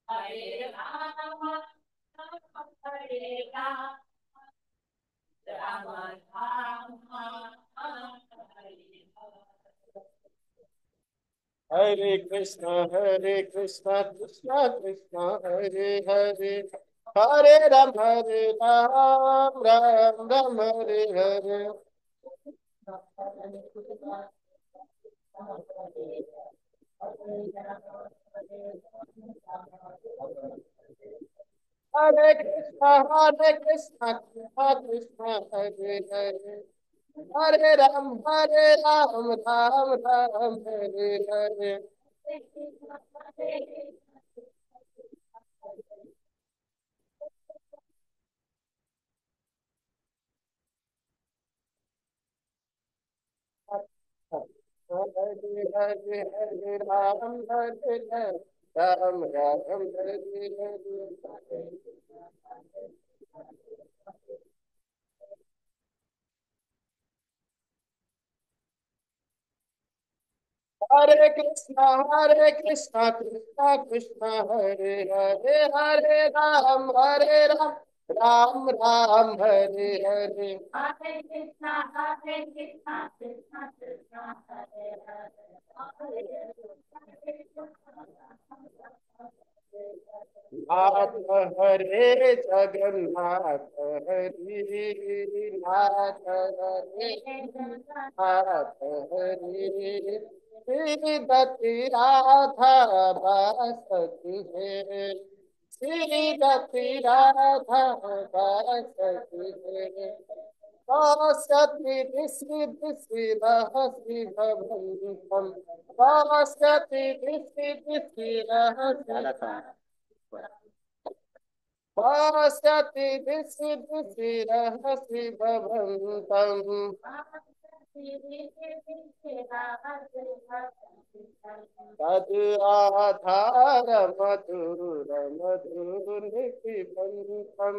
Hare Rama, Hare Rama, Rama Rama, Hare Hare Krishna, Krishna Krishna, Hare Hare, Hare Ram, Ram Ram, Hare Hare. Hare Krishna, Krishna Krishna, Hare Hare. Hare Ram, Ram Ram, Hare Hare. Hare Hare, Hare Ram, Hare Ram, Ram Hare Hare. Hare Krishna, Krishna Krishna, Hare Hare, Hare Ram, Ram Ram, Hare Hare. Hare Krishna, Krishna Krishna, Hare Hare. नाथ हरे जगन्नाथ हरि नाथ हरे नाथ हरि श्रीदति राधा बासति है श्रीदति राधा बासति है Vasati Vishri Vishri Rahasi Bhavantam Vasati Vishri Vishri Rahasi Vasati Vishri Vishri Rahasi Bhavantam Tad Adhara Madhura Madhura Niti Bantam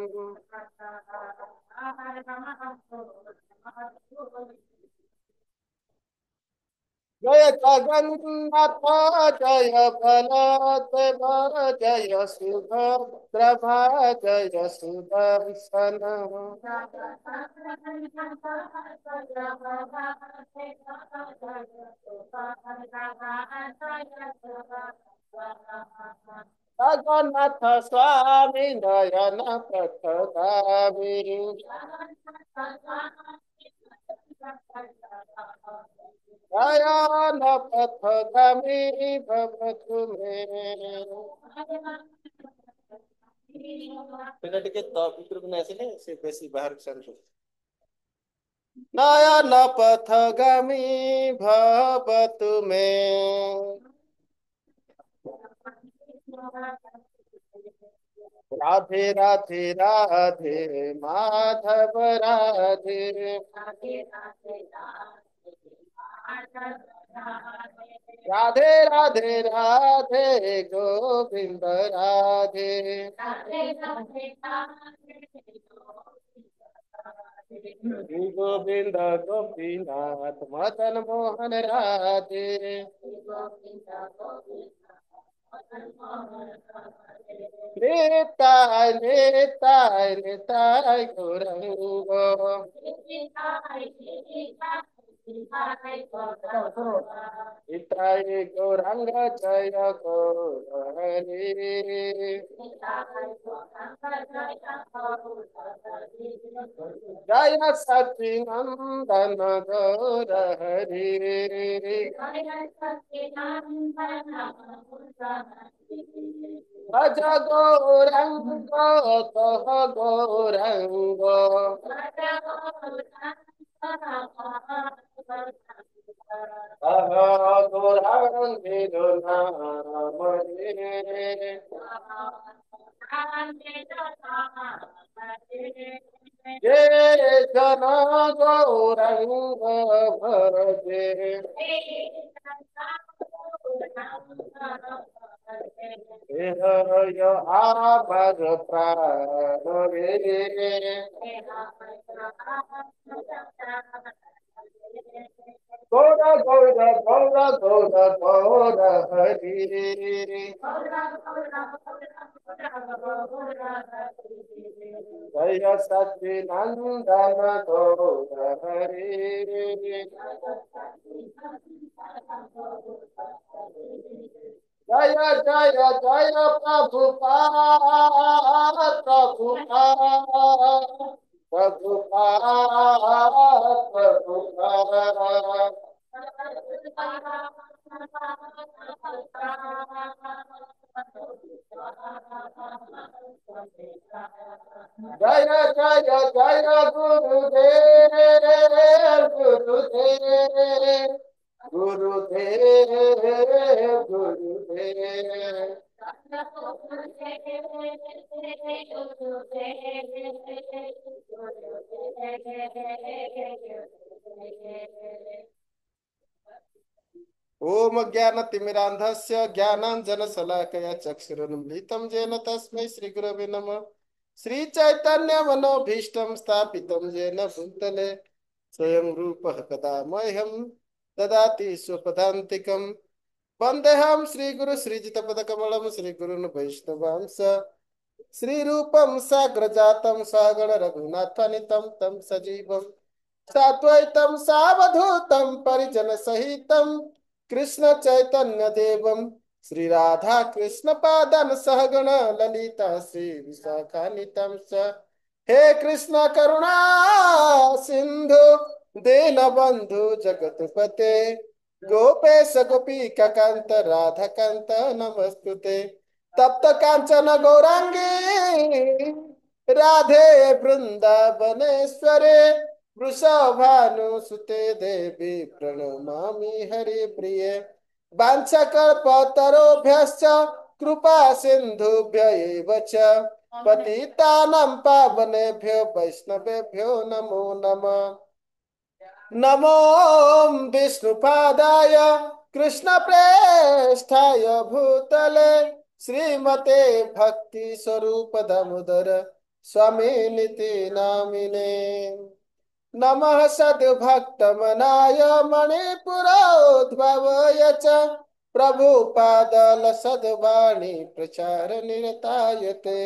Jaya Jagannatha Jaya Baladeva Jaya Subhadra Jaya Sudarsana Jagannatha Swami Dayana Pratadami Dayana Pratadami Bhavatu Me Pila ଟିକେ ତ ଭିତରକୁ ନେଇ ଆସିଲେ ସେ ବେଶୀ ବାହାରକୁ ଛାଡୁଛନ୍ତି ନୟନ ପଥଗାମୀ ଭବତୁ ମେ राधे राधे राधे माधव राधे राधे राधे राधे गोविंद राधे गोविंद गोपीनाथ मदन मोहन राधे निताय निताय निताय गौरंग निताय गौरंग जय गौर हरि जय सचिनंदन गौर हरि भज गौरंग कह गौरंग गौरंग नाम रे ये जन गौरंग भजे आबाद प्राण रे गौर गौर गौर गौर गौर हरि। जय सच्चिदानंद गौर हरि। जय जय जय प्रभुपाद प्रभुपाद प्रभुपाद प्रभुपाद। जय जय जय गुरुदेव गुरुदेव गुरुदेव गुरुदेव। ओम ज्ञानतिमिरान्धस्य ज्ञानाञ्जनशलाकया चक्षुरुन्मीलितं येन तस्मै श्रीगुरवे नमः। श्रीचैतन्यमनोभीष्टं स्थापितं येन भूतले स्वयं रूपः कदा मह्यं ददाति स्वपदान्तिकम्। वन्देऽहं श्रीगुरु श्रीजितपदकमलं श्रीगुरुन् वैष्णवांस श्रीरूपं साग्रजातं सागण रघुनाथानितं तं सजीवं साद्वैतं सावधूतं परिजनसहितं कृष्ण चैतन्य देवं श्री राधा कृष्ण पादन सहगण ललिता श्री विशाखान्वितं च। हे कृष्ण करुणा सिंधु दीनबंधु जगतपते गोपेश गोपी कांत राधा कांत नमस्तुते। तप्त कांचन गौरांगी राधे वृंदावनेश्वरे वृषभानुसुते देवी प्रणमामि हरिप्रिये। वाञ्छाकल्पतरुभ्यश्च कृपा सिन्धुभ्य एव च पतितानां पावनेभ्यो वैष्णवेभ्यो नमो नमः। नमो विष्णुपादाय कृष्णप्रेष्ठाय भूतले श्रीमते भक्ति स्वरूप दामोदर स्वामी निति नामिने। नमः सद्भक्तमनाय मणिपुरोद्भवाय च प्रभुपादल सद्वाणी प्रचार निरताय ते।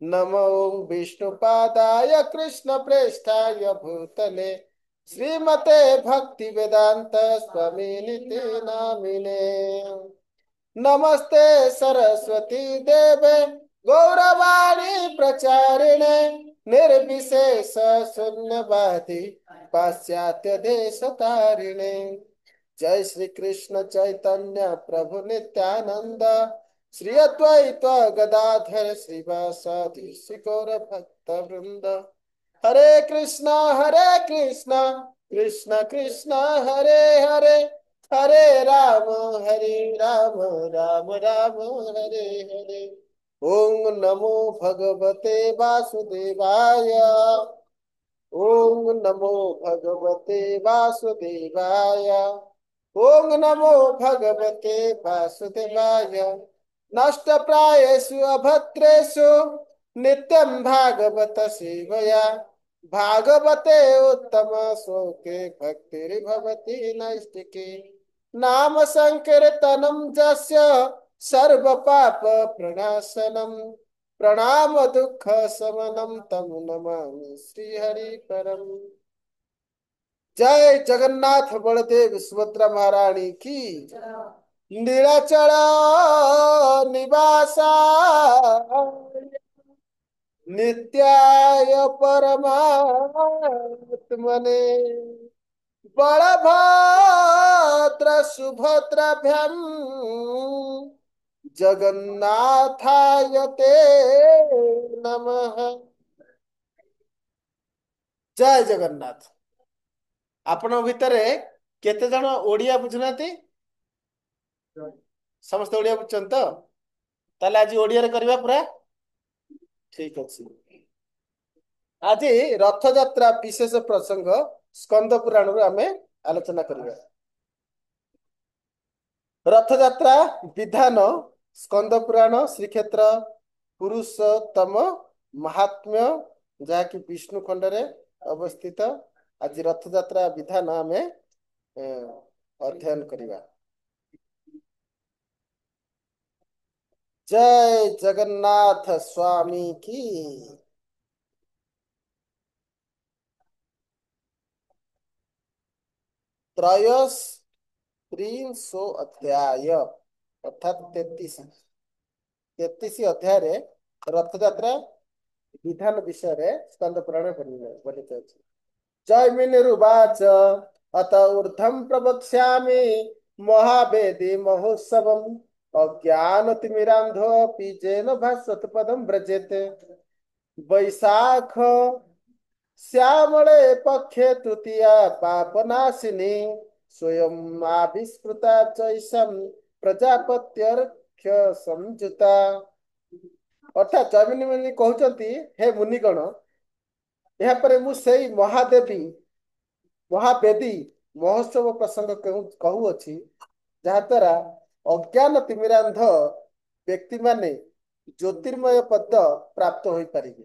नमो विष्णुपादाय कृष्णप्रेष्ठाय भूतले श्रीमते भक्ति वेदांत स्वामी निति नामिने। नमस्ते सरस्वती देवे गौरवाणी प्रचारिणे निर्विशेष शून्यवादी पाश्चात्य देश तारिणे। जय श्री कृष्ण चैतन्य प्रभु नित्यानंद श्री अद्वैत गदाधर श्रीवासादि गौर भक्त वृंद। हरे कृष्णा कृष्ण कृष्ण हरे हरे हरे राम राम राम हरे हरे। ओम नमो भगवते वासुदेवाय ओम नमो भगवते वासुदेवाय ओम नमो भगवते वासुदेवाय। नष्ट प्रायेषु अभद्रेषु नित्यं भागवत सेवया भागवते उत्तम श्लोके भक्तिर्भवति नैष्टिकी। नाम संकीर्तनं जस्य सर्व पाप प्रणाशनम प्रणाम दुख शमनम तम नमामि श्री हरि परम। जय जगन्नाथ बलदेव सुभद्रा महारानी की। नीलाचल निवासा नित्याय परमात्मने बलभद्र सुभद्राभ्याम जगन्नाथाय ते नमः। जय जगन्नाथ। आपण भितरे केते जण ओडिया बुझुनाती? समस्त ओडिया बुझछन तो ताले आज ओडिया रे करबा पूरा ठीक अछि। आज रथ यात्रा विशेष प्रसंग स्कंद पुराण रो आमे आलोचना करिबा। रथ यात्रा विधान स्कंद पुराण श्रीक्षेत्र पुरुषोत्तम महात्म्य जहाँकि विष्णु खंड रे अवस्थित। आज रथ यात्रा विधान आमे अध्ययन करिबा। जय जगन्नाथ स्वामी की। त्रयस्त्रिंशो अध्याय अर्थात 33 ଅଧ୍ୟାୟରେ ରଥଯାତ୍ରା विधान विषय रे स्कंद पुराण वर्णित अछि। जैमिनिरुवाच अत ऊर्ध्वं प्रवक्ष्यामि महावेदी महोत्सवम् अज्ञानतिमिरान्धोऽपि येन भास्वत पदं व्रजेते वैशाख श्यामले पक्षे तृतीया पापनाशिनी स्वयं आविष्कृता चैषम प्रजापत्यर्घ्य संयुता। अर्थात जैमिनी मुनि कहउଛନ୍ତି हे मुनिगण ଏହାପରେ ମୁଁ ସେଇ ମହାଦେବୀ ମହାବେଦୀ ମହୋତ୍ସବ ପ୍ରସଙ୍ଗ କହୁଅଛି ଯାହା ଦ୍ୱାରା ଅଜ୍ଞାନ ତିମିରାନ୍ଧ ବ୍ୟକ୍ତିମାନେ ଜ୍ୟୋତିର୍ମୟ ପଦ ପ୍ରାପ୍ତ ହୋଇପାରିବେ।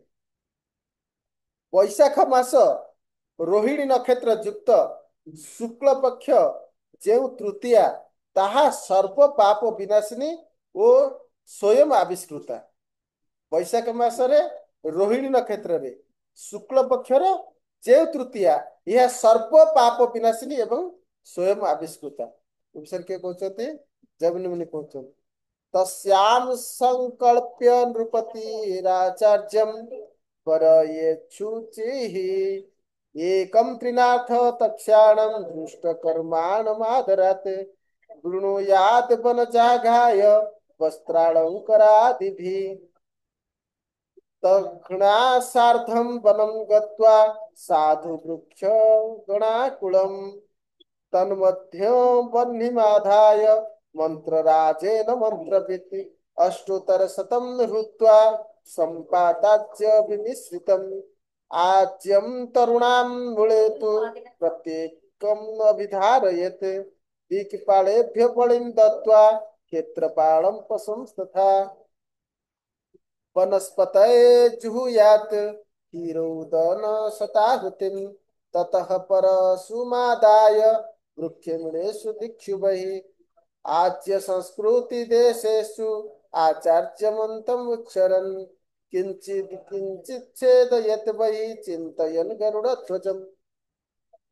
ବୈଶାଖ ମାସ ରୋହିଣୀ ନକ୍ଷତ୍ର ଯୁକ୍ତ ଶୁକ୍ଳ ପକ୍ଷ ଯେଉଁ ତୃତୀୟା ତାହା ସର୍ବ ପାପ ବିନାଶିନୀ ଓ ସ୍ୱୟଂ ଆବିଷ୍କୃତା। ବୈଶାଖ ମାସରେ ରୋହିଣୀ ନକ୍ଷତ୍ରରେ ଶୁକ୍ଳ ପକ୍ଷର ଯେଉଁ ତୃତୀୟା ଏହା ସର୍ବ ପାପ ବିନାଶିନୀ ଏବଂ ସ୍ୱୟଂ ଆବିଷ୍କୃତା। ବିଷୟରେ କିଏ କହୁଛନ୍ତି? ଜୈମିନି ମୁନି କହୁଛନ୍ତି। तस्यां संकल्प्य नृपतिराचार्यं परयेच्छुचिः एकं त्रिनाथ तक्षाणं दृष्टकर्माणमादरात् वृणुयात् वनजाघाय वस्त्रालङ्करादिभिः तघ्नासार्धं वनं गत्वा साधु वृक्ष गणाकुलं तन्मध्ये वह्निमाधाय मंत्रराजेन मंत्रवित् अष्टोत्तरशतं हृत्वा सम्पादाच्य विमिश्रितम् आज्यं तरुणां मूलेतु प्रत्येकम् अभिधारयेत् दिक्पालेभ्य बलिं दत्त्वा क्षेत्रपालं पशुंस्तथा वनस्पतये जुहुयात् हिरोदन शताहुतिं ततः परशुमादाय वृक्षमुलेषु दिक्षुभैः आज्य संस्कृति देशेषु आचार्यमन्तम् उच्चरन् किंचित किंचित छेदयत् वै चिंतयन् गरुड़ध्वजम्।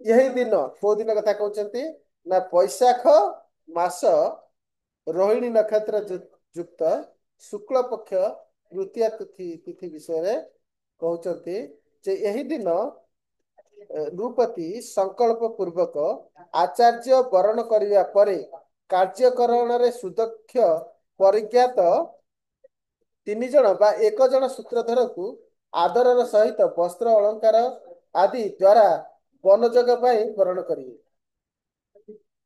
यही दिन को दिन कथा कहते ना वैशाख मास रोहिणी नक्षत्र युक्त शुक्ल पक्ष तृतीया तिथि विषय कहते यही दिन नृपति संकल्प पूर्वक आचार्य वरण करने पर कार्यकरण सुदक्ष परिज्ञात 3 जन बा 1 जन सूत्रधर को आदर सहित वस्त्र अलंकार आदि द्वारा वनजग वरण करिए।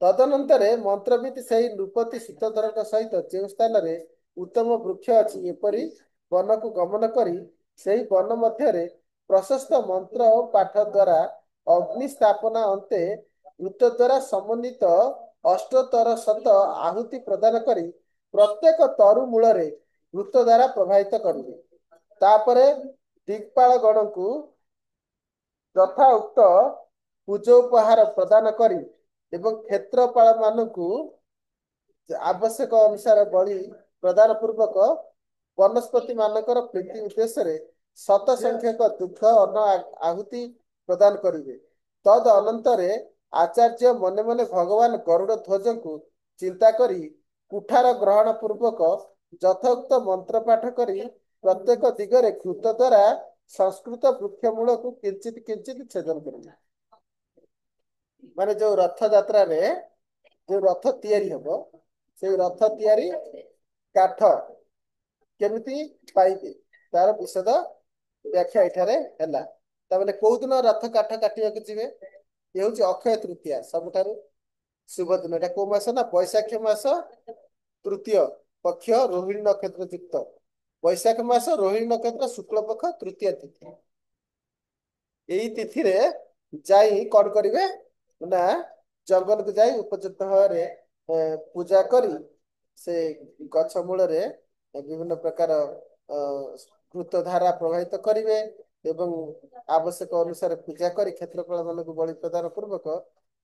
तदनंतर मंत्रविद से नृपति सूत्रधर सहित जो स्थान रे उत्तम वृक्ष अच्छी एपरी वन को गमन करी सही वन मध्य प्रशस्त मंत्र पाठ द्वारा अग्नि स्थापना अंते वृत्त द्वारा समन्वित अष्टोत्तर शत आहुति प्रदान करी प्रत्येक तरु मूल वृत्त द्वारा प्रभावित करेंगे। तापरे दिक्पाल गण को यथा उक्त पूजोपहार प्रदान करी एवं क्षेत्रपाल मानू आवश्यक अनुसार बलि प्रदान पूर्वक वनस्पति मानकर प्रीति उद्देश्य शत संख्यक दुग्ध अन्न आहुति प्रदान करेंगे। तद अनंतरे आचार्य मने मने भगवान गरुड़ ध्वज को चिंता करी कुठार ग्रहण पूर्वक यथोक्त मंत्र पाठ करी प्रत्येक दिगरे कृत द्वारा संस्कृत वृक्ष मूल को किंचित किंचित छेदन करेंगे। माने जो रथ यात्रा रे जो रथ तैयारी हबो से रथ तैयारी काठ केमिति पाइबे तार विशद व्याख्या एठारे हैला। तामाने कोउ दिन रथ काठ काटिया के जिवे ये होची अक्षय तृतीया सबठारु शुभ दिन। एटा को मास ना वैशाख मास तृतीय पक्ष रोहिणी नक्षत्र युक्त वैशाख मास रोहिणी नक्षत्र शुक्ल पक्ष तृतीय तिथि। यही तिथि रे जाई कौन करिवे ना जंगल को जाई उपयुक्त भाव पूजा करी से गछ मूल रे विभिन्न प्रकार कृत धारा प्रभावित करिवे एवं आवश्यक अनुसार पूजा करी क्षेत्रफल मान को बलि प्रदान पूर्वक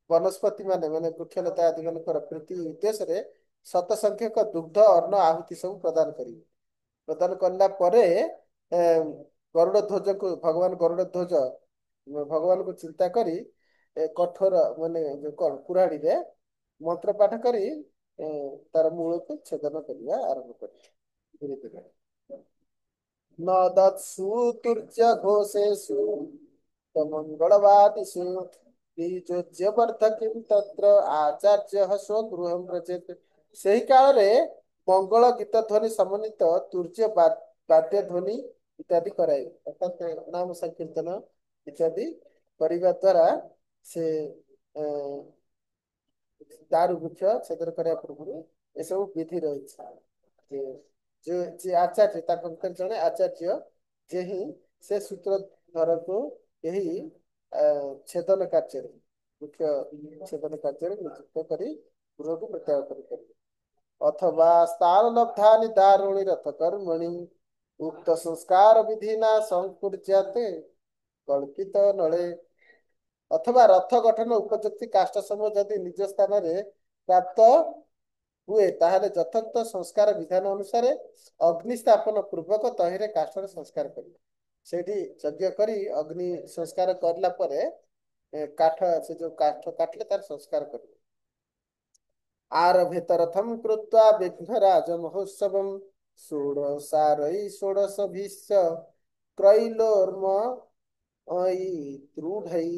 ବନସ୍ପତି ମାନେ ବୃକ୍ଷଲତା ଆଦି ମାନଙ୍କର ପ୍ରୀତି ଉଦ୍ଦେଶ୍ୟରେ ଶତ ସଂଖ୍ୟକ ଦୁଗ୍ଧ ଅନ୍ନ ଆହୁତି ସବୁ ପ୍ରଦାନ କରିବେ। ପ୍ରଦାନ କଲା ପରେ ଗରୁଡ ଧ୍ୱଜକୁ ଭଗବାନ ଗରୁଡ ଧ୍ୱଜ ଭଗବାନଙ୍କୁ ଚିନ୍ତା କରି କଠୋର ମାନେ ଯୋଉ କଣ କୁରାଢିରେ ମନ୍ତ୍ର ପାଠ କରି ତାର ମୂଳକୁ ଛେଦନ କରିବା ଆରମ୍ଭ କରିବେ ଧୀରେ ଧୀରେ। न दत्सु तुर्य घोषेषु मङ्गलवादिषु बीजोज्यवर्धकिं तत्र आचार्यः स्वगृहं व्रजेत्। ସେହି କାଳରେ ମଙ୍ଗଳ ଗୀତ ଧ୍ୱନି ସମନ୍ୱିତ ତୁର୍ଯ୍ୟ ବାଦ୍ୟ ଧ୍ୱନି ଇତ୍ୟାଦି କରାଇବେ ଅର୍ଥାତ୍ ନାମ ସଂକୀର୍ତ୍ତନ ଇତ୍ୟାଦି କରିବା ଦ୍ୱାରା ସେ ଦାରୁ ବୃକ୍ଷ ଛେଦନ କରିବା ପୂର୍ବରୁ ଏସବୁ ବିଧି ରହିଛି। ଯେ ଆଚାର୍ଯ୍ୟ ତାଙ୍କ ଭିତରେ ଜଣେ ଆଚାର୍ଯ୍ୟ ଯେ ହିଁ ସେ ସୂତ୍ରଧରକୁ ଏହି ଛେଦନ କାର୍ଯ୍ୟରେ ବୃକ୍ଷ ଛେଦନ କାର୍ଯ୍ୟରେ ନିଯୁକ୍ତ କରି ଗୃହକୁ ପ୍ରତ୍ୟାଗ କରିପାରିବେ। ଅଥବା ସ୍ଥାନ ଲବ୍ଧାନି ଦାରୁଣି ରଥ କର୍ମଣି ଉକ୍ତ ସଂସ୍କାର ବିଧିନା ସଂକୁର୍ଯ୍ୟାତେ କଳ୍ପିତ ନଳେ। ଅଥବା ରଥ ଗଠନ ଉପଯୁକ୍ତି କାଷ୍ଠ ସମୂହ ଯଦି ନିଜ ସ୍ଥାନରେ ପ୍ରାପ୍ତ ହୁଏ ତାହେଲେ ଯଥାର୍ଥ ସଂସ୍କାର ବିଧାନ ଅନୁସାରେ ଅଗ୍ନି ସ୍ଥାପନ ପୂର୍ବକ ତହିଁରେ କାଷ୍ଠର ସଂସ୍କାର କରିବେ। ସେଇଠି ଯଜ୍ଞ କରି ଅଗ୍ନି ସଂସ୍କାର କରିଲା ପରେ କାଠ ସେ ଯୋଉ କାଠ କାଟିଲେ ତାର ସଂସ୍କାର କରିବେ। आरभेतरथं कृत्वा विघ्नराज महोत्सवं षोडशारै षोडशभिश्च क्रैलोर्म दृढै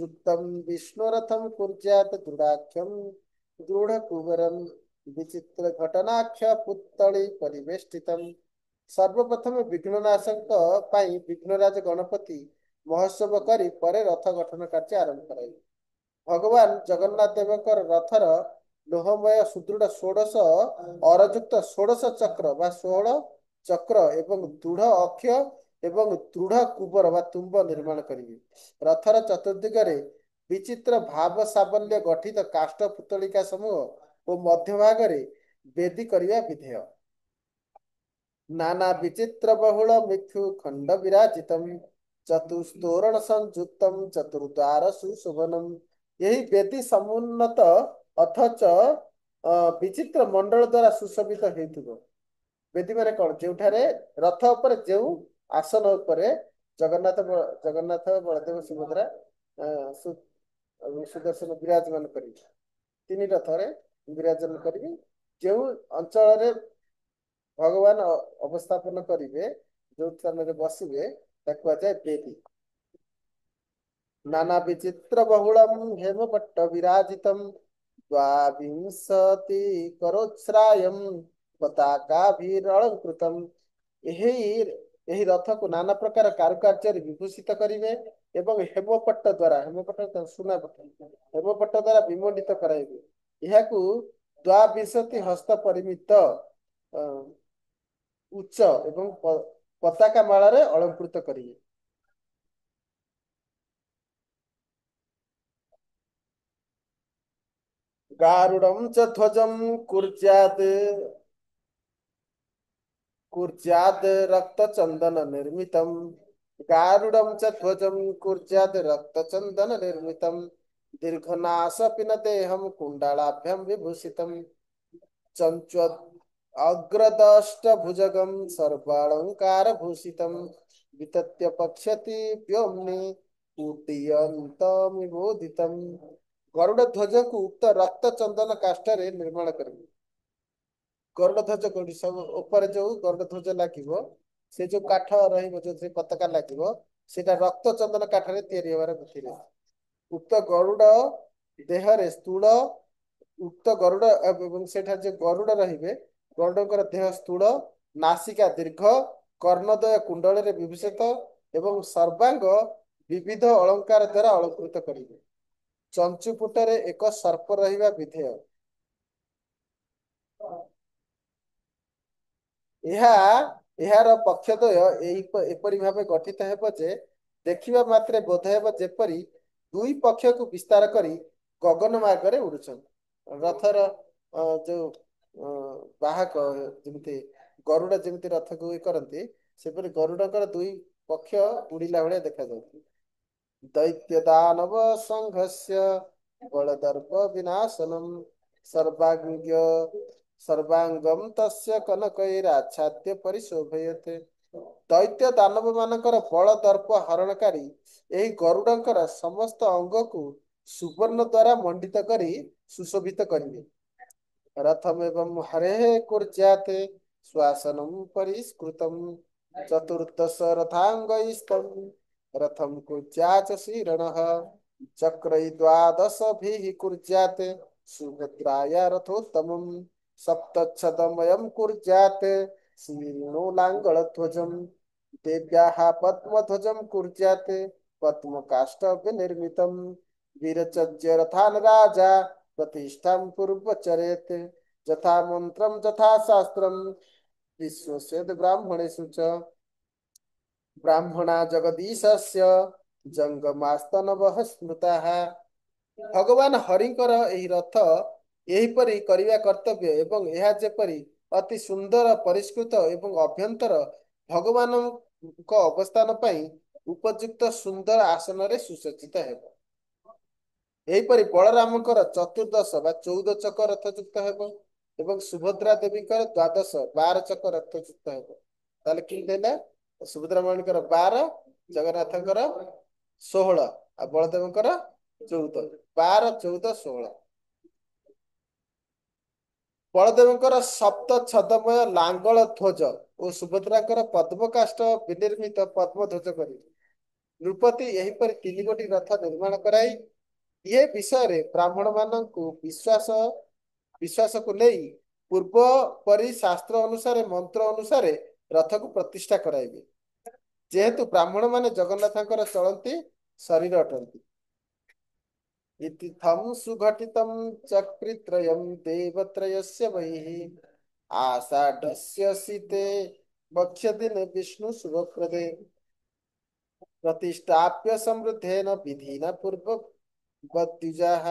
युक्तं विष्णुरथं कुर्यात् दृढाख्यं दृढकुबरं विचित्रघटनाख्य पुत्तळि परिवेष्टितं। ସର୍ବପ୍ରଥମେ ବିଘ୍ନନାଶଙ୍କ ପାଇଁ ବିଘ୍ନରାଜ ଗଣପତି ମହୋତ୍ସବ କରି ପରେ ରଥ ଗଠନ କାର୍ଯ୍ୟ ଆରମ୍ଭ କରାଇବେ। ଭଗବାନ ଜଗନ୍ନାଥ ଦେବଙ୍କର ରଥର ଲୋହମୟ ସୁଦୃଢ ଷୋଡଶ ଅରଯୁକ୍ତ ଷୋଡଶ ଚକ୍ର ବା 16 ଚକ୍ର ଏବଂ ଦୃଢ ଅକ୍ଷ ଏବଂ ଦୃଢ କୁବର ବା ତୁମ୍ବ ନିର୍ମାଣ କରିବେ। ରଥର ଚତୁର୍ଦିଗରେ ବିଚିତ୍ର ଭାବ ସାବଲ୍ୟ ଗଠିତ କାଷ୍ଠ ପୁତଳିକା ସମୂହ ଓ ମଧ୍ୟଭାଗରେ ବେଦୀ କରିବା ବିଧେୟ। नाना विचित्र बहुल मिथु खंड विराजितम चतुस्तोरण संयुक्तम चतुर्द्वार सुशोभनम। यही वेदी समुन्नत अथच विचित्र मंडल द्वारा सुशोभित हेतुव। वेदी माने कौन जोठारे रथ ऊपर जो आसन ऊपर जगन्नाथ बलदेव सुभद्रा सुदर्शन विराजमान करी तीन रथरे विराजमान करी जो अंचल भगवान अवस्थापन करेंगे जो स्थान में बसवे जाए वेदी। नाना विचित्र बहुलम हेमपट्ट विराजितम द्वाविंशति करोत्स्रायम पताकाभिरलंकृतम। यही रथ को नाना प्रकार कारुकार्य विभूषित करेंगे एवं हेमपट्ट द्वारा हेमपट्ट सुनापट्ट हेमपट्ट द्वारा विमंडित कराइबे। यहाकू द्वाविंशति हस्त परिमित उच्च एवं पताका मालारे अलंकृत करिए। गारुडं च ध्वजं कुर्याद् रक्तचन्दन निर्मितं गारुडं च ध्वजं कुर्याद् रक्तचन्दन निर्मितं दीर्घनासपिनदेहं कुण्डलाभ्यां विभूषितं चञ्च्वत् अग्रदष्टभुजगं सर्वालङ्कारभूषितं वितत्य पक्ष्यति व्योम्नि कुटीयन्तमिवोदितं। गरुड़ ध्वज को उक्त रक्त चंदन काष्ठरे निर्माण करेंगे। गरुड़ ध्वज कोठी सब ऊपर जो गरुड़ ध्वज लागिवो से जो काठ रहिबो जो पताका लागिवो सेटा रक्त चंदन काठरे तयारी होबार गतिरे उक्त गरुड़ देहरे स्थूल उक्त गरुड़ एवं सेठा जो गरुड़ रहिबे गरुड़कर देह स्थूल नासिका दीर्घ कर्णदय कुंडल विभूषित एवं सर्वांग विविध अलंकार द्वारा अलंकृत करेंगे। चंचुपुटरे एक सर्प रहिबा विधेय। एहार पक्षद्वय एपरि भावे गठित हेब जे देखिबा मात्रे बोध हेब जेपरि दुई पक्ष को विस्तार करी गगन मार्ग उड़ुछन। रथर जो बाहक जमिति गरुड़ जमिति रथ को करती सेपरि गरुड़कर दुई पक्ष उड़िला भाया देखा जाउछि। दैत्य दानव संघस्य बलदर्प विनाशनम सर्वांग सर्वांगम तस्य कनकैराच्छाद्य परिशोभयते। दैत्य ଦାନବ ମାନଙ୍କର ବଳ ଦର୍ପ ହରଣକାରୀ ଏହି ଗରୁଡଙ୍କର ସମସ୍ତ ଅଙ୍ଗକୁ ସୁବର୍ଣ୍ଣ ଦ୍ୱାରା ମଣ୍ଡିତ କରି ସୁଶୋଭିତ କରିବେ। रथमेवं हरेः कुर्यात् श्वासनं परिष्कृतं चतुर्दश रथाङ्गैस्तं रथं कुर्याच्च शीर्णः चक्रैः द्वादशभिः कुर्यात् सुभद्राय रथोत्तमं सप्तच्छदमयं कुर्यात् शीर्णो लाङ्गलध्वजं देव्याः पद्मध्वजं कुर्यात् पद्मकाष्ठविनिर्मितं विरचज्य रथान् राजा प्रतिष्ठां पूर्वचरेत् यथा मन्त्रं यथा शास्त्रं विश्वसेद ब्राह्मणेषु च ब्राह्मणा जगदीशस्य जङ्गमास्तनवः स्मृताः। ଭଗବାନ ହରିଙ୍କର ଏହି ରଥ ଏହିପରି କରିବା କର୍ତ୍ତବ୍ୟ ଏବଂ ଏହା ଯେପରି ଅତି ସୁନ୍ଦର ପରିଷ୍କୃତ ଏବଂ ଅଭ୍ୟନ୍ତର ଭଗବାନଙ୍କ ଅବସ୍ଥାନ ପାଇଁ ଉପଯୁକ୍ତ ସୁନ୍ଦର ଆସନରେ ସୁସଜ୍ଜିତ ହେବ। ଏହିପରି ବଳରାମଙ୍କର ଚତୁର୍ଦଶ ବା 14 ଚକ ରଥଯୁକ୍ତ ହେବ ଏବଂ ସୁଭଦ୍ରା ଦେବୀଙ୍କର 12 ଚକ ରଥଯୁକ୍ତ ହେବ। ତାହେଲେ କେମିତି ହେଲା? ସୁଭଦ୍ରା ମଣିଙ୍କର 12, ଜଗନ୍ନାଥଙ୍କର 16 ଆଉ ବଳଦେବଙ୍କର 14। 12, 14, 16। ବଳଦେବଙ୍କର ସପ୍ତ ଛଦମୟ ଲାଙ୍ଗଳ ଧ୍ୱଜ ଓ ସୁଭଦ୍ରାଙ୍କର ପଦ୍ମକାଷ୍ଠ ବିନିର୍ମିତ ପଦ୍ମଧ୍ୱଜ କରିବେ। ନୃପତି ଏହିପରି 3 ଗୋଟି ରଥ ନିର୍ମାଣ କରାଇ ଏ ବିଷୟରେ ବ୍ରାହ୍ମଣ ମାନଙ୍କୁ ବିଶ୍ୱାସକୁ ନେଇ ପୂର୍ବ ପରି ଶାସ୍ତ୍ର ଅନୁସାରେ ମନ୍ତ୍ର ଅନୁସାରେ ରଥକୁ ପ୍ରତିଷ୍ଠା କରାଇବେ। ଯେହେତୁ ବ୍ରାହ୍ମଣ ମାନେ ଜଗନ୍ନାଥଙ୍କର ଚଳନ୍ତି ଶରୀର ଅଟନ୍ତି। इत्थं सुघटितं चक्रित्रयं देवत्रयस्य वैः आषाढस्य शीते वक्ष्यदिने विष्णुशुभप्रदे प्रतिष्ठाप्य समृद्धेन विधिना पूर्ववद्विजाः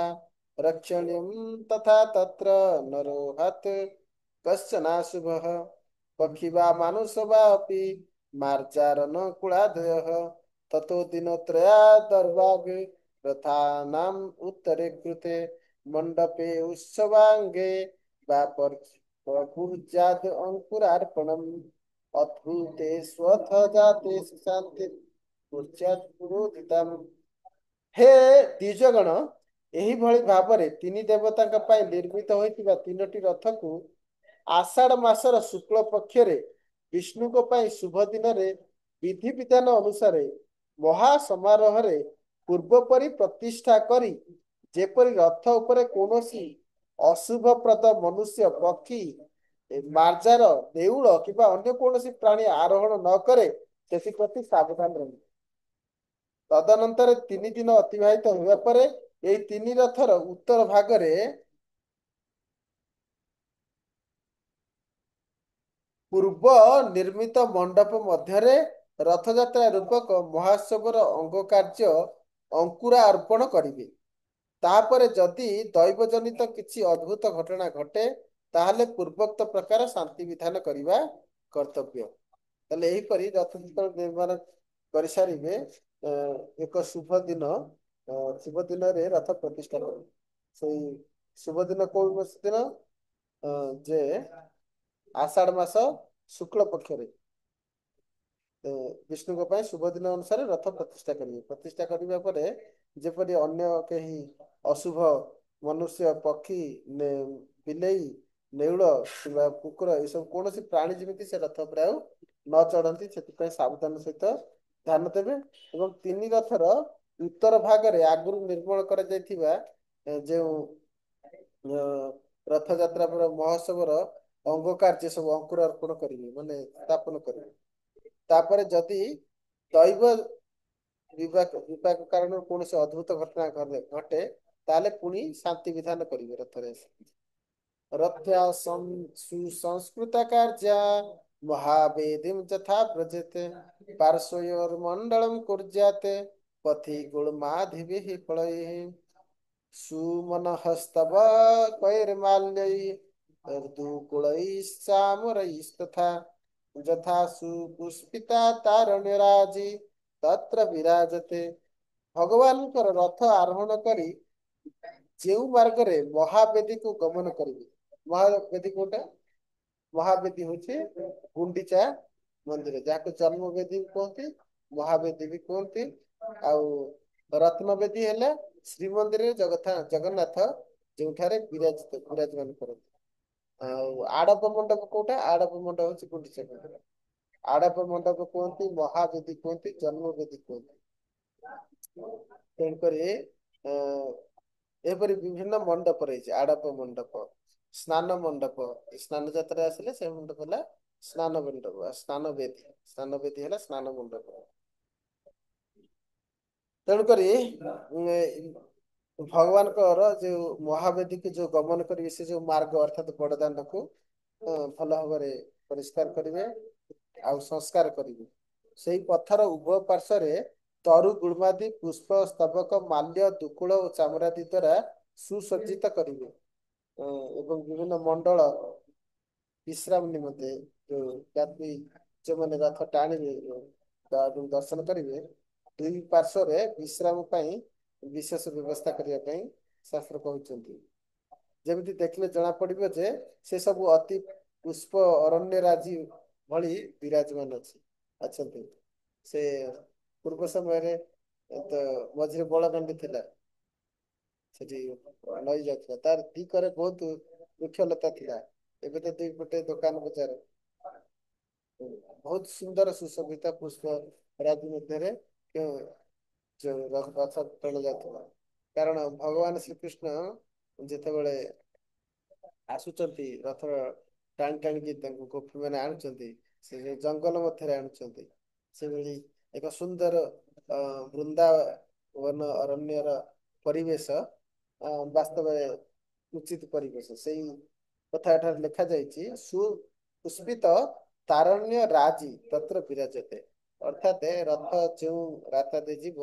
रक्षणीयं तथा तत्र नरोहत् कश्चनाशुभः पक्षी वा मानुष वा अपि मार्जारनकुलादयः ततो दिनत्रयादर्वाग् रथानाम् उत्तरे कृते मण्डपे उत्सवाङ्गे वा प्रकुर्याद् अङ्कुरार्पणम् अद्भुते स्वथ जाते शान्ति कुर्यात् पुरोहितम्। हे ଦ୍ୱିଜଗଣ, ଏହିଭଳି ଭାବରେ 3 ଦେବତାଙ୍କ ପାଇଁ ନିର୍ମିତ ହୋଇଥିବା 3ଟି ରଥକୁ ଆଷାଢ଼ ମାସର ଶୁକ୍ଳ ପକ୍ଷରେ ବିଷ୍ଣୁଙ୍କ ପାଇଁ ଶୁଭ ଦିନରେ ବିଧିବିଧାନ ଅନୁସାରେ ମହା ସମାରୋହରେ ପୂର୍ବପରି ପ୍ରତିଷ୍ଠା କରି ଯେପରି ରଥ ଉପରେ କୌଣସି ଅଶୁଭପ୍ରଦ ମନୁଷ୍ୟ, ପକ୍ଷୀ, ମାର୍ଜାର, ନେଉଳ କିମ୍ବା ଅନ୍ୟ କୌଣସି ପ୍ରାଣୀ ଆରୋହଣ ନ କରେ ସେଥିପ୍ରତି ସାବଧାନ ରହିବେ। ତଦନନ୍ତର 3 ଦିନ ଅତିବାହିତ ହେବା ପରେ ଏହି 3 ରଥର ଉତ୍ତର ଭାଗରେ ପୂର୍ବ ନିର୍ମିତ ମଣ୍ଡପ ମଧ୍ୟରେ ରଥଯାତ୍ରା ରୂପକ ମହୋତ୍ସବର ଅଙ୍ଗ କାର୍ଯ୍ୟ ଅଙ୍କୁରା ଅର୍ପଣ କରିବେ। ତାପରେ ଯଦି ଦୈବଜନିତ କିଛି ଅଦ୍ଭୁତ ଘଟଣା ଘଟେ ତାହେଲେ ପୂର୍ବୋକ୍ତ ପ୍ରକାର ଶାନ୍ତି ବିଧାନ କରିବା କର୍ତ୍ତବ୍ୟ। ତାହେଲେ ଏହିପରି ରଥ ନିର୍ମାଣ କରିସାରିବେ ଏକ ଶୁଭ ଦିନରେ ରଥ ପ୍ରତିଷ୍ଠା କରିବେ। ସେଇ ଶୁଭ ଦିନ କୋଉ ଦିନ? ଯେ ଆଷାଢ଼ ମାସ ଶୁକ୍ଳ ପକ୍ଷରେ ବିଷ୍ଣୁଙ୍କ ପାଇଁ ଶୁଭ ଦିନ ଅନୁସାରେ ରଥ ପ୍ରତିଷ୍ଠା କରିବେ। ପ୍ରତିଷ୍ଠା କରିବା ପରେ ଯେପରି ଅନ୍ୟ କେହି ଅଶୁଭ ମନୁଷ୍ୟ, ପକ୍ଷୀ, ବିଲେଇ, ନେଉଳ କିମ୍ବା କୁକୁର ଏସବୁ କୌଣସି ପ୍ରାଣୀ ଯେମିତି ସେ ରଥ ଉପରେ ଆଉ ନ ଚଢନ୍ତି ସେଥିପାଇଁ ସାବଧାନ ସହିତ ଧ୍ୟାନ ଦେବେ। ଏବଂ 3 ରଥର ଉତ୍ତର ଭାଗରେ ଆଗରୁ ନିର୍ମାଣ କରାଯାଇଥିବା ଯେଉଁ ରଥଯାତ୍ରା ମହୋତ୍ସବର ଅଙ୍ଗ କାର୍ଯ୍ୟ ସବୁ ଅଙ୍କୁର ଅର୍ପଣ କରିବେ, ମାନେ ସ୍ଥାପନ କରିବେ। ତାପରେ ଯଦି ଦୈବ ବିପାକ କାରଣରୁ କୌଣସି ଅଦ୍ଭୁତ ଘଟଣା ଘଟେ ତାହେଲେ ପୁଣି ଶାନ୍ତି ବିଧାନ କରିବେ ରଥରେ। ରଥ୍ୟା ସୁସଂସ୍କୃତ କାର୍ଯ୍ୟା ମହାବେଦୀಂ ଯଥା ବ୍ରଜେତେ ପାର୍ଶ୍ୱୟୋର୍ମଣ୍ଡଳଂ କୁର୍ଯାତେ ପଥି ଗୁଳମାଧିभिः ଫଳैः सुमनहस्तव कैर्माल्यैः ऋतुकुलैश्चामरैस्तथा यथा सुपुष्पिता तारण्यराजी तत्र विराजते। ଭଗବାନଙ୍କର ରଥ ଆରୋହଣ କରି ଯେଉଁ ମାର୍ଗରେ ମହାବେଦୀକୁ ଗମନ କରିବେ। ମହାବେଦୀ କୋଉଟା? ମହାବେଦୀ ହଉଛି ଗୁଣ୍ଡିଚା ମନ୍ଦିର, ଯାହାକୁ ଜନ୍ମ ବେଦୀ କୁହନ୍ତି, ମହାବେଦୀ ବି କୁହନ୍ତି। ଆଉ ରତ୍ନବେଦୀ ହେଲା ଶ୍ରୀମନ୍ଦିରରେ ଜଗନ୍ନାଥ ଯେଉଁଠାରେ ବିରାଜମାନ କରନ୍ତି। ଆଉ ଆଡପ ମଣ୍ଡପ କୋଉଟା? ଆଡପ ମଣ୍ଡପ ହଉଛି ଗୁଣ୍ଡିଚା ମନ୍ଦିର। ଆଡପ ମଣ୍ଡପ କୁହନ୍ତି, ମହାବେଦୀ କୁହନ୍ତି, ଜନ୍ମବେଦୀ କୁହନ୍ତି। ତେଣୁକରି ଏପରି ବିଭିନ୍ନ ମଣ୍ଡପ ରହିଛି। ଆଡପ ମଣ୍ଡପ, ସ୍ନାନ ମଣ୍ଡପ, ସ୍ନାନ ଯାତ୍ରା ଆସିଲେ ସେ ମଣ୍ଡପ ହେଲା ସ୍ନାନ ମଣ୍ଡପ, ସ୍ନାନ ବେଦୀ ହେଲା ସ୍ନାନ ମଣ୍ଡପ। ତେଣୁକରି ଭଗବାନଙ୍କର ଯୋଉ ମହାବେଦୀକୁ ଯୋଉ ଗମନ କରିବେ, ସେ ଯୋଉ ମାର୍ଗ ଅର୍ଥାତ ବଡଦାଣ୍ଡକୁ ଭଲ ଭାବରେ ପରିଷ୍କାର କରିବେ ଆଉ ସଂସ୍କାର କରିବେ। ସେଇ ପଥର ଉଭୟ ପାର୍ଶ୍ଵରେ ତରୁ ଗୁଳ୍ମାଦି ପୁଷ୍ପ ସ୍ତବକ ମାଲ୍ୟ ଦୁକୁଳ ଓ ଚାମରାଦି ଦ୍ୱାରା ସୁସଜ୍ଜିତ କରିବେ। ଏବଂ ବିଭିନ୍ନ ମଣ୍ଡଳ ବିଶ୍ରାମ ନିମନ୍ତେ ଯୋଉ ଯୋଉମାନେ ରଥ ଟାଣିବେ ଦର୍ଶନ କରିବେ, ଦୁଇ ପାର୍ଶ୍ଵରେ ବିଶ୍ରାମ ପାଇଁ ବିଶେଷ ବ୍ୟବସ୍ଥା କରିବା ପାଇଁ ଶାସ୍ତ୍ର କହୁଛନ୍ତି। ଯେମିତି ଦେଖିଲେ ଜଣା ପଡିବ ଯେ ସେ ସବୁ ଅତି ପୁଷ୍ପ ଅରଣ୍ୟ ରାଜି ଭଳି ବିରାଜମାନ ଅଛନ୍ତି। ସେ ପୂର୍ବ ସମୟରେ ତ ମଝିରେ ବଳଗଣ୍ଡି ଥିଲା, ସେଠି ନଈ ଯାଉଥିଲା, ତାର ଦିକରେ ବହୁତ ବୃକ୍ଷଲତା ଥିଲା। ଏବେ ତ ଦୁଇ ପଟେ ଦୋକାନ ବଜାର, ବହୁତ ସୁନ୍ଦର ସୁଶୋଭିତ ପୁଷ୍ପ ରାଜି ମଧ୍ୟରେ ଯୋଉ ରଥ ଟଣା ଯାଉଥିଲା। କାରଣ ଭଗବାନ ଶ୍ରୀକୃଷ୍ଣ ଯେତେବେଳେ ଆସୁଛନ୍ତି ରଥ ଟାଣି ଟାଣିକି, ତାଙ୍କୁ ଗୋପୀ ମାନେ ଆଣୁଛନ୍ତି, ସେ ଜଙ୍ଗଲ ମଧ୍ୟରେ ଆଣୁଛନ୍ତି। ସେଭଳି ଏକ ସୁନ୍ଦର ବୃନ୍ଦାବନ ଅରଣ୍ୟର ପରିବେଶ ବାସ୍ତବରେ ଉଚିତ ପରିବେଶ। ସେଇ କଥା ଏଠାରେ ଲେଖା ଯାଇଛି, ସୁପୁଷ୍ପିତ ତାରଣ୍ୟ ରାଜି ତତ୍ର ବିରାଜତେ। ଅର୍ଥାତ ରଥ ଯେଉଁ ରାସ୍ତା ଦେଇ ଯିବ,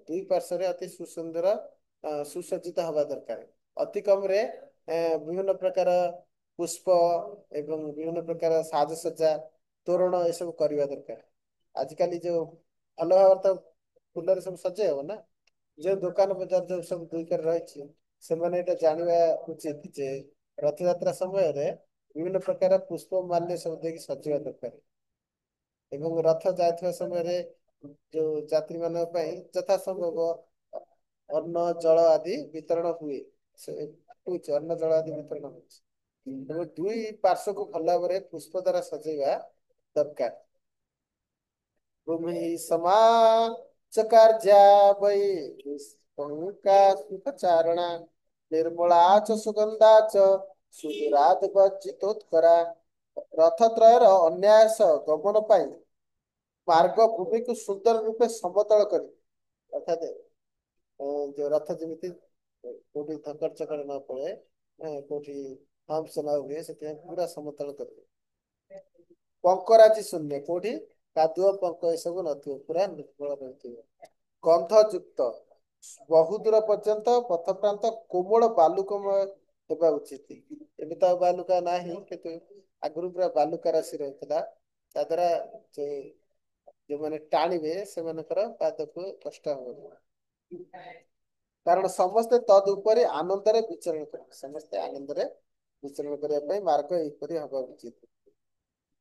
ଦୁଇ ପାର୍ଶ୍ଵରେ ଅତି ସୁସୁନ୍ଦର ସୁସଜ୍ଜିତ ହବା ଦରକାର। ଅତି କମରେ ବିଭିନ୍ନ ପ୍ରକାର ପୁଷ୍ପ ଏବଂ ବିଭିନ୍ନ ପ୍ରକାର ସାଜସଜ୍ଜା, ତୋରଣ ଏସବୁ କରିବା ଦରକାର। ଆଜିକାଲି ଯୋଉ ଭଲ ଭାବରେ ତ ଫୁଲରେ ସବୁ ସଜେଇ ହବ ନା, ଯୋଉ ଦୋକାନ ବଜାର ଯୋଉ ସବୁ ଦୁଇକରେ ରହିଛି, ସେମାନେ ଏଇଟା ଜାଣିବା ଉଚିତ ଯେ ରଥଯାତ୍ରା ସମୟରେ ବିଭିନ୍ନ ପ୍ରକାର ପୁଷ୍ପ ମାଲ୍ୟ ସବୁ ଦେଇକି ସଜେଇବା ଦରକାର। ଏବଂ ରଥ ଯାଇଥିବା ସମୟରେ ଯୋଉ ଯାତ୍ରୀ ମାନଙ୍କ ପାଇଁ ଯଥା ସମ୍ଭବ ଅନ୍ନ ଜଳ ଆଦି ବିତରଣ ହୁଏ। ହଉଛି ଅନ୍ନ ଜଳ ଆଦି ବିତରଣ ହଉଛି। ତେଣୁ ଦୁଇ ପାର୍ଶ୍ವକୁ ଭଲ ଭାବରେ ପୁଷ୍ପ ଦ୍ୱାରା ସଜେଇବା ଦରକାର। ଭୂମି ସମା ଚକାର୍ଯ୍ୟା ବୈ ସୁଖଚାରଣା ନିର୍ମଳା ଚ ସୁଗନ୍ଧା ଚ ସୁଦୂରାଧିବର୍ଜିତୋତ୍କରା। ରଥତ୍ରୟର ଅନ୍ୟାସ ଗମନ ପାଇଁ ମାର୍ଗ ଭୂମିକୁ ସୁନ୍ଦର ରୂପେ ସମତଳ କରି, ଅର୍ଥାତ ଯୋଉ ରଥ ଯେମିତି କୋଉଠି ଧକଡ ଚକଡ ନ ପଡେ, କୋଉଠି ହମ୍ପସ ନ ହୁଏ, ସେଥିପାଇଁ ପୁରା ସମତଳ କରିବେ। ପଙ୍କରାଜି ଶୂନ୍ୟ, କୋଉଠି କାଦୁଅ ପଙ୍କ ଏସବୁ ନଥିବ, ପୁରା ନିର୍ମଳ ରହିଥିବ। ଗନ୍ଧ ଯୁକ୍ତ, ବହୁ ଦୂର ପର୍ଯ୍ୟନ୍ତ ପଥପ୍ରାନ୍ତ କୋମଳ ବାଲୁକମୟ ହେବା ଉଚିତ। ଏବେ ତ ଆଉ ବାଲୁକା ନାହିଁ, କିନ୍ତୁ ଆଗରୁ ପୁରା ବାଲୁକା ରାଶି ରହିଥିଲା। ତା ଦ୍ଵାରା ଯୋଉମାନେ ଟାଣିବେ ସେମାନଙ୍କର ପାଦକୁ କଷ୍ଟ ହବନି। କାରଣ ସମସ୍ତେ ତଦ୍ ଉପରେ ଆନନ୍ଦରେ ବିଚରଣ କରିବେ, ସମସ୍ତେ ଆନନ୍ଦରେ ବିଚରଣ କରିବା ପାଇଁ ମାର୍ଗ ଏହିପରି ହବା ଉଚିତ।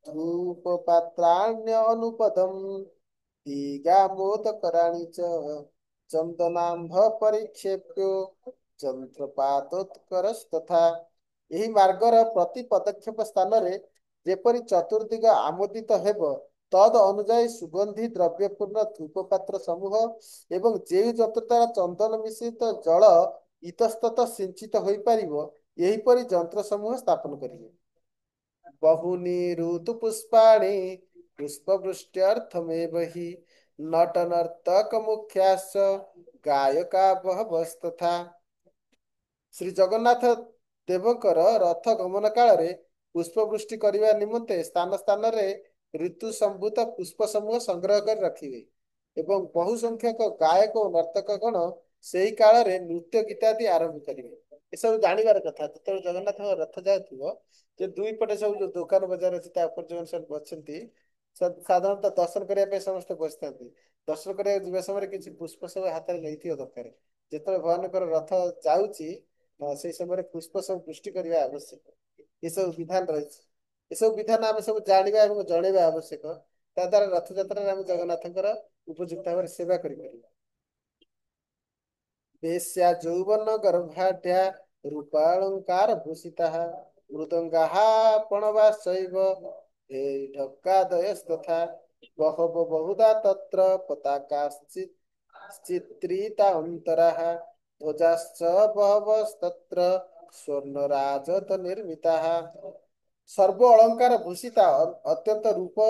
ଧୂପପାତ୍ରାଣ୍ୟ ଅନୁପଦମ୍ ଦୀଘାମୋଦକରାଣि ଚ ଚନ୍ଦନାମ୍ଭ ପରିକ୍ଷେପ୍ୟ ଯନ୍ତ୍ରପାତୋତ୍କରସ୍ତଥା। ଏହି ମାର୍ଗର ପ୍ରତି ପଦକ୍ଷେପ ସ୍ଥାନରେ ଯେପରି ଚତୁର୍ଦିଗ ଆମୋଦିତ ହେବ, ତଦ୍ ଅନୁଯାୟୀ ସୁଗନ୍ଧି ଦ୍ରବ୍ୟପୂର୍ଣ୍ଣ ଧୂପ ପାତ୍ର ସମୂହ ଏବଂ ଯେଉଁ ଯନ୍ତ୍ର ଦ୍ୱାରା ଚନ୍ଦନ ମିଶ୍ରିତ ଜଳ ଇତସ୍ତତ ସିଞ୍ଚିତ ହୋଇପାରିବ, ଏହିପରି ଯନ୍ତ୍ର ସମୂହ ସ୍ଥାପନ କରିବେ। ବହୁନି ଋତୁ ପୁଷ୍ପାଣି ପୁଷ୍ପବୃଷ୍ଟ୍ୟର୍ଥମେବ ହି ନଟ ନର୍ତ୍ତକ ମୁଖ୍ୟାଶ୍ଚ ଗାୟକା ବହବସ୍ତଥା। ଶ୍ରୀ ଜଗନ୍ନାଥ ଦେବଙ୍କର ରଥ ଗମନ କାଳରେ ପୁଷ୍ପବୃଷ୍ଟି କରିବା ନିମନ୍ତେ ସ୍ଥାନ ସ୍ଥାନରେ ଋତୁ ସମ୍ଭୂତ ପୁଷ୍ପ ସମୂହ ସଂଗ୍ରହ କରି ରଖିବେ ଏବଂ ବହୁ ସଂଖ୍ୟକ ଗାୟକ ଓ ନର୍ତ୍ତକ ଗଣ ସେଇ କାଳରେ ନୃତ୍ୟ ଗୀତ ଆଦି ଆରମ୍ଭ କରିବେ। ଏସବୁ ଜାଣିବାର କଥା, ଯେତେବେଳେ ଜଗନ୍ନାଥଙ୍କ ରଥ ଯାଉଥିବ, ଯେ ଦୁଇ ପଟେ ସବୁ ଯୋଉ ଦୋକାନ ବଜାର ଅଛି, ତା ଉପରେ ଯୋଉମାନେ ସବୁ ଅଛନ୍ତି, ସାଧାରଣତଃ ଦର୍ଶନ କରିବା ପାଇଁ ସମସ୍ତେ ବସିଥାନ୍ତି। ଦର୍ଶନ କରିବାକୁ ଯିବା ସମୟରେ କିଛି ପୁଷ୍ପ ସବୁ ହାତରେ ନେଇଥିବା ଦରକାର। ଯେତେବେଳେ ଭଗବାନଙ୍କର ରଥ ଯାଉଛି ସେଇ ସମୟରେ ପୁଷ୍ପ ସବୁ ବୃଷ୍ଟି କରିବା ଆବଶ୍ୟକ। ଏସବୁ ବିଧାନ ରହିଛି। ଏସବୁ ବିଧାନ ଆମେ ସବୁ ଜାଣିବା ଏବଂ ଜଣେଇବା ଆବଶ୍ୟକ। ତା ଦ୍ୱାରା ରଥଯାତ୍ରାରେ ଆମେ ଜଗନ୍ନାଥଙ୍କର ଉପଯୁକ୍ତ ଭାବରେ ସେବା କରିପାରିବା। ବେଶ୍ୟା ଯୌବନ ଗର୍ଭାଢ୍ୟା ରୂପାଳଙ୍କାର ଭୂଷିତା ମୃଦଙ୍ଗାଃ ପଣବାଶ୍ଚୈବ ଢକ୍କାଦୟସ୍ତଥା ବହବ ବହୁଧା ତତ୍ର ପତାକାଶ୍ଚିତ୍ରିତା ଅନ୍ତରାଃ ଧ୍ୱଜାଶ୍ଚ ବହବস্তତ୍ର ସ୍ୱର୍ଣ୍ଣରାଜତ ନିର୍ମିତାଃ। ସର୍ବ ଅଳଙ୍କାର ଭୂଷିତା ଅତ୍ୟନ୍ତ ରୂପ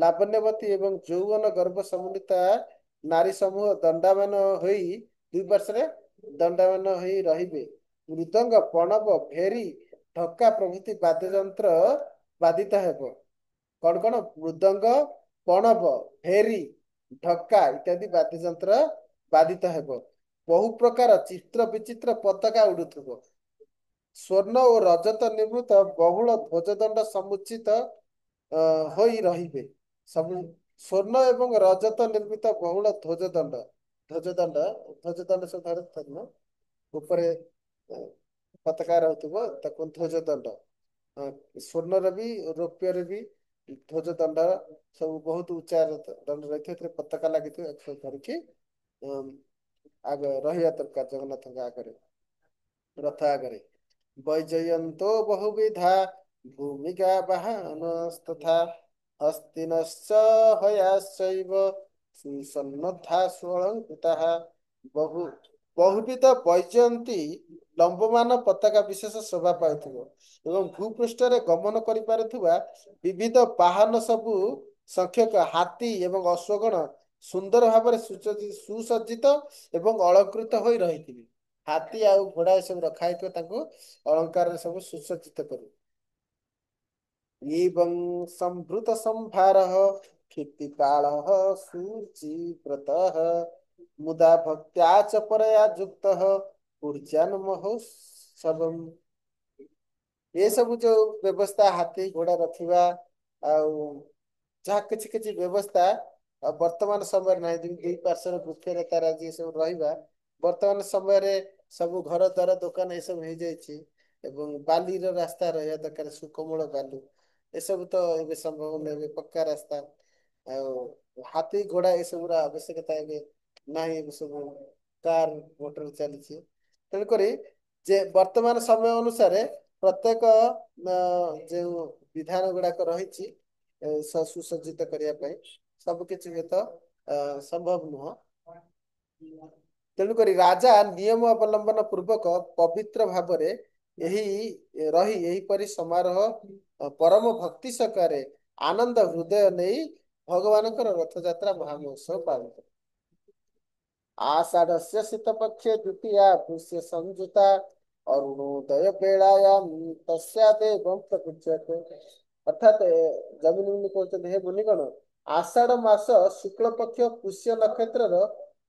ଲାବଣ୍ୟବତୀ ଏବଂ ଯୌବନ ଗର୍ଭ ସମନ୍ୱିତା ନାରୀ ସମୂହ ଦଣ୍ଡାୟମାନ ହୋଇ ଦୁଇ ପାର୍ଶ୍ୱରେ ଦଣ୍ଡାୟମାନ ହୋଇ ରହିବେ। ମୃଦଙ୍ଗ ପଣବ ଭେରୀ ଢକ୍କା ପ୍ରଭୃତି ବାଦ୍ୟଯନ୍ତ୍ର ବାଦିତ ହେବ। କଣ କଣ? ମୃଦଙ୍ଗ ପଣବ ଭେରୀ ଢକ୍କା ଇତ୍ୟାଦି ବାଦ୍ୟଯନ୍ତ୍ର ବାଦିତ ହେବ। ବହୁ ପ୍ରକାର ଚିତ୍ର ବିଚିତ୍ର ପତାକା ଉଡୁଥିବ। ସ୍ୱର୍ଣ୍ଣ ଓ ରଜତ ନିର୍ମିତ ବହୁଳ ଧ୍ୱଜଦଣ୍ଡ ସମୁଚ୍ଚିତ ହୋଇ ରହିବେ। ସବୁ ସ୍ୱର୍ଣ୍ଣ ଏବଂ ରଜତ ନିର୍ମିତ ବହୁଳ ଧ୍ୱଜଦଣ୍ଡ ସବୁ ଧରିଥିବ ଉପରେ ପତାକା ରହୁଥିବ ତାକୁ ଧ୍ୱଜଦଣ୍ଡ। ସ୍ୱର୍ଣ୍ଣର ବି ରୌପ୍ୟରେ ବି ଧ୍ୱଜଦଣ୍ଡ ସବୁ ବହୁତ ଉଚ୍ଚା ଦଣ୍ଡ ରହିଥିବ। ଏଥିରେ ପତାକା ଲାଗିଥିବ। ଏସବୁ ଧରିକି ଆଗ ରହିବା ଦରକାର ଜଗନ୍ନାଥଙ୍କ ଆଗରେ, ରଥ ଆଗରେ। ବୈଜୟନ୍ତୋ ବହୁବିଧା ଭୂମିକା ବାହାନಸ್ತଥା ହସ୍ତିନଶ୍ଚ ହୟାଶ୍ଚୈବ ସୁସନ୍ନଦ୍ଧା ସୁଅଳଙ୍କୃତାଃ। ବହୁବିଧ ବୈଜୟନ୍ତୀ ଲମ୍ବମାନ ପତାକା ବିଶେଷ ଶୋଭା ପାଉଥିବ ଏବଂ ଭୂପୃଷ୍ଠରେ ଗମନ କରିପାରୁଥିବା ବିବିଧ ବାହନ ସବୁ ସଂଖ୍ୟକ ହାତୀ ଏବଂ ଅଶ୍ୱଗଣ ସୁନ୍ଦର ଭାବରେ ସୁସଜ୍ଜିତ ଏବଂ ଅଳଙ୍କୃତ ହୋଇ ରହିଥିବେ। ହାତୀ ଆଉ ଘୋଡା ଏସବୁ ରଖା ହେଇଥିବ, ତାଙ୍କୁ ଅଳଙ୍କାରରେ ସବୁ ସୁସଜ୍ଜିତ କରୁ। ଏବଂ ସମ୍ଭୃତ ସମ୍ଭାରଃ କ୍ଷିତିପାଳଃ ସୂଚିବ୍ରତଃ ମୁଦା ଭକ୍ତ୍ୟା च परया ଯୁକ୍ତଃ ऊर्जान् महोत्सବମ୍। ଏସବୁ ଯୋଉ ବ୍ୟବସ୍ଥା ହାତୀ ଘୋଡା ରଖିବା ଆଉ ଯାହା କିଛି କିଛି ବ୍ୟବସ୍ଥା ବର୍ତ୍ତମାନ ସମୟରେ ନାହିଁ। ଦୁଇ ପାର୍ଶ୍ୱରେ ବୃକ୍ଷରେ ତାର ଯିଏ ସବୁ ରହିବା ବର୍ତ୍ତମାନ ସମୟରେ ସବୁ ଘର ଦ୍ୱାର ଦୋକାନ ଏସବୁ ହେଇଯାଇଛି ଏବଂ ବାଲିର ରାସ୍ତା ରହିବା ଦରକାର, ସୁକୋମଳ ବାଲି। ଏସବୁ ତ ଏବେ ସମ୍ଭବ ନୁହେଁ, ଏବେ ପକ୍କା ରାସ୍ତା। ଆଉ ହାତୀ ଘୋଡା ଏସବୁର ଆବଶ୍ୟକତା ଏବେ ନାହିଁ। ଏବେ ସବୁ କାର ମୋଟର ଚାଲିଛି। ତେଣୁକରି ଯେ ବର୍ତ୍ତମାନ ସମୟ ଅନୁସାରେ ପ୍ରତ୍ୟେକ ଯେଉଁ ବିଧାନ ଗୁଡାକ ରହିଛି ସୁସଜ୍ଜିତ କରିବା ପାଇଁ ସବୁ କିଛି ହୁଏତ ସମ୍ଭବ ନୁହଁ। ତେଣୁକରି ରାଜା ନିୟମ ଅବଲମ୍ବନ ପୂର୍ବକ ପବିତ୍ର ଭାବରେ ଏହିପରି ସମାରୋହ ପରମ ଭକ୍ତି ସହକାରେ ଆନନ୍ଦ ହୃଦୟ ନେଇ ଭଗବାନଙ୍କର ରଥଯାତ୍ରା ମହାମହୋତ୍ସବ ପାଳନ କରେ। आषाढ़स्य शुक्लपक्षे द्वितीया पुष्य संयुता अरुणोदय बेलायाम तस्या देवं प्रपूज्यते। अर्थात जमीन मुनि कहते हे मुनिगण, आषाढ़ मास शुक्ल पक्ष पुष्य नक्षत्रर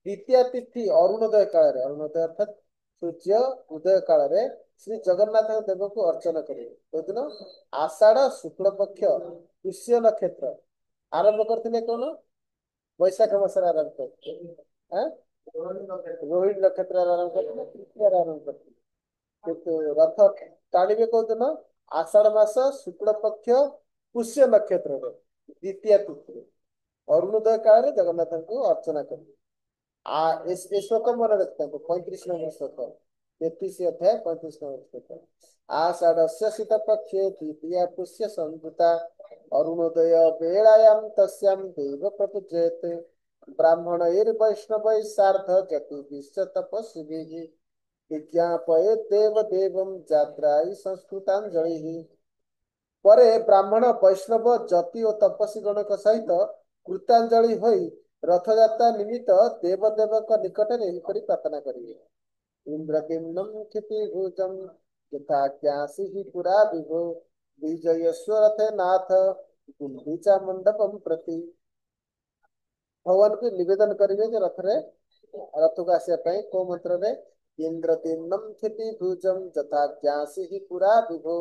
द्वितीय तिथि अरुणोदय काल, अरुणोदय अर्थात सूर्य उदय काल श्री जगन्नाथ देव को अर्चना करेंगे। कोदिन आषाढ़ शुक्ल पक्ष पुष्य नक्षत्र आरंभ करते कौन? वैशाख मास आरंभ करते रोहिणी नक्षत्र आरंभ करते, तृतीय आरंभ करते। କିନ୍ତୁ ରଥ ଟାଣିବେ କୋଉଦିନ? ଆଷାଢ ମାସ ଶୁକ୍ଳ ପକ୍ଷ ପୁଷ୍ୟ ନକ୍ଷତ୍ରରେ ଦ୍ୱିତୀୟ ତିଥିରେ ଅରୁଣୋଦୟ କାଳରେ ଜଗନ୍ନାଥଙ୍କୁ ଅର୍ଚ୍ଚନା କରିବେ। ଏ ଶ୍ଲୋକ ମନେ ରଖିଥାନ୍ତୁ, 35 ନମ୍ବର ଶ୍ଲୋକ, 33 ଅଧ୍ୟାୟ 35 ନମ୍ବର ଶ୍ଲୋକ। आषाढ़स्य शुक्लपक्षे द्वितीया पुष्य संयुता अरुणोदय वेलायां तस्यां देव प्रपूज्यते। ब्राह्मणैर्वैष्णवैः सार्ध चतुर्भिश्च तपस्विभिः विज्ञापये देव देवं जात्राय संस्कृतांजलि। ପରେ ବ୍ରାହ୍ମଣ ବୈଷ୍ଣବ ଯତି ଓ ତପସ୍ୱୀ ଗଣଙ୍କ ସହିତ କୃତାଞ୍ଜଳି ହୋଇ ରଥଯାତ୍ରା ନିମିତ୍ତ ଦେବଦେବଙ୍କ ନିକଟରେ ଏହିପରି ପ୍ରାର୍ଥନା କରିବେ। ଇନ୍ଦ୍ରକିମ୍ନଂ କ୍ଷିତିଭୁଜଂ ଯଥାଜ୍ଞାସିଃ ପୁରା ବିଭୋ ବିଜୟସ୍ୱ ରଥେ ନାଥ ଗୁଣ୍ଡିଚା ମଣ୍ଡପಂ ପ୍ରତି। ଭଗବାନଙ୍କୁ ନିବେଦନ କରିବେ ଯେ ରଥକୁ ଆସିବା ପାଇଁ କୋଉ ମନ୍ତ୍ରରେ? ଇନ୍ଦ୍ରକିମ୍ନଂ କ୍ଷିତିଭୁଜଂ ଯଥାଜ୍ଞାସିଃ ପୁରା ବିଭୋ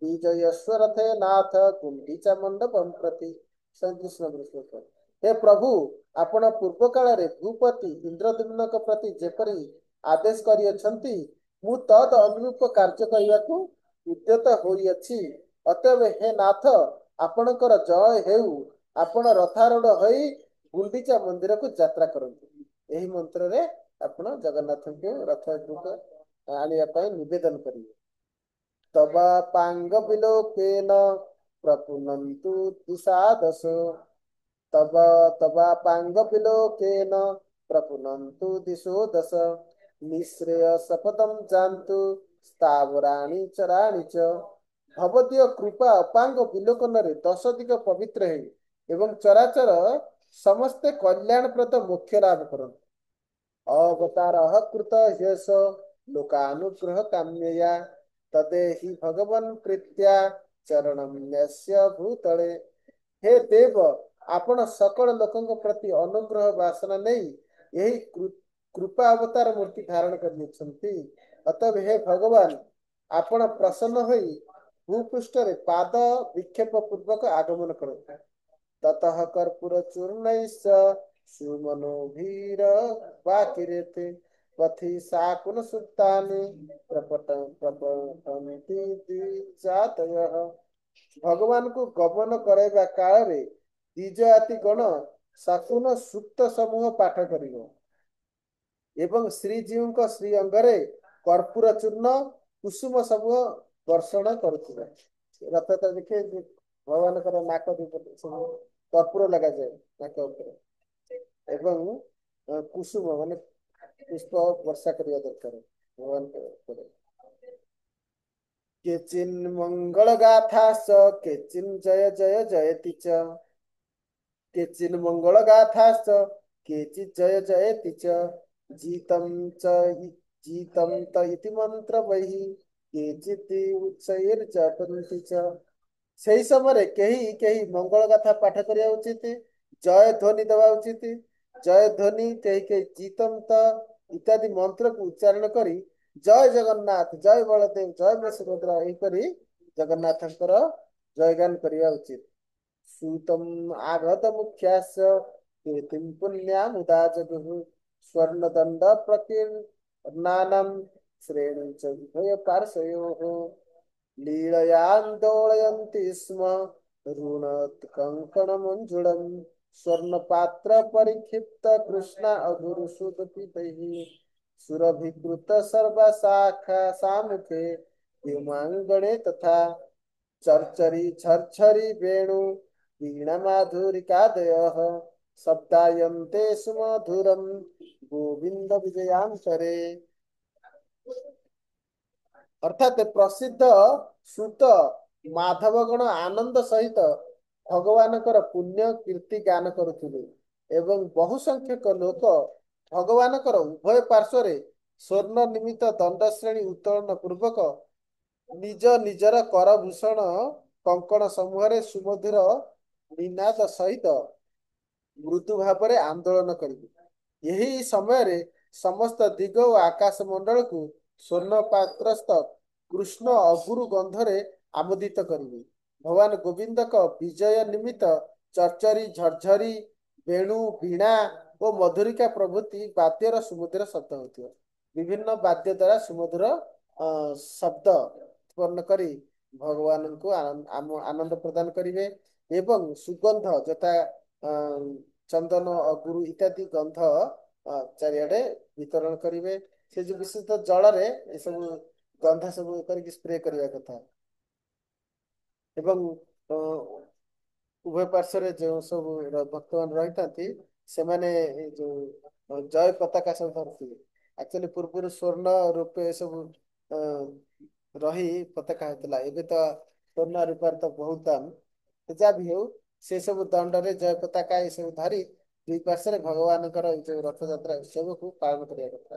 ବିଜୟସ୍ୱ ରଥେ ନାଥ ଗୁଣ୍ଡିଚା ମଣ୍ଡପಂ ପ୍ରତି। 37 ନମ୍ବର ଶ୍ଲୋକ। ହେ ପ୍ରଭୁ, ଆପଣ ପୂର୍ବ କାଳରେ ଭୂପତି ଇନ୍ଦ୍ରଦ୍ୟୁମ୍ନଙ୍କ ପ୍ରତି ଯେପରି ଆଦେଶ କରିଅଛନ୍ତି। ମୁଁ ତଦ୍ ଅନୁରୂପ କାର୍ଯ୍ୟ କରିବାକୁ ଉଦ୍ୟତ ହୋଇଅଛି। ଅତଏବ ହେ ନାଥ, ଆପଣଙ୍କର ଜୟ ହେଉ। ଆପଣ ରଥାରୂଢ଼ ହୋଇ ଗୁଣ୍ଡିଚା ମନ୍ଦିରକୁ ଯାତ୍ରା କରନ୍ତୁ। ଏହି ମନ୍ତ୍ରରେ ଆପଣ ଜଗନ୍ନାଥଙ୍କୁ ରଥକୁ ଆଣିବା ପାଇଁ ନିବେଦନ କରିବେ। ତବାପାଙ୍ଗ ବିଲୋକେନ ପ୍ରପୁନନ୍ତୁ ଦିଶାଦଶ। ତବାପାଙ୍ଗ ବିଲୋକେନ ପ୍ରପୁନନ୍ତୁ ଦିଶो ଦଶ। ନିଃଶ୍ରେୟ ସପଦం ଯାନ୍ତୁ ସ୍ଥାବରାଣୀ ଚରାଣୀ ଚ। ଭବଦୀୟ କୃପା ଅପାଙ୍ଗ ବିଲୋକନରେ 10 ଦିଗ ପବିତ୍ର ହେଇ ଏବଂ ଚରାଚର ସମସ୍ତେ କଲ୍ୟାଣପ୍ରଦ ମୋକ୍ଷ ଲାଭ କରନ୍ତୁ। ଅବତାରଃ କୃତ ହ୍ୟସ ଲୋକାନୁଗ୍ରହ କାମ୍ୟୟା ତଦେହି ଭଗବନ୍ ପ୍ରୀତ୍ୟା ଚରଣଂ ନ୍ୟସ୍ୟ ଭୂତଳେ। ହେ ଦେବ, ଆପଣ ସକଳ ଲୋକଙ୍କ ପ୍ରତି ଅନୁଗ୍ରହ ବାସନା ନେଇ ଏହି କୃପା ଅବତାର ମୂର୍ତ୍ତି ଧାରଣ କରିଅଛନ୍ତି। ଅତଏବ ହେ ଭଗବାନ, ଆପଣ ପ୍ରସନ୍ନ ହୋଇ ଭୂପୃଷ୍ଠରେ ପାଦ ବିକ୍ଷେପ ପୂର୍ବକ ଆଗମନ କରନ୍ତୁ। ତତଃ କର୍ପୂର ଚୂର୍ଣ୍ଣୈଶ୍ଚ ସୁମନୋଭିର ବାକିରେତେ ପଥି ଶାକୁନ ସୁତାନି ପ୍ରପଟନ୍ତି ଦ୍ୱିଜାତୟଃ। ଭଗବାନଙ୍କୁ ଗମନ କରାଇବା କାଳରେ ଦ୍ୱିଜାତି ଗଣ ଶାକୁନ ସୂକ୍ତ ସମୂହ ପାଠ କରିବ ଏବଂ ଶ୍ରୀଜୀଉଙ୍କ ଶ୍ରୀ ଅଙ୍ଗରେ କର୍ପୂର ଚୂର୍ଣ୍ଣ କୁସୁମ ସମୂହ ବର୍ଷଣ କରୁଥିଲେ। ରଥଯାତ୍ରା ଦେଖେ ଭଗବାନଙ୍କର ନାକ ସବୁ କର୍ପୂର ଲଗାଯାଏ ନାକ ଉପରେ ଏବଂ କୁସୁମ ମାନେ ପୁଷ୍ପ ବର୍ଷା କରିବା ଦରକାର ଭଗବାନଙ୍କ ଉପରେ। କେଚିନ୍ ମଙ୍ଗଳ ଗାଥାଶ୍ଚ କେଚିନ୍ ଜୟ ଜୟ ଜୟତି ଚ। କେଚିନ୍ ମଙ୍ଗଳ ଗାଥାଶ୍ଚ କେଚିତ୍ ଜୟ ଜୟତି ଚ। जीतं त इति मंत्र बहि केचित् उत्सैर्जपन्ति च। ସେହି ସମୟରେ କେହି କେହି ମଙ୍ଗଳ ଗାଥା ପାଠ କରିବା ଉଚିତ, ଜୟ ଧ୍ୱନି ଦେବା ଉଚିତ। ଜୟ ଧ୍ୱନି କେହି କେହି ଜିତନ୍ତ ଇତ୍ୟାଦି ମନ୍ତ୍ରକୁ ଉଚ୍ଚାରଣ କରି ଜୟ ଜଗନ୍ନାଥ, ଜୟ ବଳଦେବ, ଜୟ ମା ସୁଭଦ୍ରା ଏହିପରି ଜଗନ୍ନାଥଙ୍କର ଜୟଗାନ କରିବା ଉଚିତ। सूतम आगत मुख्यास्य कीर्तिं पुण्यामुदा जगुः स्वर्ण दंड प्रकीर्णानं श्रेणीं च विभय पार्श्वयोः लीलयान्दोलयन्ति स्म ऋणकङ्कणमञ्जुळं स्वर्णपात्र परिक्षिप्त कृष्ण अगुरुसुदपितैः सुरभिकृत सर्वशाखा सामुखे व्योमाङ्गणे तथा चर्चरी झर्झरी वेणु वीणमाधुरिकादयः शब्दायन्ते सुमधुरं गोविंद विजयांतरे। ଅର୍ଥାତ ପ୍ରସିଦ୍ଧ ସୁତ ମାଧବଗଣ ଆନନ୍ଦ ସହିତ ଭଗବାନଙ୍କର ପୁଣ୍ୟ କୀର୍ତ୍ତି ଗାନ କରୁଥିଲେ ଏବଂ ବହୁ ସଂଖ୍ୟକ ଲୋକ ଭଗବାନଙ୍କର ଉଭୟ ପାର୍ଶ୍ଵରେ ସ୍ୱର୍ଣ୍ଣ ନିମିତ୍ତ ଦଣ୍ଡ ଶ୍ରେଣୀ ଉତ୍ତୋଳନ ପୂର୍ବକ ନିଜ ନିଜର କରଭୂଷଣ କଙ୍କଣ ସମୂହରେ ସୁମଧୁର ନିନାଦ ସହିତ ମୃଦୁ ଭାବରେ ଆନ୍ଦୋଳନ କରିବେ। ଏହି ସମୟରେ ସମସ୍ତ ଦିଗ ଓ ଆକାଶ ମଣ୍ଡଳକୁ ସ୍ୱର୍ଣ୍ଣ ପାତ୍ରସ୍ଥ କୃଷ୍ଣ ଅଗୁରୁ ଗନ୍ଧରେ ଆମୋଦିତ କରିବେ। ଭଗବାନ ଗୋବିନ୍ଦଙ୍କ ବିଜୟ ନିମିତ୍ତ ଚର୍ଚରି, ଝର୍ଝରି, ବେଣୁ, ବୀଣା ଓ ମଧୁରିକା ପ୍ରଭୃତି ବାଦ୍ୟର ସୁମଧୁର ଶବ୍ଦ ହେଉଥିବ। ବିଭିନ୍ନ ବାଦ୍ୟ ଦ୍ୱାରା ସୁମଧୁର ଶବ୍ଦ ଉତ୍ପନ୍ନ କରି ଭଗବାନଙ୍କୁ ଆନନ୍ଦ ପ୍ରଦାନ କରିବେ ଏବଂ ସୁଗନ୍ଧ ଯଥା ଚନ୍ଦନ, ଅଗୁରୁ ଇତ୍ୟାଦି ଗନ୍ଧ ଚାରିଆଡେ ବିତରଣ କରିବେ। ସେ ଯୋଉ ବିଶୁଦ୍ଧ ଜଳରେ ଏସବୁ ଗନ୍ଧ ସବୁ କରିକି ସ୍ପ୍ରେ କରିବା କଥା ଏବଂ ଉଭୟ ପାର୍ଶ୍ଵରେ ଯେଉଁ ସବୁ ଭକ୍ତମାନେ ରହିଥାନ୍ତି ସେମାନେ ଏଇ ଯୋଉ ଜୟ ପତାକା ସବୁ ଧରିଥିବେ। ଆକ୍ଚୁଆଲି ପୂର୍ବରୁ ସ୍ଵର୍ଣ୍ଣ ରୂପେ ସବୁ ରହି ପତାକା ହେଇଥିଲା, ଏବେ ତ ସ୍ୱର୍ଣ୍ଣ ରୂପାର ତ ବହୁତ ଦାମ। ଯାହା ବି ହଉ ସେ ସବୁ ଦଣ୍ଡରେ ଜୟ ପତାକା ଏ ସବୁ ଧରି ଦୁଇ ପାର୍ଶ୍ଵରେ ଭଗବାନଙ୍କର ଏଇ ଯୋଉ ରଥଯାତ୍ରା ଉତ୍ସବକୁ ପାଳନ କରିବା କଥା।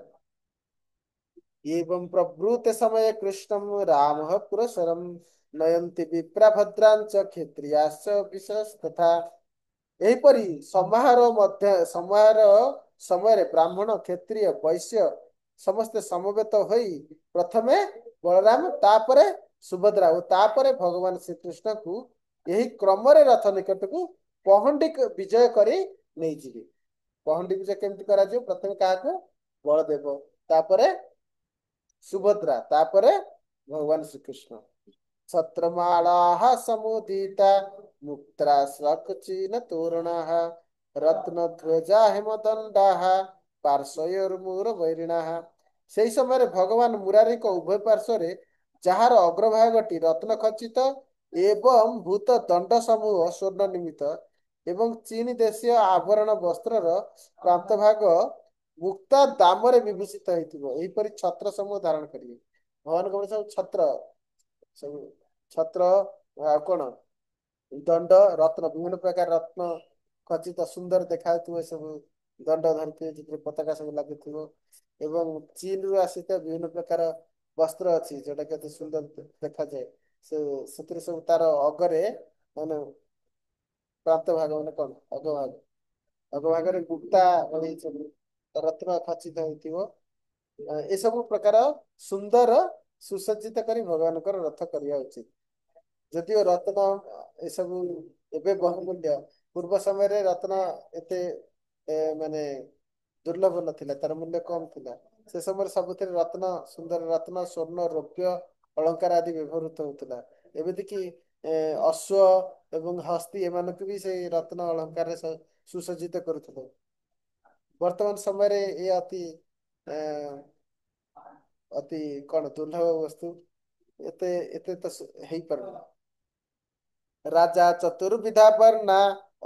एवं प्रभृत समय कृष्णं रामः पुरस्सरं नयन्ति विप्राभद्रांच क्षत्रियाश्च विशस्तथा। ଏହିପରି ସମାରୋହ ସମୟରେ ବ୍ରାହ୍ମଣ, କ୍ଷତ୍ରିୟ, ବୈଶ୍ୟ ସମସ୍ତେ ସମବେତ ହୋଇ ପ୍ରଥମେ ବଳରାମ, ତାପରେ ସୁଭଦ୍ରା ଓ ତାପରେ ଭଗବାନ ଶ୍ରୀକୃଷ୍ଣଙ୍କୁ ଏହି କ୍ରମରେ ରଥ ନିକଟକୁ ପହଣ୍ଡି ବିଜୟ କରି ନେଇଯିବେ। ପହଣ୍ଡି ବିଜୟ କେମିତି କରାଯିବ? ପ୍ରଥମେ କାହାକୁ? ବଳଦେବ, ତାପରେ ସୁଭଦ୍ରା, ତାପରେ ଭଗବାନ ଶ୍ରୀକୃଷ୍ଣ। ଛତ୍ରମାଳାः ସମୁଦିତା ମୁକ୍ତାଶ୍ଳକଚିନ ତୋରଣାः ରତ୍ନଧ୍ୱଜା ହେମଦଣ୍ଡାः ପାର୍ଶ୍ୱୟୋର୍ମୂରବୈରିଣାः। ସେହି ସମୟରେ ଭଗବାନ ମୁରାରୀଙ୍କ ଉଭୟ ପାର୍ଶ୍ୱରେ ଯାହାର ଅଗ୍ରଭାଗଟି ରତ୍ନ ଖଚିତ ଏବଂ ଭୂତ ଦଣ୍ଡ ସମୂହ ସ୍ୱର୍ଣ୍ଣ ନିର୍ମିତ ଏବଂ ଚୀନ ଦେଶୀୟ ଆଭରଣ ବସ୍ତ୍ରର ପ୍ରାନ୍ତ ଭାଗ ମୁକ୍ତା ଦାମରେ ବିଭୂଷିତ ହେଇଥିବ, ଏହିପରି ଛତ୍ର ସମୂହ ଧାରଣ କରିବେ। ଭଗବାନଙ୍କ ସବୁ ଛତ୍ର, ସବୁ ଛତ୍ର ଆଉ କଣ ଦଣ୍ଡ ରତ୍ନ, ବିଭିନ୍ନ ପ୍ରକାର ରତ୍ନ ଖଚିତ ସୁନ୍ଦର ଦେଖାଯାଉଥିବ, ସବୁ ଦଣ୍ଡ ଧରିଥିବେ, ସେଥିରେ ପତାକା ସବୁ ଲାଗିଥିବ ଏବଂ ଚୀନରୁ ଆସିଥିବା ବିଭିନ୍ନ ପ୍ରକାର ବସ୍ତ୍ର ଅଛି ଯୋଉଟା କି ଅତି ସୁନ୍ଦର ଦେଖାଯାଏ। ସେଥିରେ ସବୁ ତାର ଅଗରେ ମାନେ ପ୍ରାନ୍ତ ଭାଗ ମାନେ କଣ ଅଗଭାଗ, ଅଗଭାଗରେ ମୁକ୍ତା ଭଳି ସବୁ ରତ୍ନ ଖଚିତ ହେଇଥିବ। ଏସବୁ ପ୍ରକାର ସୁନ୍ଦର ସୁସଜ୍ଜିତ କରି ଭଗବାନଙ୍କର ରଥ କରିବା ଉଚିତ। ଯଦିଓ ରତ୍ନ ଏସବୁ ଏବେ ବହୁମୂଲ୍ୟ, ପୂର୍ବ ସମୟରେ ରତ୍ନ ଏତେ ମାନେ ଦୁର୍ଲଭ ନଥିଲା, ତାର ମୂଲ୍ୟ କମ ଥିଲା। ସେ ସମୟରେ ସବୁଥିରେ ରତ୍ନ, ସୁନ୍ଦର ରତ୍ନ, ସ୍ୱର୍ଣ୍ଣ, ରୌପ୍ୟ ଅଳଙ୍କାର ଆଦି ବ୍ୟବହୃତ ହଉଥିଲା। ଏମିତି କି ଅଶ୍ଵ ଏବଂ ହସ୍ତୀ ଏମାନଙ୍କୁ ବି ସେଇ ରତ୍ନ ଅଳଙ୍କାରରେ ସୁସଜ୍ଜିତ କରୁଥିଲେ। ବର୍ତ୍ତମାନ ସମୟରେ ଏ ଅତି କଣ ଦୁର୍ଲଭ ବସ୍ତୁ, ଏତେ ଏତେ ତ ହେଇପାରୁନି। ରାଜା ଚତୁର୍ବିଧା ବର୍ଣ୍ଣା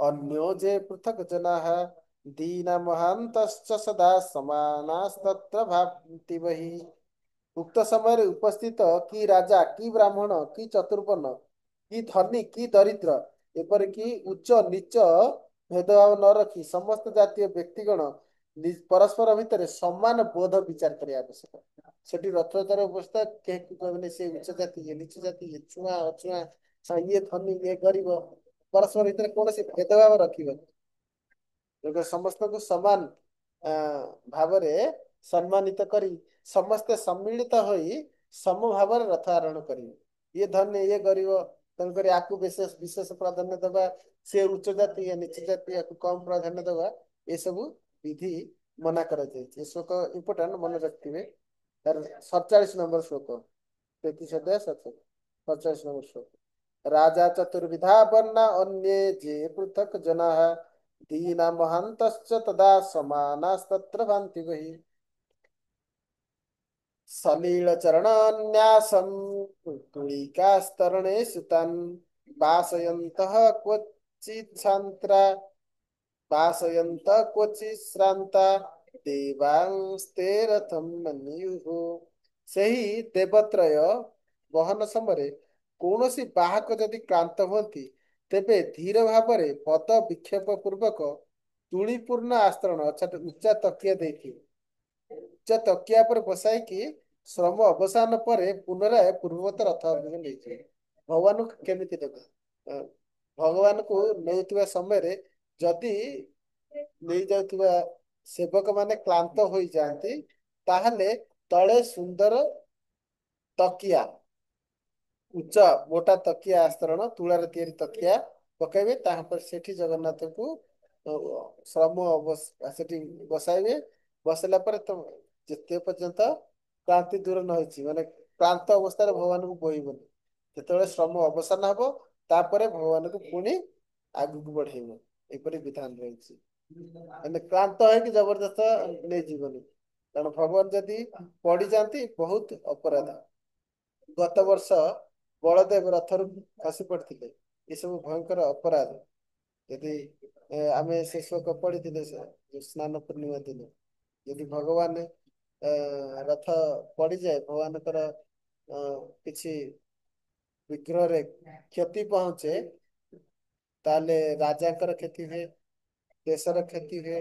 ଅନ୍ୟୋ ଯେ ପୃଥକ୍ ଜନାଃ ଦୀନା ମହାନ୍ତଶ୍ଚ ସଦା ସମାନାସ୍ତତ୍ର ଭାନ୍ତି ବହି। ଉକ୍ତ ସମୟରେ ଉପସ୍ଥିତ କି ରାଜା, କି ବ୍ରାହ୍ମଣ, କି ଚତୁର୍ବର୍ଣ୍ଣ, କି ଧନୀ, କି ଦରିଦ୍ର, ଏପରିକି ଉଚ୍ଚ ନିଚ ଭେଦଭାବ ନ ରଖି ସମସ୍ତ ଜାତୀୟ ବ୍ୟକ୍ତିଗଣ ପରସ୍ପର ଭିତରେ ସମାନ ବୋଧ ବିଚାର କରିବା ଆବଶ୍ୟକ। ସେଠି ରଥଯାତ୍ରାରେ ଅବସ୍ଥା କେହି କହିବେନି ସେ ଉଚ୍ଚ ଜାତି, ଇଏ ନିଚ ଜାତି, ଇଏ ଛୁଆଁ ଅଛୁଆଁ, ଇଏ ଧନୀ, ଇଏ ଗରିବ, ପରସ୍ପର ଭିତରେ କୌଣସି ଭେଦଭାବ ରଖିବନି। ସମସ୍ତଙ୍କୁ ସମାନ ଭାବରେ ସମ୍ମାନିତ କରି ସମସ୍ତେ ସମ୍ମିଳିତ ହୋଇ ସମଭାବରେ ରଥ ଆରୋହଣ କରିବେ। ଇଏ ଧନୀ, ଇଏ ଗରିବ, ତେଣୁକରି ଆକୁ ବିଶେଷ ପ୍ରାଧାନ୍ୟ ଦେବା, ସେ ଉଚ୍ଚ ଜାତି, ଇଏ ନିଚ ଜାତି, ଆକୁ କମ ପ୍ରାଧାନ୍ୟ ଦେବା, ଏସବୁ ବିଧି ମନା କରାଯାଇଛି। ଏ ଶ୍ଲୋକ ଇମ୍ପୋର୍ଟାଣ୍ଟ, ମନେ ରଖିଥିବେ। 47 ନମ୍ବର ଶ୍ଲୋକ, 33 ଅଧ୍ୟାୟ 47 ନମ୍ବର ଶ୍ଲୋକ। राजा चतुर्विधा वर्णा अन्ये जे पृथक् जनाः दीना महान्तश्च तदा समानास्तत्र भान्ति बहि। सलीलचरणन्यासं तुलिकास्तरणे सुतान् वासयन्तः क्वचिच्छान्त्रा वासयन्तः क्वचिश्रान्ता देवांस्ते रथं मन्युः। ସେହି ଦେବତ୍ରୟ ବହନ ସମୟରେ କୌଣସି ବାହକ ଯଦି କ୍ଳାନ୍ତ ହୁଅନ୍ତି, ତେବେ ଧୀର ଭାବରେ ପଦ ବିକ୍ଷେପ ପୂର୍ବକ ତୁଳିପୂର୍ଣ୍ଣ ଆସ୍ତରଣ ଅର୍ଥାତ ଉଚ୍ଚା ତକିଆ ଦେଇଥିବେ। ଉଚ୍ଚା ତକିଆ ଉପରେ ବସାଇକି ଶ୍ରମ ଅବସାନ ପରେ ପୁନରାୟ ପୂର୍ବବତ ରଥ ନେଇଯିବେ। ଭଗବାନଙ୍କୁ କେମିତି ନେବେ? ଭଗବାନଙ୍କୁ ନେଉଥିବା ସମୟରେ ଯଦି ନେଇଯାଉଥିବା ସେବକ ମାନେ କ୍ଳାନ୍ତ ହୋଇଯାଆନ୍ତି, ତାହେଲେ ତଳେ ସୁନ୍ଦର ତକିଆ, ଉଚ୍ଚ ମୋଟା ତକିଆ ଆସ୍ତରଣ, ତୁଳାରେ ତିଆରି ତକିଆ ପକାଇବେ। ତାପରେ ସେଠି ଜଗନ୍ନାଥଙ୍କୁ ଶ୍ରମ ସେଠି ବସାଇବେ। ବସାଇଲା ପରେ ଯେତେ ପର୍ଯ୍ୟନ୍ତ କ୍ଳାନ୍ତି ଦୂର ନ ହେଇଛି, ମାନେ କ୍ଳାନ୍ତ ଅବସ୍ଥାରେ ଭଗବାନଙ୍କୁ ବୋହିବନି। ଯେତେବେଳେ ଶ୍ରମ ଅବସାନ ହବ, ତାପରେ ଭଗବାନଙ୍କୁ ପୁଣି ଆଗକୁ ବଢେଇବ। ଏପରି ବିଧାନ ରହିଛି। ମାନେ କ୍ଳାନ୍ତ ହେଇକି ଜବରଦସ୍ତ ନେଇଯିବନି, କାରଣ ଭଗବାନ ଯଦି ପଡିଯାଆନ୍ତି ବହୁତ ଅପରାଧ। ଗତ ବର୍ଷ ବଳଦେବ ରଥରୁ ଖସି ପଡିଥିଲେ, ଏସବୁ ଭୟଙ୍କର ଅପରାଧ। ଯଦି ଆମେ ସେ ଶ୍ଲୋକ ପଢିଥିଲେ ସ୍ନାନ ପୂର୍ଣ୍ଣିମା ଦିନ, ଯଦି ଭଗବାନ ରଥ ପଡିଯାଏ, ଭଗବାନଙ୍କର କିଛି ବିଗ୍ରହରେ କ୍ଷତି ପହଞ୍ଚେ, ତାହେଲେ ରାଜାଙ୍କର କ୍ଷତି ହୁଏ, ଦେଶର କ୍ଷତି ହୁଏ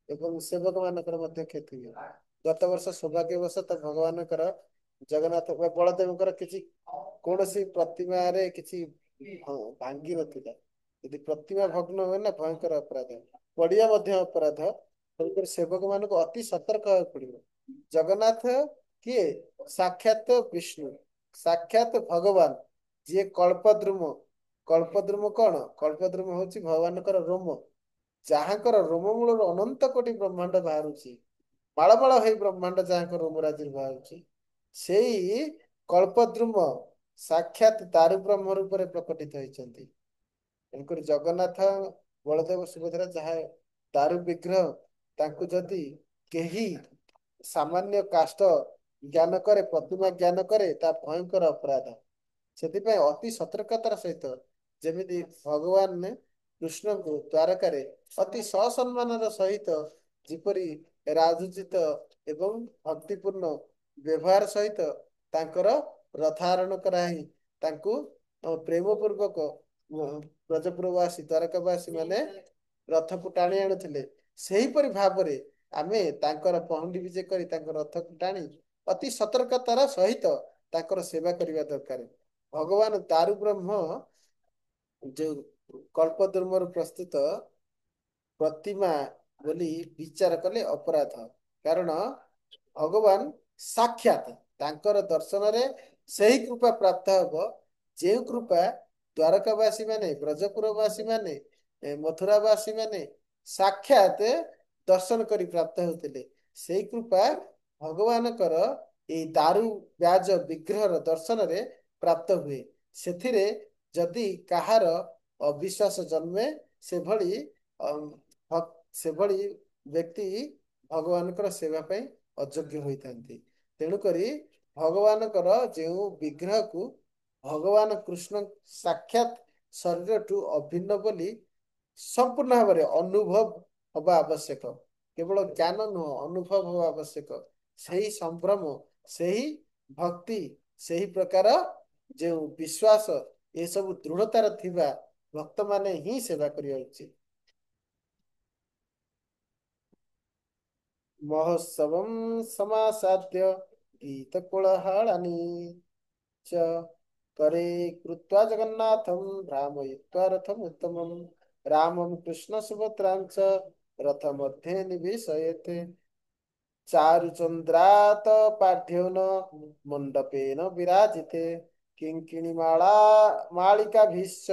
ଏବଂ ସେବକ ମାନଙ୍କର ମଧ୍ୟ କ୍ଷତି ହୁଏ। ଗତ ବର୍ଷ ସୌଭାଗ୍ୟବଶତଃ ଭଗବାନଙ୍କର ଜଗନ୍ନାଥ ବଳଦେବଙ୍କର କିଛି କୌଣସି ପ୍ରତିମାରେ କିଛି ଭାଙ୍ଗି ନଥିଲା। ଯଦି ପ୍ରତିମା ଭଗ୍ନ ହୁଏ ନା, ଭୟଙ୍କର ଅପରାଧ, ପଡିଆ ମଧ୍ୟ ଅପରାଧ। ତେଣୁକରି ସେବକ ମାନଙ୍କୁ ଅତି ସତର୍କ ହେବାକୁ ପଡିବ। ଜଗନ୍ନାଥ କିଏ? ସାକ୍ଷାତ ବିଷ୍ଣୁ, ସାକ୍ଷାତ ଭଗବାନ, ଯିଏ କଳ୍ପଦ୍ରୁମ। କଳ୍ପଦ୍ରୁମ କଣ? କଳ୍ପଦ୍ରୁମ ହଉଛି ଭଗବାନଙ୍କର ରୋମ, ଯାହାଙ୍କର ରୋମ ମୂଳରୁ ଅନନ୍ତ କୋଟି ବ୍ରହ୍ମାଣ୍ଡ ବାହାରୁଛି। ମାଳ ମାଳ ହେଇ ବ୍ରହ୍ମାଣ୍ଡ ଯାହାଙ୍କ ରୋମରାଜିରୁ ବାହାରୁଛି ସେଇ କଳ୍ପଦ୍ରୁମ ସାକ୍ଷାତ ଦାରୁ ବ୍ରହ୍ମ ରୂପରେ ପ୍ରକଟିତ ହେଇଛନ୍ତି। ତେଣୁକରି ଜଗନ୍ନାଥ ବଳଦେବ ସୁଭଦ୍ରା ଯାହା ଦାରୁ ବିଗ୍ରହ ତାଙ୍କୁ ଯଦି କେହି ସାମାନ୍ୟ କାଷ୍ଟ ଜ୍ଞାନ କରେ ପ୍ରତିମା ଜ୍ଞାନ କରେ ତା ଭୟଙ୍କର ଅପରାଧ। ସେଥିପାଇଁ ଅତି ସତର୍କତାର ସହିତ ଯେମିତି ଭଗବାନ କୃଷ୍ଣଙ୍କୁ ଦ୍ୱାରକାରେ ଅତି ସସମ୍ମାନର ସହିତ ଯେପରି ରାଜୁଚିତ ଏବଂ ଭକ୍ତିପୂର୍ଣ୍ଣ ବ୍ୟବହାର ସହିତ ତାଙ୍କର ରଥାରୋହଣ କରାହେଇ ତାଙ୍କୁ ପ୍ରେମ ପୂର୍ବକ ବ୍ରଜପୁରବାସୀ ଦ୍ୱାରକାବାସୀ ମାନେ ରଥକୁ ଟାଣି ଆଣୁଥିଲେ ସେହିପରି ଭାବରେ ଆମେ ତାଙ୍କର ପହଣ୍ଡି ବିଜେ କରି ତାଙ୍କ ରଥକୁ ଟାଣି ଅତି ସତର୍କତାର ସହିତ ତାଙ୍କର ସେବା କରିବା ଦରକାର। ଭଗବାନ ଦାରୁ ବ୍ରହ୍ମ ଯୋଉ କଳ୍ପଦ୍ରୁମରୁ ପ୍ରସ୍ତୁତ ପ୍ରତିମା ବୋଲି ବିଚାର କଲେ ଅପରାଧ। କାରଣ ଭଗବାନ ସାକ୍ଷାତ ତାଙ୍କର ଦର୍ଶନରେ ସେହି କୃପା ପ୍ରାପ୍ତ ହବ ଯେଉଁ କୃପା ଦ୍ୱାରକାବାସୀ ମାନେ ବ୍ରଜପୁରବାସୀ ମାନେ ମଥୁରାବାସୀ ମାନେ ସାକ୍ଷାତ ଦର୍ଶନ କରି ପ୍ରାପ୍ତ ହେଉଥିଲେ। ସେଇ କୃପା ଭଗବାନଙ୍କର ଏଇ ଦାରୁ ବ୍ୟାଜ ବିଗ୍ରହର ଦର୍ଶନରେ ପ୍ରାପ୍ତ ହୁଏ। ସେଥିରେ ଯଦି କାହାର ଅବିଶ୍ୱାସ ଜନ୍ମେ ସେଭଳି ସେଭଳି ବ୍ୟକ୍ତି ଭଗବାନଙ୍କର ସେବା ପାଇଁ ଅଯୋଗ୍ୟ ହୋଇଥାନ୍ତି। ତେଣୁକରି ଭଗବାନଙ୍କର ଯେଉଁ ବିଗ୍ରହକୁ ଭଗବାନ କୃଷ୍ଣ ସାକ୍ଷାତ ଶରୀରଠୁ ଅଭିନ୍ନ ବୋଲି ସମ୍ପୂର୍ଣ୍ଣ ଭାବରେ ଅନୁଭବ ହବା ଆବଶ୍ୟକ। କେବଳ ଜ୍ଞାନ ନୁହଁ ଅନୁଭବ ହବା ଆବଶ୍ୟକ। ସେହି ସମ୍ଭ୍ରମ ସେହି ଭକ୍ତି ସେହି ପ୍ରକାର ଯେଉଁ ବିଶ୍ୱାସ ଏସବୁ ଦୃଢତାର ଥିବା ଭକ୍ତମାନେ ହିଁ ସେବା କରିବା ଉଚିତ। ମହୋତ୍ସବଂ ସମାସାଦ୍ୟ ଗୀତ କୋଳାହଳାନି च करे कृत्वा जगन्नाथं भ्रामयित्वा रथमुत्तमं रामं कृष्णसुभद्राञ्च रथमध्ये निवेशयेत् चारुचन्द्रातपाढ्यो मण्डपेन विराजिते किङ्किणीमाला मालिकाभिश्च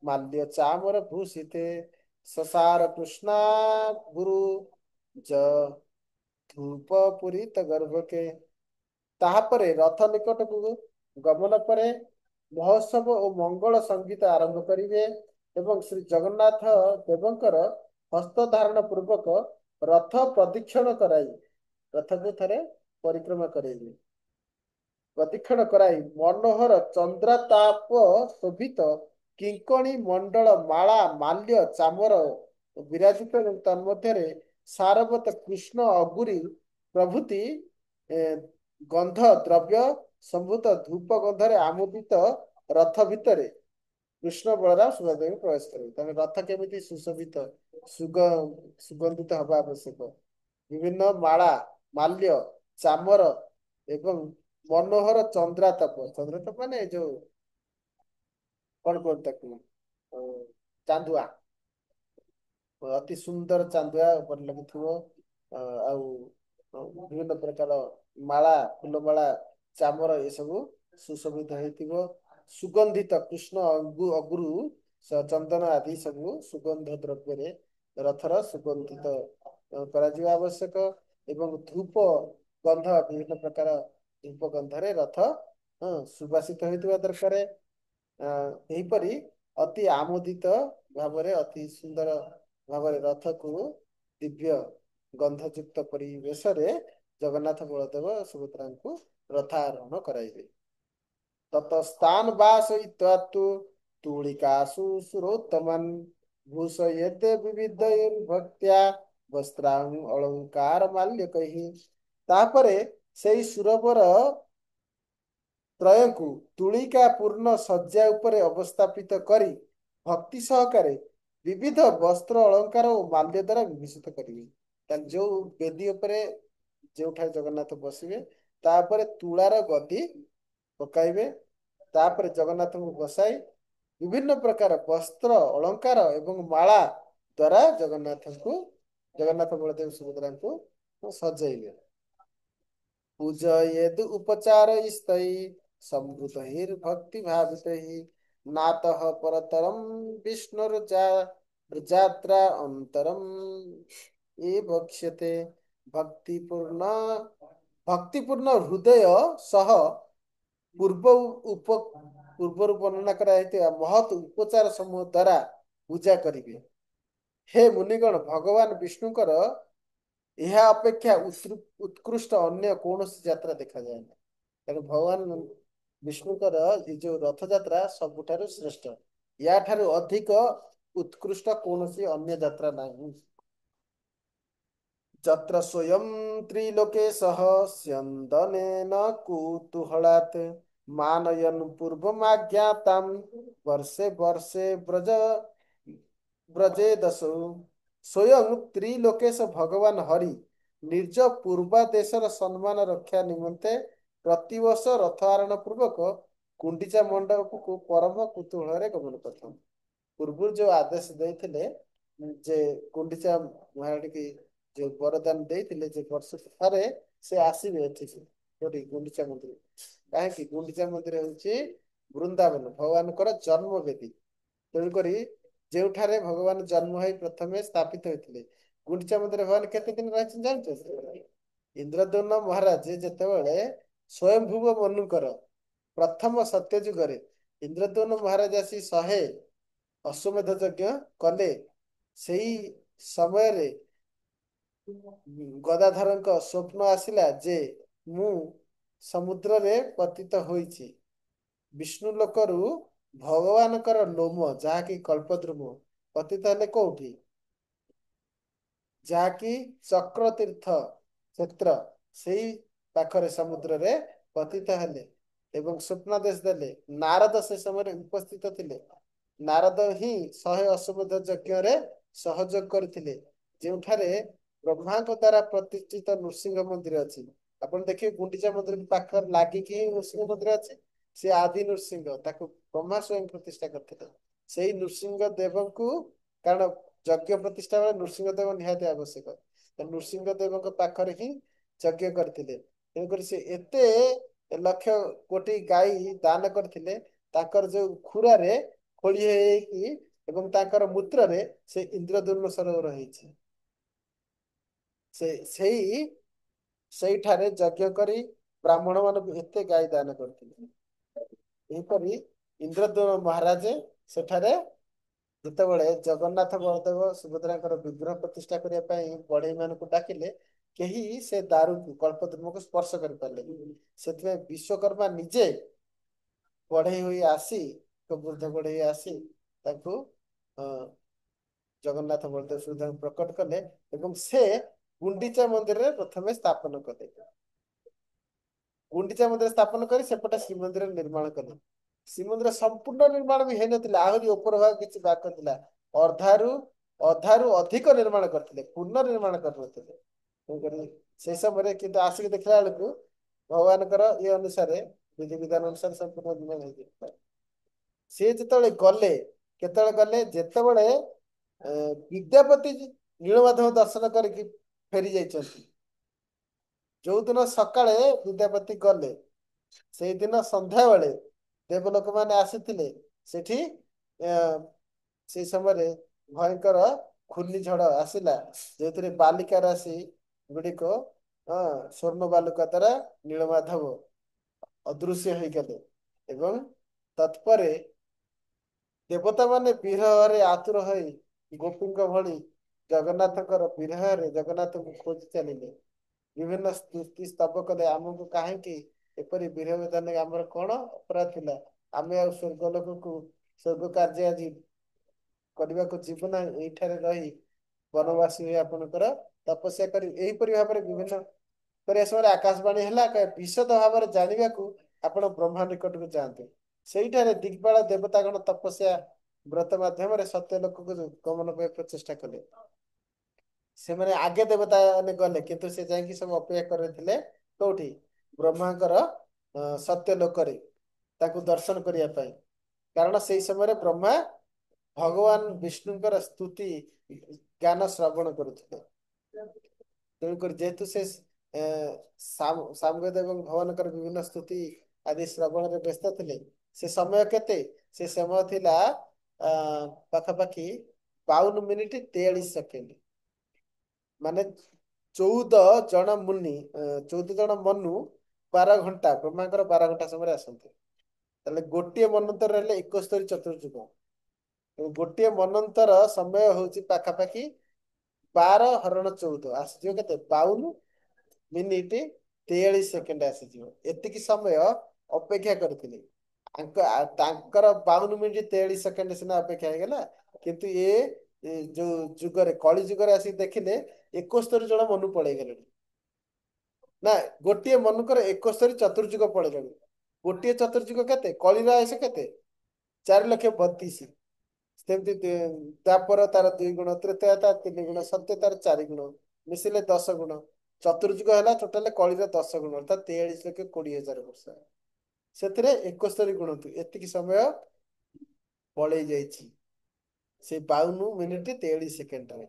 माल्यचामरभूषिते ससार कृष्णा गुरु ज ଧୂପପୁରିତଗର୍ଭକେ। ତାହାପରେ ରଥ ନିକଟକୁ ଗମନ ପରେ ମହୋତ୍ସବ ଓ ମଙ୍ଗଳ ସଙ୍ଗୀତ ଆରମ୍ଭ କରିବେ ଏବଂ ଶ୍ରୀ ଜଗନ୍ନାଥ ଦେବଙ୍କର ହସ୍ତ ଧାରଣ ପୂର୍ବକ ରଥ ପ୍ରଦକ୍ଷିଣ କରାଇ ରଥକୁ ଥରେ ପରିକ୍ରମା କରାଇବେ। ପ୍ରଦକ୍ଷିଣ କରାଇ ମନୋହର ଚନ୍ଦ୍ରତାପ ଶୋଭିତ କିଙ୍କଣୀ ମଣ୍ଡଳ ମାଳା ମାଲ୍ୟ ଚାମର ବିରାଜିତ ଏବଂ ତନ୍ମଧ୍ୟରେ ସାରବତ କୃଷ୍ଣ ଅଗୁରି ପ୍ରଭୃତି ଗନ୍ଧ ଦ୍ରବ୍ୟ ସମ୍ଭୂତ ଧୂପ ଗନ୍ଧରେ ଆମୋଦିତ ରଥ ଭିତରେ କୃଷ୍ଣ ବଳରାମ ସୁଭଦ୍ରାଙ୍କୁ ପ୍ରବେଶ କରିବେ। ତେଣୁ ରଥ କେମିତି ସୁଶୋଭିତ ସୁଗନ୍ଧିତ ହବା ଆବଶ୍ୟକ। ବିଭିନ୍ନ ମାଳା ମାଲ୍ୟ ଚାମର ଏବଂ ମନୋହର ଚନ୍ଦ୍ରାତପ ମାନେ ଯୋଉ କଣ କୁହନ୍ତି ତାକୁ ଚାନ୍ଦୁଆ ଅତି ସୁନ୍ଦର ଚାନ୍ଦୁଆ ଉପରେ ଲାଗିଥିବ ଆଉ ବିଭିନ୍ନ ପ୍ରକାର ମାଳା ଫୁଲମାଳା ଚାମର ଏସବୁ ସୁଶୋଭିତ ହେଇଥିବ। ସୁଗନ୍ଧିତ କୃଷ୍ଣ ଅଗୁରୁ ଚନ୍ଦନ ଆଦି ସବୁ ସୁଗନ୍ଧ ଦ୍ରବ୍ୟରେ ରଥର ସୁଗନ୍ଧିତ କରାଯିବା ଆବଶ୍ୟକ ଏବଂ ଧୂପ ଗନ୍ଧ ବିଭିନ୍ନ ପ୍ରକାର ଧୂପ ଗନ୍ଧରେ ରଥ ସୁବାସିତ ହେଇଥିବା ଦରକାର। ଏହିପରି ଅତି ଆମୋଦିତ ଭାବରେ ଅତି ସୁନ୍ଦର ଭାବରେ ରଥକୁ ଦିବ୍ୟ ଗନ୍ଧଯୁକ୍ତ ପରିବେଶରେ ଜଗନ୍ନାଥ ବଳଦେବ ସୁଭଦ୍ରାଙ୍କୁ ରଥାରୋହଣ କରାଇବେ। ତତସ୍ଥାନ ବାସୟିତ୍ୱା ତୁ ତୁଳିକାସୁ ସୁରୋତ୍ତମନ୍ ଭୂଷୟେତେ ବିବିଧୈର୍ଭକ୍ତ୍ୟା ବସ୍ତ୍ରାଂ ଅଳଙ୍କାର ମାଲ୍ୟ କହି। ତାପରେ ସେଇ ସୁରବର ତ୍ରୟଙ୍କୁ ତୁଳିକା ପୂର୍ଣ୍ଣ ଶଯ୍ୟା ଉପରେ ଅବସ୍ଥାପିତ କରି ଭକ୍ତି ସହକାରେ ବିବିଧ ବସ୍ତ୍ର ଅଳଙ୍କାର ଓ ମାଲ୍ୟ ଦ୍ୱାରା ବିଭୂଷିତ କରିବେ। ଯୋଉ ବେଦୀ ଉପରେ ଯେଉଠାରେ ଜଗନ୍ନାଥ ବସିବେ ତାପରେ ତୁଳାର ଗଦି ପକାଇବେ। ତାପରେ ଜଗନ୍ନାଥଙ୍କୁ ବସାଇ ବିଭିନ୍ନ ପ୍ରକାର ବସ୍ତ୍ର ଅଳଙ୍କାର ଏବଂ ମାଳା ଦ୍ଵାରା ଜଗନ୍ନାଥ ବଳଦେବ ସୁଭଦ୍ରାଙ୍କୁ ସଜେଇବେ। ପୂଜୟେଦ୍ ଉପଚାରୈସ୍ତୈ ସମ୍ଭୂତୈର୍ଭକ୍ତି ଭାବିତୈଃ ନାତଃ ପରତରମ୍ ବିଷ୍ଣୁର୍ଯାତ୍ରା ଅନ୍ତରମ୍ ଏ ବକ୍ଷ୍ୟତେ। ଭକ୍ତିପୂର୍ଣ୍ଣ ଭକ୍ତିପୂର୍ଣ୍ଣ ହୃଦୟ ସହ ପୂର୍ବ ଉପ ପୂର୍ବରୁ ବର୍ଣ୍ଣନା କରାଯାଇଥିବା ମହତ୍ ଉପଚାର ସମୂହ ଦ୍ୱାରା ପୂଜା କରିବେ। ହେ ମୁନିଗଣ, ଭଗବାନ ବିଷ୍ଣୁଙ୍କର ଏହା ଅପେକ୍ଷା ଉତ୍କୃଷ୍ଟ ଅନ୍ୟ କୌଣସି ଯାତ୍ରା ଦେଖାଯାଏ ନାହିଁ। ତେଣୁ ଭଗବାନ ବିଷ୍ଣୁଙ୍କର ଏ ଯୋଉ ରଥଯାତ୍ରା ସବୁଠାରୁ ଶ୍ରେଷ୍ଠ। ୟା ଠାରୁ ଅଧିକ ଉତ୍କୃଷ୍ଟ କୌଣସି ଅନ୍ୟ ଯାତ୍ରା ନାହିଁ। ଯତ୍ର ସ୍ୱୟଂ ତ୍ରିଲୋକେଶः ସ୍ୟନ୍ଦନେନ କୁତୂହଳାତ୍ ମାନୟନ୍ ପୂର୍ବମାଜ୍ଞାତାମ୍ ବର୍ଷେ ବର୍ଷେ ବ୍ରଜେଦସୁ। ସ୍ୱୟଂ ତ୍ରିଲୋକେଶ ଭଗବାନ ହରି ନିଜ ପୂର୍ବାଦେଶର ସମ୍ମାନ ରକ୍ଷା ନିମନ୍ତେ ପ୍ରତିବର୍ଷ ରଥ ଆରୋହଣ ପୂର୍ବକ ଗୁଣ୍ଡିଚା ମଣ୍ଡପକୁ ପରମ କୁତୂହଳରେ ଗମନ କରିଥାନ୍ତି। ପୂର୍ବରୁ ଯୋଉ ଆଦେଶ ଦେଇଥିଲେ ଯେ ଗୁଣ୍ଡିଚା ମହାରାଣୀକି ଯୋଉ ବରଦାନ ଦେଇଥିଲେ ଯେ ବର୍ଷକୁ ଥରେ ସେ ଆସିବେ ଏଠିକି, କୋଉଠି ଗୁଣ୍ଡିଚା ମନ୍ଦିର। କାହିଁକି? ଗୁଣ୍ଡିଚା ମନ୍ଦିର ହଉଛି ବୃନ୍ଦାବନ, ଭଗବାନଙ୍କର ଜନ୍ମବେଦୀ। ତେଣୁକରି ଯେଉଁଠାରେ ଭଗବାନ ଜନ୍ମ ହୋଇ ପ୍ରଥମେ ସ୍ଥାପିତ ହୋଇଥିଲେ। ଗୁଣ୍ଡିଚା ମନ୍ଦିର ଭଗବାନ କେତେ ଦିନ ରହିଛନ୍ତି ଜାଣିଛ? ଇନ୍ଦ୍ରଦ୍ୟୁମ୍ନ ମହାରାଜ ଯେତେବେଳେ ସ୍ୱୟଂଭୁବ ମନୁଙ୍କର ପ୍ରଥମ ସତ୍ୟ ଯୁଗରେ ଇନ୍ଦ୍ରଦ୍ୟୁମ୍ନ ମହାରାଜ ଆସି 100 ଅଶ୍ୱମେଧ ଯଜ୍ଞ କଲେ, ସେଇ ସମୟରେ ଗଦାଧରଙ୍କ ସ୍ୱପ୍ନ ଆସିଲା ଯେ ମୁଁ ସମୁଦ୍ରରେ ପତିତ ହୋଇଛି। ବିଷ୍ଣୁ ଲୋକରୁ ଭଗବାନଙ୍କର ଲୋମ, ଯାହାକି କଳ୍ପଦ୍ରୁମ, ପତିତ ହେଲେ କୋଉଠି? ଯାହାକି ଚକ୍ର ତୀର୍ଥ କ୍ଷେତ୍ର, ସେଇ ପାଖରେ ସମୁଦ୍ରରେ ପତିତ ହେଲେ ଏବଂ ସ୍ୱପ୍ନାଦେଶ ଦେଲେ। ନାରଦ ସେ ସମୟରେ ଉପସ୍ଥିତ ଥିଲେ। ନାରଦ ହିଁ 100 ଅଶ୍ୱମେଧ ଯଜ୍ଞରେ ସହଯୋଗ କରିଥିଲେ, ଯେଉଁଠାରେ ବ୍ରହ୍ମାଙ୍କ ଦ୍ୱାରା ପ୍ରତିଷ୍ଠିତ ନୃସିଂହ ମନ୍ଦିର ଅଛି। ଆପଣ ଦେଖିବେ ଗୁଣ୍ଡିଚା ମନ୍ଦିର ପାଖରେ ଲାଗିକି ହିଁ ନୃସିଂହ ମନ୍ଦିର ଅଛି। ସେ ଆଦି ନୃସିଂହ, ତାକୁ ବ୍ରହ୍ମା ସ୍ୱୟଂ ପ୍ରତିଷ୍ଠା କରିଥିଲେ। ସେଇ ନୃସିଂହ ଦେବଙ୍କୁ, କାରଣ ଯଜ୍ଞ ପ୍ରତିଷ୍ଠା ବେଳେ ନୃସିଂହ ଦେବ ନିହାତି ଆବଶ୍ୟକ, ନୃସିଂହ ଦେବଙ୍କ ପାଖରେ ହିଁ ଯଜ୍ଞ କରିଥିଲେ। ତେଣୁକରି ସେ ଏତେ ଲକ୍ଷ କୋଟି ଗାଈ ଦାନ କରିଥିଲେ, ତାଙ୍କର ଯୋଉ ଖୁରାରେ ଖୋଳି ହେଇକି ଏବଂ ତାଙ୍କର ମୂତ୍ରରେ ସେ ଇନ୍ଦ୍ରଦ୍ୟୁମ୍ନ ସରୋବର ହେଇଛି। ସେଇଠାରେ ଯଜ୍ଞ କରି ବ୍ରାହ୍ମଣ ମାନଙ୍କୁ ଏତେ ଗାଈ ଦାନ କରିଥିଲେ। ଏହିପରି ଇନ୍ଦ୍ରଦ୍ୟୁମ୍ନ ମହାରାଜ ସେଠାରେ ଯେତେବେଳେ ଜଗନ୍ନାଥ, ବଳଦେବ, ସୁଭଦ୍ରାଙ୍କର ବିଗ୍ରହ ପ୍ରତିଷ୍ଠା କରିବା ପାଇଁ ବଢେଇ ମାନଙ୍କୁ ଡାକିଲେ, କେହି ସେ ଦାରୁକୁ, କଳ୍ପଦ୍ରୁମକୁ ସ୍ପର୍ଶ କରିପାରିଲେନି। ସେଥିପାଇଁ ବିଶ୍ଵକର୍ମା ନିଜେ ବଢେଇ ହୋଇ ଆସି, ବୃଦ୍ଧ ବଢେଇ ଆସି ତାଙ୍କୁ ଜଗନ୍ନାଥ, ବଳଦେବ, ସୁଭଦ୍ରାଙ୍କୁ ପ୍ରକଟ କଲେ ଏବଂ ସେ ଗୁଣ୍ଡିଚା ମନ୍ଦିରରେ ପ୍ରଥମେ ସ୍ଥାପନ କଲେ। ଗୁଣ୍ଡିଚା ମନ୍ଦିର ସ୍ଥାପନ କରି ସେପଟେ ଶ୍ରୀମନ୍ଦିର ନିର୍ମାଣ କଲେ। ଶ୍ରୀମନ୍ଦିର ସମ୍ପୂର୍ଣ୍ଣ ନିର୍ମାଣ ବି ହେଇନଥିଲା, ଆହୁରି ଉପର ଭାଗ କିଛି ବାକ ଥିଲା। ଅଧାରୁ ଅଧିକ ନିର୍ମାଣ କରିଥିଲେ, ପୂର୍ଣ୍ଣ ନିର୍ମାଣ କରିନଥିଲେ। ସେଇ ସମୟରେ କିନ୍ତୁ ଆସିକି ଦେଖିଲା ବେଳକୁ ଭଗବାନଙ୍କର ଇଏ ଅନୁସାରେ, ବିଧି ବିଧାନ ଅନୁସାରେ ସମ୍ପୂର୍ଣ୍ଣ ନିର୍ମାଣ ହେଇଯାଇଥିଲା। ସିଏ ଯେତେବେଳେ ଗଲେ, କେତେବେଳେ ଗଲେ? ଯେତେବେଳେ ବିଦ୍ୟାପତି ନୀଳମାଧବ ଦର୍ଶନ କରିକି ଫେରି ଯାଇଛନ୍ତି। ଯୋଉଦିନ ସକାଳେ ବିଦ୍ୟାପତି ଗଲେ, ସେଇଦିନ ସନ୍ଧ୍ୟାବେଳେ ଦେବଲୋକ ମାନେ ଆସିଥିଲେ। ସେଠି ସେଇ ସମୟରେ ଭୟଙ୍କର ଘୂର୍ଣ୍ଣିଝଡ଼ ଆସିଲା, ଯେଉଁଥିରେ ବାଲିକା ରାଶି ଗୁଡ଼ିକ ସ୍ୱର୍ଣ୍ଣ ବାଲୁକା ଦ୍ୱାରା ନୀଳମାଧବ ଅଦୃଶ୍ୟ ହେଇଗଲେ ଏବଂ ତତ୍ପରେ ଦେବତା ମାନେ ବିରହରେ ଆତୁର ହୋଇ ଗୋପୀଙ୍କ ଭଳି ଜଗନ୍ନାଥଙ୍କର ବିରହରେ ଜଗନ୍ନାଥଙ୍କୁ ଖୋଜି ଚାଲିଲେ। ବିଭିନ୍ନ ସ୍ତୁତି ସ୍ତବ କଲେ, ଆମକୁ କାହିଁକି ଏପରି ବିରହ ବେଦନା, ଆମର କଣ ଅପରାଧ ଥିଲା? ଆମେ ଆଉ ସ୍ୱର୍ଗ ଲୋକକୁ, ସ୍ୱର୍ଗ କାର୍ଯ୍ୟ ଆଜି କରିବାକୁ ଯିବୁ ନା, ଏଇଠାରେ ରହି ବନବାସୀ ହୋଇ ଆପଣଙ୍କର ତପସ୍ୟା କରି, ଏହିପରି ଭାବରେ ବିଭିନ୍ନ କରିବା ସମୟରେ ଆକାଶବାଣୀ ହେଲା, ବିଶଦ ଭାବରେ ଜାଣିବାକୁ ଆପଣ ବ୍ରହ୍ମା ନିକଟକୁ ଯାଆନ୍ତୁ। ସେଇଠାରେ ଦିଗପାଳ ଦେବତାଗଣ ତପସ୍ୟା ବ୍ରତ ମାଧ୍ୟମରେ ସତ୍ୟ ଲୋକକୁ ଗମନ ପାଇଁ ପ୍ରଚେଷ୍ଟା କଲେ। ସେମାନେ ଆଗେ ଦେବତା ମାନେ ଗଲେ, କିନ୍ତୁ ସେ ଯାଇକି ସବୁ ଅପେକ୍ଷା କରିଥିଲେ କୋଉଠି? ବ୍ରହ୍ମାଙ୍କର ସତ୍ୟ ଲୋକରେ ତାକୁ ଦର୍ଶନ କରିବା ପାଇଁ। କାରଣ ସେଇ ସମୟରେ ବ୍ରହ୍ମା ଭଗବାନ ବିଷ୍ଣୁଙ୍କର ସ୍ତୁତି ଜ୍ଞାନ ଶ୍ରବଣ କରୁଥିଲେ। ତେଣୁକରି ଯେହେତୁ ସେ ସାମବେଦ ଏବଂ ଭଗବାନଙ୍କର ବିଭିନ୍ନ ସ୍ତୁତି ଆଦି ଶ୍ରବଣରେ ବ୍ୟସ୍ତ ଥିଲେ, ସେ ସମୟ କେତେ? ସେ ସମୟ ଥିଲା ପାଖାପାଖି 52 ମିନିଟ 43 ସେକେଣ୍ଡ, ମାନେ 14 ଜଣ ମୁନି 14 ଜଣ ମନୁ 12 ଘଣ୍ଟା ବ୍ରହ୍ମାଙ୍କର 12 ଘଣ୍ଟା ସମୟରେ ଆସନ୍ତି। ତାହେଲେ ଗୋଟିଏ ମନ୍ୱନ୍ତର ହେଲେ 71 ଚତୁର୍ଯୁଗ। ଗୋଟିଏ ମନ୍ୱନ୍ତର ସମୟ ହଉଛି ପାଖାପାଖି 12 ହରଣ 14 ଆସିଯିବ କେତେ 52 ମିନିଟ 43 ସେକେଣ୍ଡ ଆସିଯିବ। ଏତିକି ସମୟ ଅପେକ୍ଷା କରିଥିଲି। ତାଙ୍କର 52 ମିନିଟ 43 ସେକେଣ୍ଡ ସିନା ଅପେକ୍ଷା ହେଇଗଲା, କିନ୍ତୁ ଯୋଉ ଯୁଗରେ କଳି ଯୁଗରେ ଆସିକି ଦେଖିଲେ 71 ଜଣ ମନୁ ପଳେଇ ଗଲେଣି। ନା, ଗୋଟିଏ ମନୁଙ୍କର 71 ଚତୁର୍ଯୁଗ ପଳେଇଲେଣି। ଗୋଟିଏ ଚତୁର୍ଯୁଗ କେତେ? କଳିର ଆୟୁଷ କେତେ? 4,32,000। ସେମିତି ଦ୍ୱାପର ତାର 2 ଗୁଣ, ତ୍ରେତୟା ତାର 3 ଗୁଣ, ସତ୍ୟ ତାର 4 ଗୁଣ, ମିଶିଲେ 10 ଗୁଣ। ଚତୁର୍ଯୁଗ ହେଲା ଟୋଟାଲ କଳିର 10 ଗୁଣ, ଅର୍ଥାৎ 43,20,000 ବର୍ଷ। ସେଥିରେ 71 ଗୁଣନ୍ତୁ, ଏତିକି ସମୟ ପଳେଇ ଯାଇଛି ସେ 52 ମିନିଟ 43 ସେକେଣ୍ଡରେ।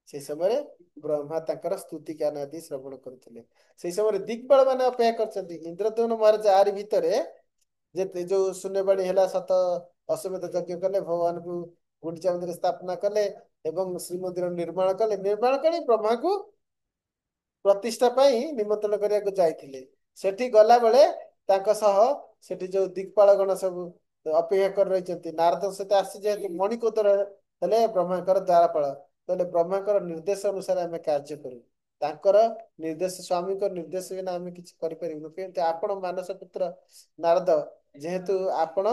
ସେଇ ସମୟରେ ବ୍ରହ୍ମା ତାଙ୍କର ସ୍ତୁତି ଜ୍ଞାନ ଆଦି ଶ୍ରବଣ କରୁଥିଲେ। ସେଇ ସମୟରେ ଦିକ୍ପାଳ ମାନେ ଅପେକ୍ଷା କରିଛନ୍ତି। ଇନ୍ଦ୍ରଦ୍ୟୁମ୍ନ ମହାରାଜ ଆରି ଭିତରେ ଯେତେ ଯୋଉ ଶୂନ୍ୟବାଣୀ ହେଲା, ସତ ଅଶ୍ୱମେଧ ଯଜ୍ଞ କଲେ, ଭଗବାନଙ୍କୁ ଗୁଣ୍ଡିଚା ମନ୍ଦିର ସ୍ଥାପନା କଲେ ଏବଂ ଶ୍ରୀମନ୍ଦିର ନିର୍ମାଣ କଲେ। ନିର୍ମାଣ କରି ବ୍ରହ୍ମାଙ୍କୁ ପ୍ରତିଷ୍ଠା ପାଇଁ ନିମନ୍ତ୍ରଣ କରିବାକୁ ଯାଇଥିଲେ। ସେଠି ଗଲା ବେଳେ ତାଙ୍କ ସହ ସେଠି ଯୋଉ ଦିକ୍ପାଳ ଗଣ ସବୁ ଅପେକ୍ଷା କରି ରହିଛନ୍ତି। ନାରଦ ସହିତ ଆସି ଯେହେତୁ ମଣିକୋଦର ହେଲେ ବ୍ରହ୍ମାଙ୍କର ଦ୍ୱାରପାଳ, ତାହେଲେ ବ୍ରହ୍ମାଙ୍କର ନିର୍ଦ୍ଦେଶ ଅନୁସାରେ ଆମେ କାର୍ଯ୍ୟ କରୁ। ତାଙ୍କର ନିର୍ଦ୍ଦେଶ, ସ୍ୱାମୀଙ୍କ ନିର୍ଦ୍ଦେଶ ବିନା ଆମେ କିଛି କରିପାରିବୁନି। କିନ୍ତୁ ଆପଣ ମାନସ ପୁତ୍ର ନାରଦ, ଯେହେତୁ ଆପଣ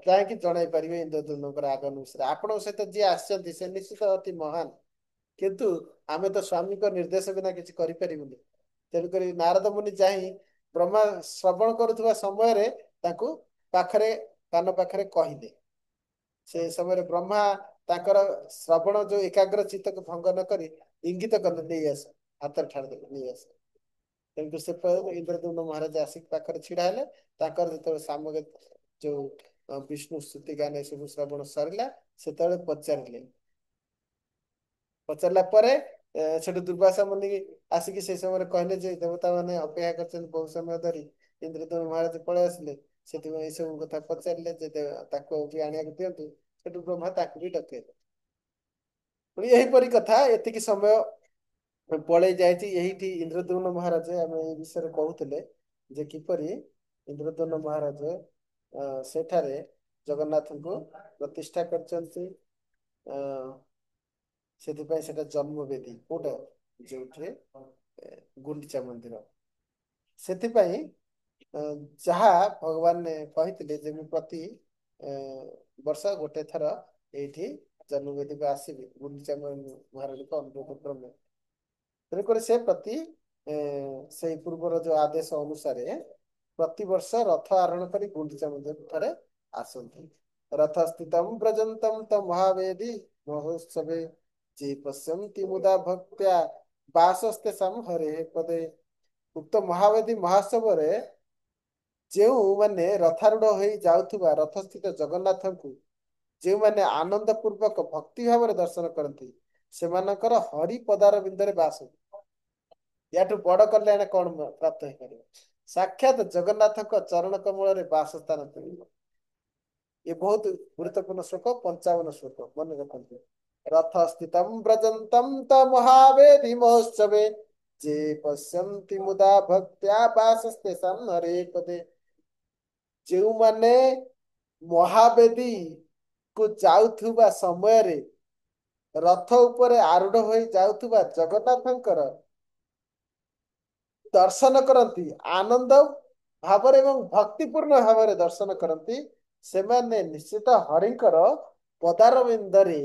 କାହିଁକି ଜଣାଇ ପାରିବେ ଇନ୍ଦ୍ରଦ୍ୟୁମ୍ନଙ୍କର ଆଗମନ ବିଷୟରେ? ଆପଣଙ୍କ ସହିତ ଯିଏ ଆସିଛନ୍ତି ସେ ନିଶ୍ଚିତ ଅତି ମହାନ, କିନ୍ତୁ ଆମେ ତ ସ୍ୱାମୀଙ୍କ ନିର୍ଦ୍ଦେଶ ବିନା କିଛି କରିପାରିବୁନି। ତେଣୁକରି ନାରଦ ମୁନି ଯାଇ ବ୍ରହ୍ମା ଶ୍ରବଣ କରୁଥିବା ସମୟରେ ତାଙ୍କୁ ପାଖରେ କାନ ପାଖରେ କହିଲେ। ସେ ସମୟରେ ବ୍ରହ୍ମା ତାଙ୍କର ଶ୍ରବଣ ଯୋଉ ଏକାଗ୍ର ଚିତ୍ତକୁ ଭଙ୍ଗ ନ କରି ଇଙ୍ଗିତ କଲେ, ନେଇ ଆସ, ହାତରେ ଠାରିଦେଲେ, ନେଇ ଆସ। କିନ୍ତୁ ସେ ଇନ୍ଦ୍ରଦ୍ୟୁମ୍ନ ମହାରାଜ ଆସିକି ପାଖରେ ଛିଡା ହେଲେ। ତାଙ୍କର ଯେତେବେଳେ ସାମଗ୍ରୀ ଯୋଉ ବିଷ୍ଣୁ ସ୍ତୁତି ଗାନ ଏସବୁ ଶ୍ରବଣ ସରିଲା, ସେତେବେଳେ ପଚାରିଲା ପରେ ସେଠୁ ଦୁର୍ବାସା ମୁନି ଆସିକି ସେଇ ସମୟରେ କହିଲେ ଯେ ଦେବତା ମାନେ ଅପେକ୍ଷା କରିଛନ୍ତି ବହୁ ସମୟ ଧରି, ଇନ୍ଦ୍ରଦ୍ୟୁମ୍ନ ମହାରାଜ ପଳେଇ ଆସିଲେ। ସେଥିପାଇଁ ଏଇ ସବୁ କଥା ପଚାରିଲେ ଯେ ତାକୁ ବି ଆଣିବାକୁ ଦିଅନ୍ତୁ। ସେଠୁ ବ୍ରହ୍ମା ତାକୁ ବି ଡକେଇଲେ। ପୁଣି ଏହିପରି କଥା ଏତିକି ସମୟ ପଳେଇ ଯାଇଛି। ଏଇଠି ଇନ୍ଦ୍ରଦ୍ୟୁମ୍ନ ମହାରାଜ, ଆମେ ଏଇ ବିଷୟରେ କହୁଥିଲେ ଯେ କିପରି ଇନ୍ଦ୍ରଦ୍ୟୁମ୍ନ ମହାରାଜ ସେଠାରେ ଜଗନ୍ନାଥଙ୍କୁ ପ୍ରତିଷ୍ଠା କରିଛନ୍ତି। ସେଥିପାଇଁ ସେଟା ଜନ୍ମବେଦୀ। କୋଉଟା? ଯୋଉଥିରେ ଗୁଣ୍ଡିଚା ମନ୍ଦିର। ସେଥିପାଇଁ ଯାହା ଭଗବାନ କହିଥିଲେ ଯେ ମୁଁ ପ୍ରତି ବର୍ଷ ଗୋଟେ ଥର ଏଇଠି ଜନ୍ମବେଦୀକୁ ଆସିବି, ଗୁଣ୍ଡିଚା ମହାରାଜଙ୍କ ଅନୁରୋଧ କ୍ରମେ। ତେଣୁକରି ସେ ପ୍ରତି ସେଇ ପୂର୍ବର ଯୋଉ ଆଦେଶ ଅନୁସାରେ ପ୍ରତିବର୍ଷ ରଥ ଆରୋହଣ କରି ଗୁଣ୍ଡିଚା ମନ୍ଦିର ଠାରେ ଆସନ୍ତି। ରଥ ସ୍ଥିତମ୍ ବ୍ରଜନ୍ତମ୍ ତ ମହାବେଦୀ ମହୋତ୍ସବେ ଯେ ପଶ୍ୟନ୍ତି ମୁଦା ଭକ୍ତ୍ୟା ବାସସ୍ତେଷାମ୍ ହରେଃ ପଦେ। ଉକ୍ତ ମହାବେଦୀ ମହୋତ୍ସବରେ ଯେଉଁମାନେ ରଥାରୂଢ ହୋଇ ଯାଉଥିବା ରଥସ୍ଥିତ ଜଗନ୍ନାଥଙ୍କୁ ଯେଉଁମାନେ ଆନନ୍ଦ ପୂର୍ବକ ଭକ୍ତି ଭାବରେ ଦର୍ଶନ କରନ୍ତି, ସେମାନଙ୍କର ହରି ପଦାର ବିନ୍ଦରେ ବାସ। ୟାଠୁ ବଡ କଲ୍ୟାଣ କଣ ପ୍ରାପ୍ତ ହେଇପାରିବ? ସାକ୍ଷାତ ଜଗନ୍ନାଥଙ୍କ ଚରଣ କମଳରେ ବାସସ୍ଥାନ ମିଳିବ। ଏ ବହୁତ ଗୁରୁତ୍ୱପୂର୍ଣ୍ଣ ଶ୍ଲୋକ, 55 ଶ୍ଲୋକ, ମନେ ରଖନ୍ତୁ। ରଥ ସ୍ଥିତମ୍ ବ୍ରଜନ୍ତମ୍ ତ ମହାବେଦୀ ମହୋତ୍ସବେ ଯେ ପଶ୍ୟନ୍ତି ମୁଦା ଭକ୍ତ୍ୟା ବାସସ୍ତେଷାମ୍ ହରେଃ ପଦେ। ଯେଉଁମାନେ ମହାବେଦୀ କୁ ଯାଉଥିବା ସମୟରେ ରଥ ଉପରେ ଆରୂଢ ହୋଇ ଯାଉଥିବା ଜଗନ୍ନାଥଙ୍କର ଦର୍ଶନ କରନ୍ତି, ଆନନ୍ଦ ଭାବରେ ଏବଂ ଭକ୍ତିପୂର୍ଣ୍ଣ ଭାବରେ ଦର୍ଶନ କରନ୍ତି, ସେମାନେ ନିଶ୍ଚିତ ହରିଙ୍କର ପଦାର ବିନ୍ଦରେ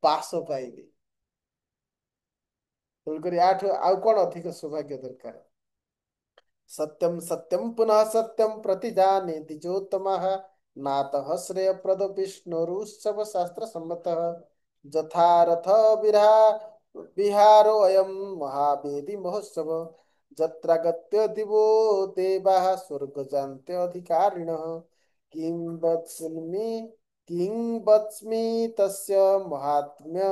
ବାସ ପାଇବେ। ତେଣୁକରି ୟାଠୁ ଆଉ କଣ ଅଧିକ ସୌଭାଗ୍ୟ ଦରକାର? ସତ୍ୟମ୍ ସତ୍ୟମ୍ ପୁନଃ ସତ୍ୟମ୍ ପ୍ରତିଜାନେ ଦ୍ୱିଜୋତ୍ତମଃ ନାତଃ ଶ୍ରେୟପ୍ରଦ ବିଷ୍ଣୋରୁତ୍ସବ ଶାସ୍ତ୍ର ସମ୍ମତଃ। ଯଥା ରଥ ବିହାରୋ ଅୟಂ ମହାବେଦୀ ମହୋତ୍ସବ ଯତ୍ରାଗତ୍ୟ ଦିବୋ ଦେବାଃ ସ୍ୱର୍ଗଯାନ୍ତେ ଅଧିକାରିଣଃ। କିଂ ବତ୍ସ୍ମି କିଂ ବତ୍ସ୍ମି ତସ୍ୟ ମହାତ୍ମ୍ୟ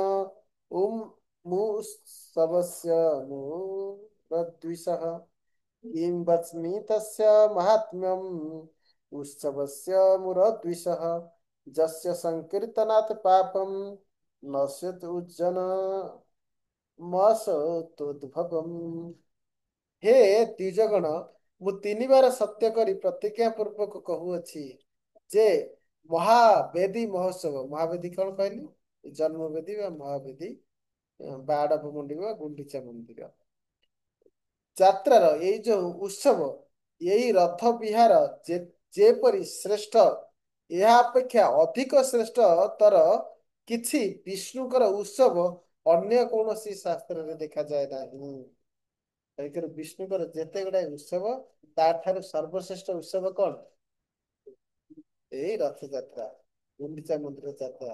ମୁତ୍ସବସ୍ୟ ମୁରଦ୍विषः। किं वच्मि तस्य महात्म्यम् उत्सवस्य मुरद्विषः। यस्य संकीर्तनात् पापं नश्यत् ମସତୋଦ୍ଭବମ୍। ହେ ଦ୍ୱିଜଗଣ, ମୁଁ ତିନିବାର ସତ୍ୟ କରି ପ୍ରତିଜ୍ଞା ପୂର୍ବକ କହୁଅଛି ଯେ ମହାବେଦୀ ମହୋତ୍ସବ, ମହାବେଦୀ କଣ କହିଲି? ଜନ୍ମବେଦୀ ବା ମହାବେଦୀ, ବାଡ଼ପ ମୁଣ୍ଡି ବା ଗୁଣ୍ଡିଚା ମନ୍ଦିର ଯାତ୍ରାର ଏଇ ଯୋଉ ଉତ୍ସବ, ଏଇ ରଥ ବିହାର ଯେପରି ଶ୍ରେଷ୍ଠ, ଏହା ଅପେକ୍ଷା ଅଧିକ ଶ୍ରେଷ୍ଠ ତର କିଛି ବିଷ୍ଣୁଙ୍କର ଉତ୍ସବ ଅନ୍ୟ କୌଣସି ଶାସ୍ତ୍ରରେ ଦେଖାଯାଏ ନାହିଁ। ତେଣୁକରି ବିଷ୍ଣୁଙ୍କର ଯେତେ ଗୁଡାଏ ଉତ୍ସବ, ତାଠାରୁ ସର୍ବଶ୍ରେଷ୍ଠ ଉତ୍ସବ କଣ? ଏଇ ରଥଯାତ୍ରା, ଗୁଣ୍ଡିଚା ମନ୍ଦିର ଯାତ୍ରା।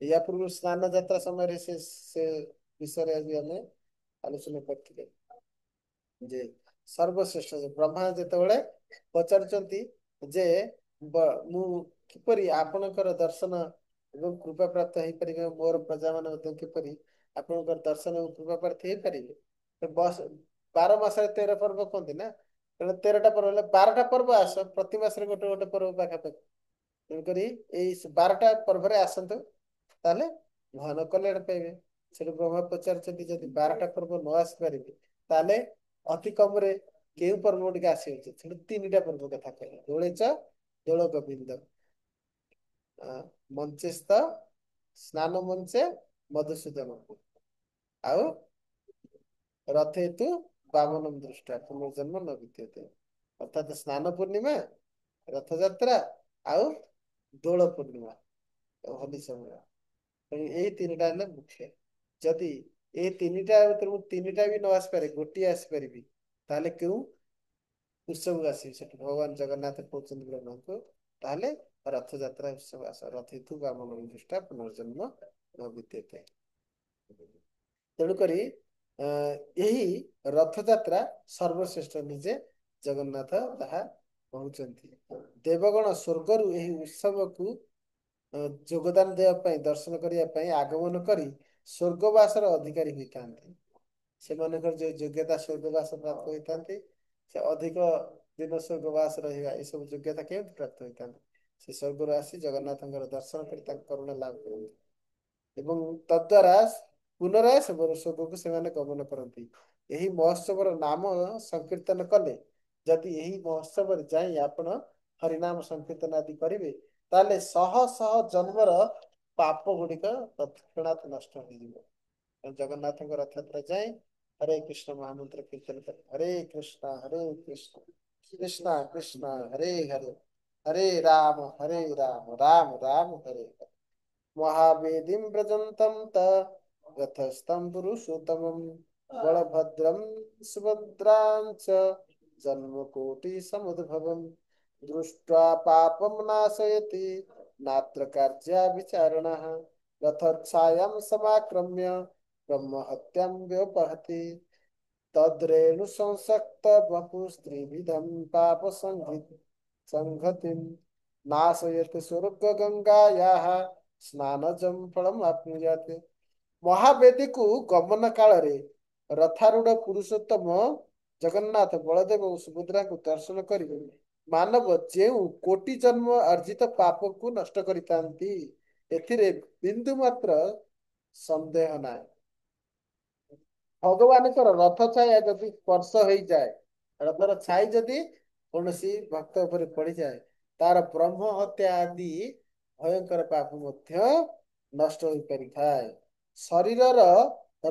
ୟା ପୂର୍ବରୁ ସ୍ନାନ ଯାତ୍ରା ସମୟରେ ସେ ବିଷୟରେ ବି ଆମେ ଆଲୋଚନା କରିଥିଲେ ଯେ ସର୍ବଶ୍ରେଷ୍ଠ ବ୍ରହ୍ମା ଯେତେବେଳେ ପଚାରୁଛନ୍ତି ଯେ ମୁଁ କିପରି ଆପଣଙ୍କର ଦର୍ଶନ ଏବଂ କୃପା ପ୍ରାପ୍ତ ହେଇପାରିବେ, ମୋର ପ୍ରଜା ମାନେ ମଧ୍ୟ କିପରି ଆପଣଙ୍କର ଦର୍ଶନ ଏବଂ କୃପା ପ୍ରାପ୍ତି ହେଇପାରିବେ? ବସ 12 ମାସରେ 13 ପର୍ବ କୁହନ୍ତି ନା, ତେଣୁ 13ଟା ପର୍ବ ହେଲେ 12ଟା ପର୍ବ ଆସ, ପ୍ରତି ମାସରେ ଗୋଟେ ଗୋଟେ ପର୍ବ ପାଖାପାଖି। ତେଣୁକରି ଏଇ 12ଟା ପର୍ବରେ ଆସନ୍ତୁ, ତାହେଲେ ମହାନ କଲ୍ୟାଣ ପାଇବେ। ସେଠୁ ବ୍ରହ୍ମା ପଚାରୁଛନ୍ତି ଯଦି 12ଟା ପର୍ବ ନ ଆସିପାରିବେ, ତାହେଲେ ଅତି କମରେ କେଉଁ ପର୍ବ ଟିକେ ଆସିଅଛି? ସେଠୁ 3ଟା ପର୍ବ କଥା କହିଲେ। ଦୋଳେଚ ଦୋଳ ଗୋବିନ୍ଦ, ମଞ୍ଚେସ୍ତ ସ୍ନାନ ମଞ୍ଚେ ମଧୁସୂଦନ, ଆଉ ରଥେତୁ ବାମନମ ଦୃଷ୍ଟା ପୁନର୍ଜନ୍ମ ନ ବିଦ୍ୟତେ। ଅର୍ଥାତ ସ୍ନାନ ପୂର୍ଣ୍ଣିମା, ରଥଯାତ୍ରା ଆଉ ଦୋଳ ପୂର୍ଣ୍ଣିମା, ହୋଲି ସମୟ। ଏଇ 3ଟା ହେଲେ ମୁଖ୍ୟ। ଯଦି ଏଇ 3ଟା ଭିତରୁ ମୁଁ 3ଟା ବି ନ ଆସିପାରେ, ଗୋଟିଏ ଆସିପାରିବି, ତାହେଲେ କେଉଁ ଉତ୍ସବକୁ ଆସିବି? ସେଠୁ ଭଗବାନ ଜଗନ୍ନାଥ କହୁଛନ୍ତି ବ୍ରହ୍ମାଙ୍କୁ, ତାହେଲେ ରଥଯାତ୍ରା ଉତ୍ସବ ଆସ। ରଥେତୁ ବାମନମ ଦୃଷ୍ଟା ପୁନର୍ଜନ୍ମ ନ ବିଦ୍ୟତେ। ତେଣୁକରି ଏହି ରଥଯାତ୍ରା ସର୍ବଶ୍ରେଷ୍ଠ, ନିଜେ ଜଗନ୍ନାଥ ତାହା କହୁଛନ୍ତି। ଦେବଗଣ ସ୍ୱର୍ଗରୁ ଏହି ଉତ୍ସବକୁ ଯୋଗଦାନ ଦେବା ପାଇଁ, ଦର୍ଶନ କରିବା ପାଇଁ ଆଗମନ କରି ସ୍ୱର୍ଗବାସର ଅଧିକାରୀ ହୋଇଥାନ୍ତି। ସେମାନଙ୍କର ଯୋଉ ଯୋଗ୍ୟତା ସ୍ୱର୍ଗବାସ ପ୍ରାପ୍ତ ହୋଇଥାନ୍ତି, ସେ ଅଧିକ ଦିନ ସ୍ୱର୍ଗବାସ ରହିବା, ଏସବୁ ଯୋଗ୍ୟତା କେମିତି ପ୍ରାପ୍ତ ହୋଇଥାନ୍ତି? ସେ ସ୍ୱର୍ଗରୁ ଆସି ଜଗନ୍ନାଥଙ୍କର ଦର୍ଶନ କରି ତାଙ୍କ କରୁଣା ଲାଭ କରନ୍ତି ଏବଂ ତଦ୍ୱାରା ପୁନରାୟ ସ୍ୱର୍ଗକୁ ସେମାନେ ଗମନ କରନ୍ତି। ଏହି ମହୋତ୍ସବର ନାମ ସଂକୀର୍ତ୍ତନ କଲେ, ଯଦି ଏହି ମହୋତ୍ସବରେ ଯାଇ ଆପଣ ହରିନାମ ସଂକୀର୍ତ୍ତନ ଆଦି କରିବେ, ତାହେଲେ ଶହ ଶହ ଜନ୍ମର ପାପ ଗୁଡିକ ତତ୍କ୍ଷଣାତ ନଷ୍ଟ ହେଇଯିବ। ଜଗନ୍ନାଥଙ୍କ ରଥଯାତ୍ରା ଯାଏ ହରେ କୃଷ୍ଣ ମହାମନ୍ତ୍ର କୀର୍ତ୍ତନ କରେ, ହରେ କୃଷ୍ଣ କୃଷ୍ଣ କୃଷ୍ଣ ହରେ ହରେ, ହରେ ରାମ ରାମ ରାମ ହରେ ହରେ। महावेदीं व्रजन्तं त रथस्थं पुरुषोत्तमं, बलभद्रं सुभद्रां च जन्मकोटिसमुद्भवम्, दृष्ट्वा पापं नाशयति नात्र कार्या विचारणः, रथच्छायां समाक्रम्य ब्रह्महत्यां व्यपहति, तद्रेणु संसक्त वपुस्त्रिविधं पाप संहतिं, नाशयति स्वर्ग गंगायाः ସ୍ନାନଜଂ ଫଳମ୍ ଆପ୍ନୁୟାତ୍। ମହାବେଦୀକୁ ଗମନ କାଳରେ ରଥାରୂଢ ପୁରୁଷୋତ୍ତମ ଜଗନ୍ନାଥ, ବଳଦେବ ଓ ସୁଭଦ୍ରାଙ୍କୁ ଦର୍ଶନ କରି ମାନବ ଯେଉଁ କୋଟି ଜନ୍ମ ଅର୍ଜିତ ପାପକୁ ନଷ୍ଟ କରିଥାନ୍ତି, ଏଥିରେ ବିନ୍ଦୁ ମାତ୍ର ସନ୍ଦେହ ନାହିଁ। ଭଗବାନଙ୍କର ରଥ ଛାୟା ଯଦି ସ୍ପର୍ଶ ହେଇଯାଏ, ରଥର ଛାଇ ଯଦି କୌଣସି ଭକ୍ତ ଉପରେ ପଡିଯାଏ, ତାର ବ୍ରହ୍ମ ହତ୍ୟା ଆଦି ଭୟଙ୍କର ପାପ ମଧ୍ୟ ନଷ୍ଟ ହୋଇପାରିଥାଏ। ଶରୀରର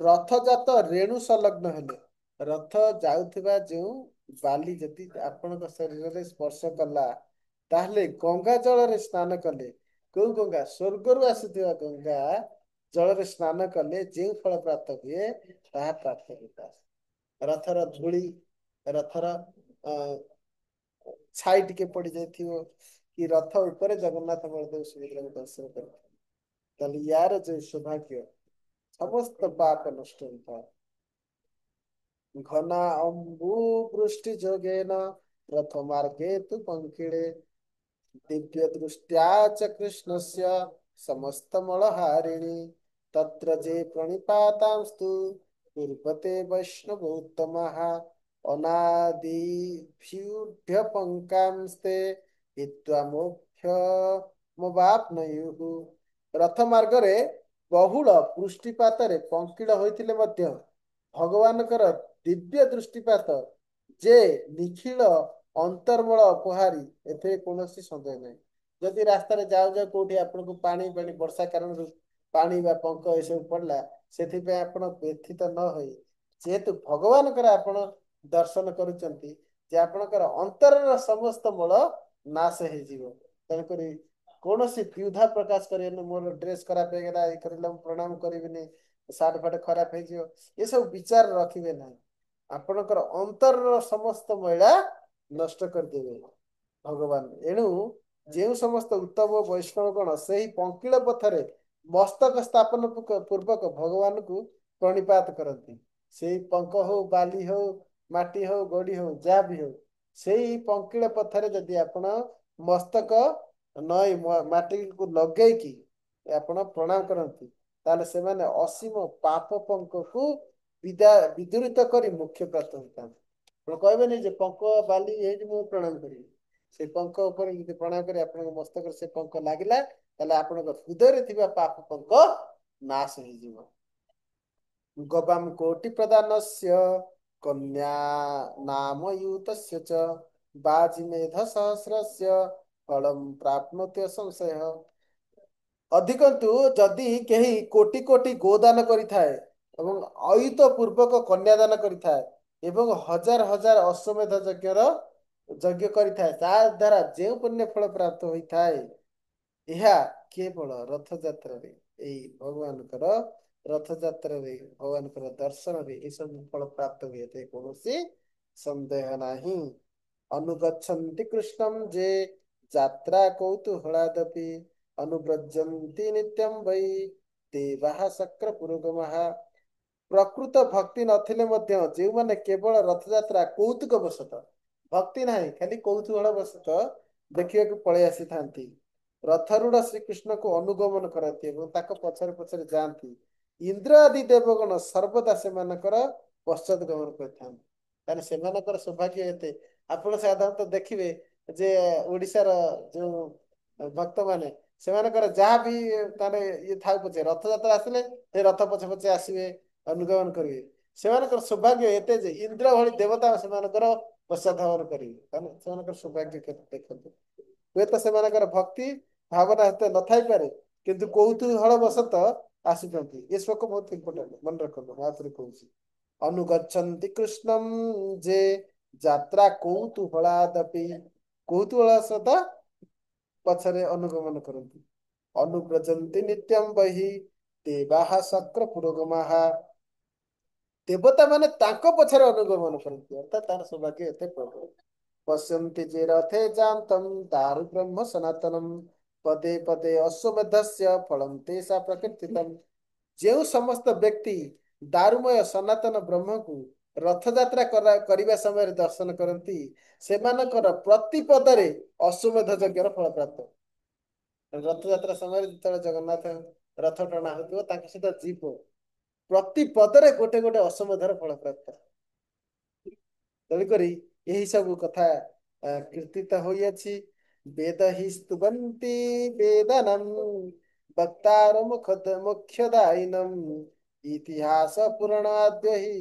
ରଥଜାତ ରେଣୁ ସଂଲଗ୍ନ ହେଲେ, ରଥ ଯାଉଥିବା ଯେଉଁ ବାଲି ଯଦି ଆପଣଙ୍କ ଶରୀରରେ ସ୍ପର୍ଶ କଲା, ତାହେଲେ ଗଙ୍ଗା ଜଳରେ ସ୍ନାନ କଲେ, କୋଉ ଗଙ୍ଗା? ସ୍ୱର୍ଗରୁ ଆସିଥିବା ଗଙ୍ଗା ଜଳରେ ସ୍ନାନ କଲେ ଯେଉଁ ଫଳ ପ୍ରାପ୍ତ ହୁଏ, ତାହା ପ୍ରାପ୍ତ ହୋଇଥାଏ। ରଥର ଧୂଳି, ରଥର ଛାଇ ଟିକେ ପଡି ଯାଇଥିବ, କି ରଥ ଉପରେ ଜଗନ୍ନାଥ ବଳଦେବ ସୁଭଦ୍ରାଙ୍କୁ ଦର୍ଶନ କରିଥିବେ, ତାହେଲେ ୟାର ଯୋଉ ସୌଭାଗ୍ୟ, ସମସ୍ତ ପାପ ନଷ୍ଟ ହୋଇଥାଏ। ଘନା ଅମ୍ବୁ ବୃଷ୍ଟି ଯୋଗେନ ରଥ ମାର୍ଗେ ତୁ ପଙ୍କିଳେ, दिव्य दृष्ट्या च कृष्णस्य समस्तमलहारिणि, तत्र जे प्रणिपातांस्तु कुर्वते वैष्णवोत्तमः, अनादिभ्युढ्यपङ्कांस्ते हित्वा मोक्षमवाप्नुयुः। ରଥ ମାର୍ଗରେ ବହୁଳ ପୃଷ୍ଟିପାତରେ ପଙ୍କିଳ ହୋଇଥିଲେ ମଧ୍ୟ ଭଗବାନଙ୍କର ଦିବ୍ୟ ଦୃଷ୍ଟିପାତ ଯେ ନିଖିଳ ଅନ୍ତର୍ମଳ ଉପହାରୀ, ଏଥିରେ କୌଣସି ସନ୍ଦେହ ନାହିଁ। ଯଦି ରାସ୍ତାରେ ଯାଉ ଯାଉ କୋଉଠି ଆପଣଙ୍କୁ ପାଣି ପାଣି ବର୍ଷା କାରଣରୁ ପାଣି ବା ପଙ୍କ ଏସବୁ ପଡ଼ିଲା, ସେଥିପାଇଁ ଆପଣ ବ୍ୟଥିତ ନ ହୋଇ ଯେହେତୁ ଭଗବାନଙ୍କର ଆପଣ ଦର୍ଶନ କରୁଛନ୍ତି, ଯେ ଆପଣଙ୍କର ଅନ୍ତରର ସମସ୍ତ ମୂଳ ନାଶ ହେଇଯିବ। ତେଣୁକରି କୌଣସି ଦ୍ୱିଧା ପ୍ରକାଶ କରିବେନି, ମୋର ଡ୍ରେସ୍ ଖରାପ ହେଇଗଲା, ଏଇ କରିଲା ମୁଁ ପ୍ରଣାମ କରିବିନି, ସାର୍ଟ ଫାଟ ଖରାପ ହେଇଯିବ, ଏସବୁ ବିଚାର ରଖିବେ ନାହିଁ। ଆପଣଙ୍କର ଅନ୍ତରର ସମସ୍ତ ମଇଳା ନଷ୍ଟ କରିଦେବେ ଭଗବାନ। ଏଣୁ ଯେଉଁ ସମସ୍ତ ଉତ୍ତମ ବୈଷ୍ଣବ ଗଣ ସେହି ପଙ୍କିଳ ପଥରେ ମସ୍ତକ ସ୍ଥାପନ ପୂର୍ବକ ଭଗବାନଙ୍କୁ ପ୍ରଣିପାତ କରନ୍ତି। ସେଇ ପଙ୍କ ହଉ, ବାଲି ହଉ, ମାଟି ହଉ, ଗୋଡି ହଉ, ଯାହା ବି ହଉ, ସେଇ ପଙ୍କିଳ ପଥରେ ଯଦି ଆପଣ ମସ୍ତକ ନଈ ମାଟିକୁ ଲଗେଇକି ଆପଣ ପ୍ରଣାମ କରନ୍ତି, ତାହେଲେ ସେମାନେ ଅସୀମ ପାପ ପଙ୍କକୁ ବିଦୂରିତ କରି ମୁଖ୍ୟ ପ୍ରାପ୍ତ ହୋଇଥାନ୍ତି। ଆପଣ କହିବେନି ଯେ ପଙ୍କ ବାଲି ହେଇଛି ମୁଁ ପ୍ରଣାମ କରିବି। ସେ ପଙ୍କ ଉପରେ ଯଦି ପ୍ରଣାମ କରି ଆପଣଙ୍କ ମସ୍ତକରେ ସେ ପଙ୍କ ଲାଗିଲା, ତାହେଲେ ଆପଣଙ୍କ ହୃଦୟରେ ଥିବା ପାପ ପଙ୍କ ନାଶ ହେଇଯିବ। ଗବାମ କୋଟି ପ୍ରଦାନସ୍ୟ କନ୍ୟା ନାମ ୟୁତସ୍ୟ च ବାଜିମେଧ ସହସ୍ରସ୍ୟ ଫଳମ୍ ପ୍ରାପ୍ନୋତ୍ୟ ସଂଶୟ। ଅଧିକନ୍ତୁ ଯଦି କେହି କୋଟି କୋଟି ଗୋଦାନ କରିଥାଏ ଏବଂ ଅୟୁତ ପୂର୍ବକ କନ୍ୟାଦାନ କରିଥାଏ ଏବଂ ହଜାର ହଜାର ଅଶ୍ୱମେଧ ଯଜ୍ଞ କରିଥାଏ, ତା ଦ୍ୱାରା ଯେଉଁ ପୁଣ୍ୟ ଫଳ ପ୍ରାପ୍ତ ହୋଇଥାଏ, ଏହା କେବଳ ରଥଯାତ୍ରାରେ, ଏଇ ଭଗବାନଙ୍କର ରଥଯାତ୍ରାରେ ଭଗବାନଙ୍କର ଦର୍ଶନରେ ଏସବୁ ଫଳ ପ୍ରାପ୍ତ ହୁଏ, କୌଣସି ସନ୍ଦେହ ନାହିଁ। ଅନୁଗଚ୍ଛନ୍ତି କୃଷ୍ଣಂ ଯେ ଯାତ୍ରା କୌତୁହଳାଦପି ଅନୁବ୍ରଜନ୍ତି ନିତ୍ୟಂ ବୈ ଦେବାଃ ଶକ୍ର ପୁରୋଗମାଃ। ପ୍ରକୃତ ଭକ୍ତି ନଥିଲେ ମଧ୍ୟ ଯେଉଁମାନେ କେବଳ ରଥଯାତ୍ରା କୌତୁକ ବଶତଃ, ଭକ୍ତି ନାହିଁ ଖାଲି କୌତୁହଳ ବଶତଃ ଦେଖିବାକୁ ପଳେଇ ଆସିଥାନ୍ତି, ରଥାରୂଢ ଶ୍ରୀକୃଷ୍ଣଙ୍କୁ ଅନୁଗମନ କରନ୍ତି ଏବଂ ତାଙ୍କ ପଛରେ ପଛରେ ଯାଆନ୍ତି, ଇନ୍ଦ୍ର ଆଦି ଦେବଗଣ ସର୍ବଦା ସେମାନଙ୍କର ପଶ୍ଚାତ ଗମନ କରିଥାନ୍ତି। ତାହେଲେ ସେମାନଙ୍କର ସୌଭାଗ୍ୟ ଏତେ। ଆପଣ ସାଧାରଣତଃ ଦେଖିବେ ଯେ ଓଡିଶାର ଯୋଉ ଭକ୍ତମାନେ, ସେମାନଙ୍କର ଯାହା ବି ତାହେଲେ ଇଏ ଥାଉ ପଛେ ରଥଯାତ୍ରା ଆସିଲେ ସେ ରଥ ପଛେ ପଛେ ଆସିବେ, ଅନୁଗମନ କରିବେ। ସେମାନଙ୍କର ସୌଭାଗ୍ୟ ଏତେ ଯେ ଇନ୍ଦ୍ର ଭଳି ଦେବତା ସେମାନଙ୍କର ପଶ୍ଚାଧାବନ କରିବେ। ତାହେଲେ ସେମାନଙ୍କର ସୌଭାଗ୍ୟ କେତେ ଦେଖନ୍ତୁ। ହୁଏତ ସେମାନଙ୍କର ଭକ୍ତି ଭାବନା ଏତେ ନଥାଇପାରେ, କିନ୍ତୁ କୌତୁହଳ ବଶତଃ ଆସୁଛନ୍ତି। ଏ ଶ୍ଲୋକ ବହୁତ ଇମ୍ପୋର୍ଟାଣ୍ଟ, ମନେ ରଖନ୍ତୁ। ମୁଁ ଆଉଥରେ କହୁଛି, ଅନୁଗଚ୍ଛନ୍ତି କୃଷ୍ଣಂ ଯେ ଯାତ୍ରା କୌତୁହଳାଦପି, କୌତୁହଳ ସଦା ପଛରେ ଅନୁଗମନ କରନ୍ତି, ଅନୁବ୍ରଜନ୍ତି ନିତ୍ୟಂ ବହି ଦେବାଃ ଶକ୍ର ପୁରୋଗମାଃ। ଦେବତା ମାନେ ତାଙ୍କ ପଛରେ ଅନୁଗମନ କରନ୍ତି, ଅର୍ଥାତ୍ ତାର ସୌଭାଗ୍ୟ ଏତେ ପ୍ରବଳ। ପଶ୍ୟନ୍ତି ଯେ ରଥେ ଯାନ୍ତଂ ଦାରୁ ବ୍ରହ୍ମ ସନାତନମ୍ ପଦେ ପଦେ ଅଶ୍ୱମେଧସ୍ୟ ଫଳଂ ତେଷା ପ୍ରକୀର୍ତ୍ତିତମ୍। ଯେଉଁ ସମସ୍ତ ବ୍ୟକ୍ତି ଦାରୁମୟ ସନାତନ ବ୍ରହ୍ମକୁ ରଥଯାତ୍ରା କରିବା ସମୟରେ ଦର୍ଶନ କରନ୍ତି, ସେମାନଙ୍କର ପ୍ରତି ପଦରେ ଅଶ୍ୱମେଧ ଯଜ୍ଞର ଫଳ ପ୍ରାପ୍ତ। ରଥଯାତ୍ରା ସମୟରେ ଯେତେବେଳେ ଜଗନ୍ନାଥ ରଥ ଟଣା ହଉଥିବ, ତାଙ୍କ ସହିତ ଯିବ ପ୍ରତି ପଦରେ ଗୋଟେ ଗୋଟେ ଅଶ୍ୱମେଧର ଫଳ ପ୍ରାପ୍ତ। ତେଣୁକରି ଏହି ସବୁ କଥା କୀର୍ତ୍ତିତ ହୋଇଅଛି। ବେଦ ହି ସ୍ତୁବନ୍ତି ବେଦନମ୍ ବକ୍ତାର ମୁଖ୍ୟଦାୟିନମ୍ ଇତିହାସ ପୁରାଣ ଆଦ୍ୟ ହି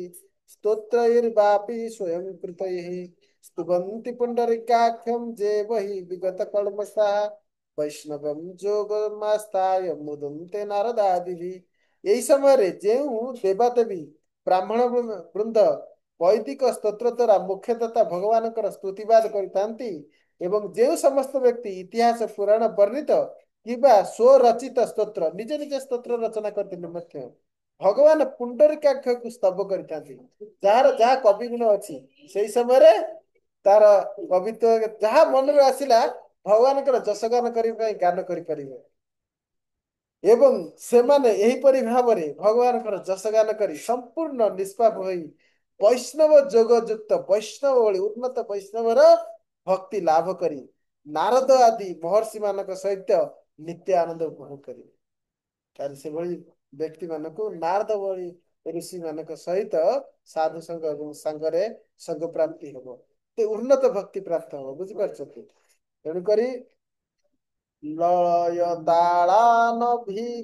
स्तोत्रैर्वापि स्वयं कृतैः स्तुवन्ति पुण्डरीकाख्यं जे वहि विगत कल्मषाः वैष्णवं जोगमास्ताय मुदन्ते नारदादिभिः। ଏହି ସମୟରେ ଯେଉଁ ଦେବାଦେବୀ ବ୍ରାହ୍ମଣ ବୃନ୍ଦ ବୈଦିକ ସ୍ତୋତ୍ର ଦ୍ୱାରା ମୁଖ୍ୟ ତଥା ଭଗବାନଙ୍କର ସ୍ତୁତିବାଦ କରିଥାନ୍ତି ଏବଂ ଯେଉଁ ସମସ୍ତ ବ୍ୟକ୍ତି ଇତିହାସ ପୁରାଣ ବର୍ଣ୍ଣିତ କିମ୍ବା ସ୍ୱରଚିତ ସ୍ତୋତ୍ର ନିଜ ନିଜ ସ୍ତୋତ୍ର ରଚନା କରିଥିଲେ ମଧ୍ୟ ଭଗବାନ ପୁଣ୍ଡରୀକାକ୍ଷକୁ ସ୍ତବ କରିଥାନ୍ତି, ଯାହାର ଯାହା କବି ଗୁଣ ଅଛି ସେଇ ସମୟରେ ତାର କବିତ୍ୱ ଯାହା ମନରୁ ଆସିଲା ଭଗବାନଙ୍କର ଯଶଗାନ କରିବା ପାଇଁ ଗାନ କରିପାରିବେ ଏବଂ ସେମାନେ ଏହିପରି ଭାବରେ ଭଗବାନଙ୍କର ଯଶଗାନ କରି ସମ୍ପୂର୍ଣ୍ଣ ନିଷ୍ପାପ ହୋଇ ବୈଷ୍ଣବ ଯୋଗ ଯୁକ୍ତ ବୈଷ୍ଣବ ଭଳି ଉନ୍ନତ ବୈଷ୍ଣବର ଭକ୍ତି ଲାଭ କରି ନାରଦ ଆଦି ମହର୍ଷି ମାନଙ୍କ ସହିତ ନିତ୍ୟ ଆନନ୍ଦ ଉପଭୋଗ କରିବେ। ତାହେଲେ ସେଭଳି ବ୍ୟକ୍ତି ମାନଙ୍କୁ ନାରଦ ଭଳି ଋଷି ମାନଙ୍କ ସହିତ ସାଧୁ ସଂଘ ଏବଂ ସାଙ୍ଗରେ ସଙ୍ଗ ପ୍ରାପ୍ତି ହବ, ଉନ୍ନତ ଭକ୍ତି ପ୍ରାପ୍ତ ହବ। ବୁଝିପାରୁଛନ୍ତି? ତେଣୁକରି ଲୟ ତାଳାନଭିଜ୍ଞପି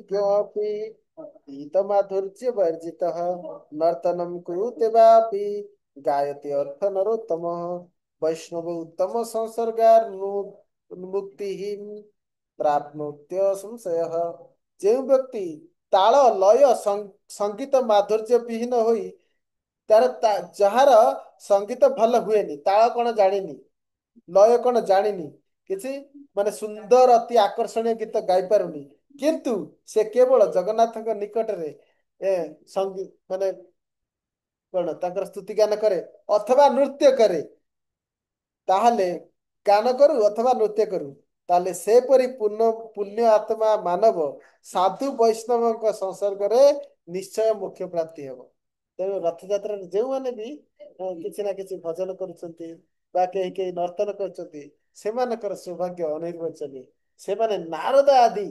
गीतमाधुर्य वर्जितः नर्तनं कुरुते वापि गायते अर्थ नरोत्तमः वैष्णव उत्तम संसर्गान्मुक्तिः प्राप्नोत्य संशयः। ଯେଉଁ ବ୍ୟକ୍ତି ତାଳ ଲୟ ସଙ୍ଗୀତ ମାଧୁର୍ଯ୍ୟ ବିହୀନ ହୋଇ ଯାହାର ସଙ୍ଗୀତ ଭଲ ହୁଏନି, ତାଳ କଣ ଜାଣିନି, ଲୟ କଣ ଜାଣିନି, କିଛି ମାନେ ସୁନ୍ଦର ଅତି ଆକର୍ଷଣୀୟ ଗୀତ ଗାଇ ପାରୁନି, କିନ୍ତୁ ସେ କେବଳ ଜଗନ୍ନାଥଙ୍କ ନିକଟରେ ଏ ମାନେ କଣ ତାଙ୍କର ସ୍ତୁତି ଗାନ କରେ ଅଥବା ନୃତ୍ୟ କରେ, ତାହେଲେ ଗାନ କରୁ ଅଥବା ନୃତ୍ୟ କରୁ, ତାହେଲେ ସେପରି ପୁଣ୍ୟ ଆତ୍ମା ମାନବ ସାଧୁ ବୈଷ୍ଣବଙ୍କ ସଂସର୍ଗରେ ନିଶ୍ଚୟ ମୋକ୍ଷ ପ୍ରାପ୍ତି ହେବ। ତେଣୁ ରଥଯାତ୍ରାରେ ଯେଉଁମାନେ ବି କିଛି ନା କିଛି ଭଜନ କରୁଛନ୍ତି ବା କେହି କେହି ନର୍ତ୍ତନ କରୁଛନ୍ତି, ସେମାନଙ୍କର ସୌଭାଗ୍ୟ ଅନିର୍ବାଚନୀୟ। ସେମାନେ ନାରଦ ଆଦି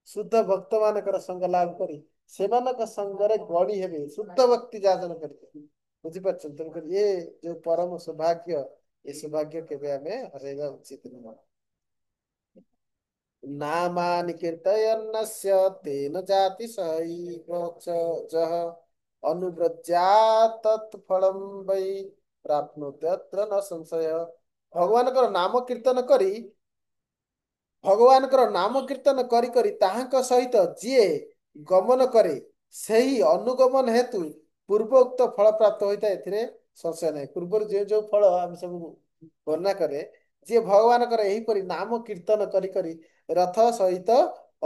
ଶୁଦ୍ଧ ଭକ୍ତ ମାନଙ୍କର ସଙ୍ଗ ଲାଭ କରି ସେମାନଙ୍କ ସଙ୍ଗରେ ଗଣି ହେବେ, ଶୁଦ୍ଧ ଭକ୍ତି ଯାଚନ କରିବେ। ବୁଝିପାରୁଛନ୍ତି? ତେଣୁକରି ଏ ଯୋଉ ପରମ ସୌଭାଗ୍ୟ, ଏ ସୌଭାଗ୍ୟ କେବେ ଆମେ ହରେଇବା ଉଚିତ ନୁହଁ। नामानि कीर्तयन्नस्य तेन जाति सहैव जः अनुव्रज्यात् तत्फलं वै प्राप्नोत्यत्र न संशय। ଭଗବାନଙ୍କର ନାମ କୀର୍ତ୍ତନ କରି ଭଗବାନଙ୍କର ନାମ କୀର୍ତ୍ତନ କରି କରି ତାହାଙ୍କ ସହିତ ଯିଏ ଗମନ କରେ, ସେହି ଅନୁଗମନ ହେତୁ ପୂର୍ବୋକ୍ତ ଫଳ ପ୍ରାପ୍ତ ହୋଇଥାଏ, ଏଥିରେ ସଂଶୟ ନାହିଁ। ପୂର୍ବରୁ ଯେଉଁ ଯେଉଁ ଫଳ ଆମେ ସବୁ ବର୍ଣ୍ଣନା କରେ, ଯିଏ ଭଗବାନଙ୍କର ଏହିପରି ନାମ କୀର୍ତ୍ତନ କରି କରି ରଥ ସହିତ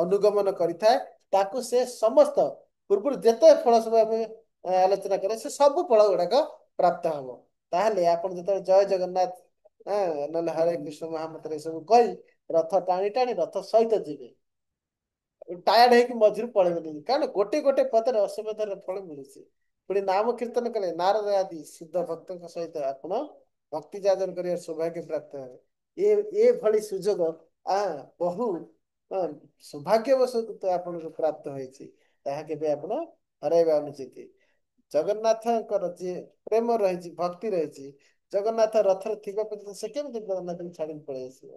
ଅନୁଗମନ କରିଥାଏ, ତାକୁ ସେ ସମସ୍ତ ପୂର୍ବରୁ ଯେତେ ଫଳ ସବୁ ଆମେ ଆଲୋଚନା କରେ, ସେ ସବୁ ଫଳ ଗୁଡାକ ପ୍ରାପ୍ତ ହବ। ତାହେଲେ ଆପଣ ଯେତେବେଳେ ଜୟ ଜଗନ୍ନାଥ ନହେଲେ ହରେ କୃଷ୍ଣ ମହାମନ୍ତ୍ର ଏସବୁ କହି ରଥ ଟାଣି ଟାଣି ରଥ ସହିତ ଯିବେ, ଟାୟାର୍ଡ ହେଇକି ମଝିରୁ ପଳେଇବେନି, କାରଣ ଗୋଟେ ଗୋଟେ ପଦରେ ଅସମତାର ଫଳ ମିଳୁଛି। ପୁଣି ନାମ କୀର୍ତ୍ତନ କଲେ ନାରଦ ଆଦି ଶୁଦ୍ଧ ଭକ୍ତଙ୍କ ସହିତ ଆପଣ ଭକ୍ତି ଯାଜନ କରିବାର ସୌଭାଗ୍ୟ ପ୍ରାପ୍ତ ହେବେ। ଏଭଳି ସୁଯୋଗ ବହୁ ସୌଭାଗ୍ୟବଶତଃ ଆପଣଙ୍କୁ ପ୍ରାପ୍ତ ହେଇଛି, ତାହା କେବେ ଆପଣ ହରାଇବା ଅନୁଚିତ। ଜଗନ୍ନାଥଙ୍କର ଯିଏ ପ୍ରେମ ରହିଛି, ଭକ୍ତି ରହିଛି, ଜଗନ୍ନାଥ ରଥରେ ଥିବା ପର୍ଯ୍ୟନ୍ତ ସେ କେମିତି ଜଗନ୍ନାଥଙ୍କୁ ଛାଡ଼ିକି ପଳେଇ ଆସିବ?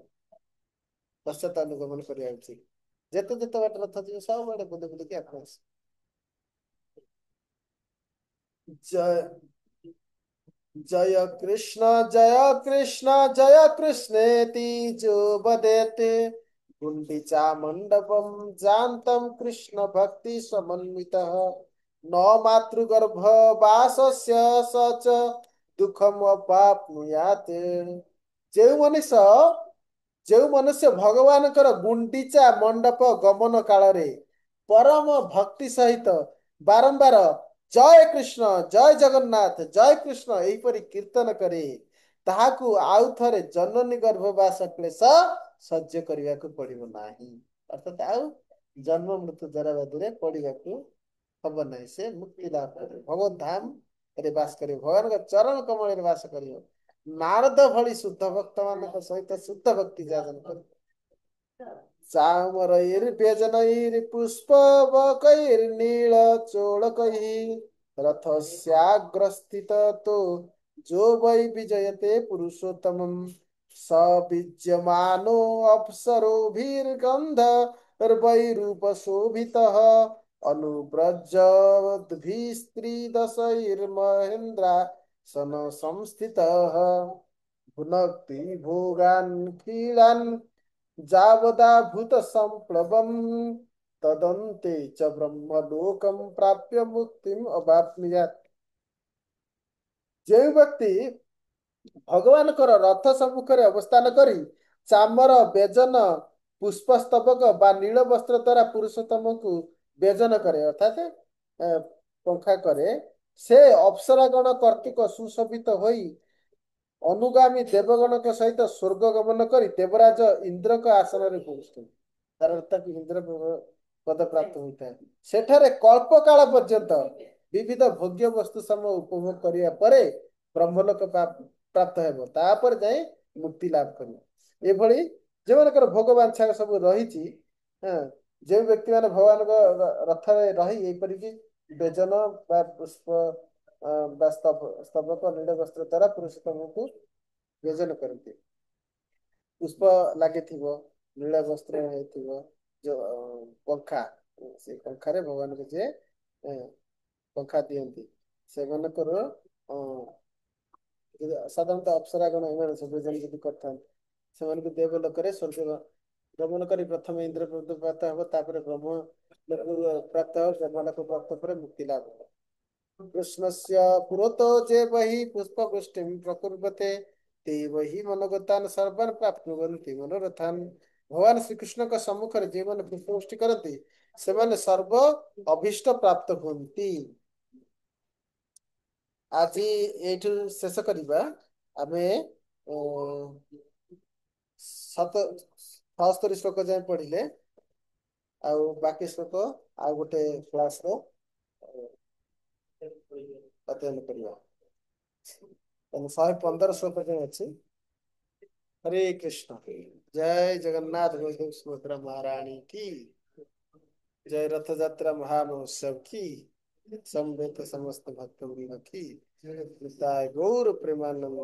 ପଶ୍ଚାତ ଅନୁଗମନ କରିବା ଉଚିତ। ଯେତେ ଯେତେ ବାଟ ରଥ ଯିବେ ସବୁଆଡେ ବୁଲି ବୁଲିକି ଆପଣ ଆସିବେ। ଜୟ जय कृष्ण जय कृष्णेति जो बदेते गुंडीचा मंडपम जानतम कृष्ण भक्ति समन्वितः न मातृगर्भ वासस्य सच दुखम अपाप्नुयात्। ଯେଉଁ ମନୁଷ୍ୟ ଯେଉଁ ମନୁଷ୍ୟ ଭଗବାନଙ୍କର ଗୁଣ୍ଡିଚା ମଣ୍ଡପ ଗମନ କାଳରେ ପରମ ଭକ୍ତି ସହିତ ବାରମ୍ବାର ଜୟ କୃଷ୍ଣ ଜୟ ଜଗନ୍ନାଥ ଜୟ କୃଷ୍ଣ ଏହିପରି କୀର୍ତ୍ତନ କରେ, ତାହାକୁ ଆଉ ଥରେ ଜନନୀ ଗର୍ଭବାସ କ୍ଲେଶ ସହ୍ୟ କରିବାକୁ ପଡିବ ନାହିଁ। ଅର୍ଥାତ ଆଉ ଜନ୍ମ ମୃତ୍ୟୁ ଜରାବାଦରେ ପଡିବାକୁ ହବ ନାହିଁ। ସେ ମୁକ୍ତି ଲାଭ କରିବ, ଭଗବତ ଧାମ ରେ ବାସ କରିବ, ଭଗବାନଙ୍କ ଚରଣ କମଳରେ ବାସ କରିବ, ନାରଦ ଭଳି ଶୁଦ୍ଧ ଭକ୍ତ ମାନଙ୍କ ସହିତ ଶୁଦ୍ଧ ଭକ୍ତି ଯାଜନ କରିବ। चामरैर्व्यजनैर्पुष्पवकैर्नीलचोळकैः रथस्याग्रस्थितो जो वै विजयते पुरुषोत्तमम् स विज्यमानो अप्सरोभिर्गन्धर्वैरूपशोभितः अनुव्रजद्भिस्त्रिदशैर्महेन्द्रासन संस्थितः भुनक्ति भोगान् क्रीडान् जावदा भूत संप्लवम तदन्ते च ब्रह्मलोकम प्राप्य मुक्तिम अवाप्नुयात्। ଯେଉଁ ବ୍ୟକ୍ତି ଭଗବାନଙ୍କର ରଥ ସମ୍ମୁଖରେ ଅବସ୍ଥାନ କରି ଚାମର ବ୍ୟଜନ ପୁଷ୍ପସ୍ତବକ ବା ନୀଳ ବସ୍ତ୍ର ଦ୍ୱାରା ପୁରୁଷୋତ୍ତମଙ୍କୁ ବ୍ୟଜନ କରେ, ଅର୍ଥାତ ପଙ୍ଖା କରେ, ସେ ଅପ୍ସରାଗଣ କର୍ତ୍ତୃକ ସୁଶୋଭିତ ହୋଇ ଅନୁଗାମୀ ଦେବଗଣଙ୍କ ସହିତ ସ୍ୱର୍ଗ ଗମନ କରି ଦେବରାଜ ଇନ୍ଦ୍ରଙ୍କ ଆସନରେ ପହଞ୍ଚୁଛନ୍ତି। ତାର ତାକୁ ଇନ୍ଦ୍ର ପଦ ପ୍ରାପ୍ତ ହୋଇଥାଏ। ସେଠାରେ କଳ୍ପ କାଳ ପର୍ଯ୍ୟନ୍ତ ବିବିଧ ଭୋଗ୍ୟ ବସ୍ତୁ ସମ ଉପଭୋଗ କରିବା ପରେ ବ୍ରହ୍ମଲୋକ ପ୍ରାପ୍ତ ହେବ, ତାପରେ ଯାଇ ମୁକ୍ତି ଲାଭ କରିବ। ଏଭଳି ଯେଉଁମାନଙ୍କର ଭୋଗ ବାଞ୍ଛା ସବୁ ରହିଛି, ଯେଉଁ ବ୍ୟକ୍ତି ମାନେ ଭଗବାନଙ୍କ ରଥରେ ରହି ଏହିପରିକି ବ୍ୟଜନ ବା ପୁଷ୍ପ ବା ସ୍ତବକ ନୀଳ ବସ୍ତ୍ର ଦ୍ୱାରା ପୁରୁଷୋତ୍ତମଙ୍କୁ ବ୍ୟଜନ କରନ୍ତି, ପୁଷ୍ପ ଲାଗିଥିବ, ନୀଳ ବସ୍ତ୍ର ହେଇଥିବ, ଯୋଉ ପଙ୍ଖା ସେ ପଙ୍ଖାରେ ଭଗବାନଙ୍କୁ ଯିଏ ପଙ୍ଖା ଦିଅନ୍ତି ସେମାନଙ୍କର ସାଧାରଣତଃ ଅପ୍ସରା ଗଣ ଏମାନେ ସବୁ ଯଦି କରିଥାନ୍ତି ସେମାନଙ୍କୁ ଦେବ ଲୋକରେ ସ୍ୱର୍ଗ ଗମନ କରି ପ୍ରଥମେ ଇନ୍ଦ୍ର ପ୍ରାପ୍ତ ହେବ ତାପରେ ବ୍ରହ୍ମ ପ୍ରାପ୍ତ ହେବ ବ୍ରହ୍ମଲୋକ ପ୍ରାପ୍ତ ପରେ ମୁକ୍ତି ଲାଭ ହେବ କୃଷ୍ଣସ୍ୟ ପୁରतो ଯେ ବହି ପୁଷ୍ପବୃଷ୍ଟିଂ ପ୍ରକୁର୍ବତେ ते वही मनोगतान सर्वान प्राप्नुवन्ति मनोरथान ଭଗବାନ ଶ୍ରୀକୃଷ୍ଣଙ୍କ ସମ୍ମୁଖରେ ଯେଉଁମାନେ ପୁଷ୍ପବୃଷ୍ଟି କରନ୍ତି ସେମାନେ ସର୍ବ ଅଭୀଷ୍ଟ ପ୍ରାପ୍ତ ହୁଅନ୍ତି। ଆଜି ଏଇଠୁ ଶେଷ କରିବା ଆମେ 76 ଶ୍ଲୋକ ଯାଏ ପଢିଲେ ଆଉ ବାକି ଶ୍ଲୋକ ଆଉ ଗୋଟେ କ୍ଲାସରେ ଅଧ୍ୟୟନ କରିବା। 115 ଶ୍ଲୋକ ଯାଏ ଅଛି। हरे कृष्ण जय जगन्नाथ बलदेव सुभद्रा महारानी की जय रथ यात्रा महामहोत्सव की समवेत समस्त भक्तों की निताय गौर प्रेमानंद।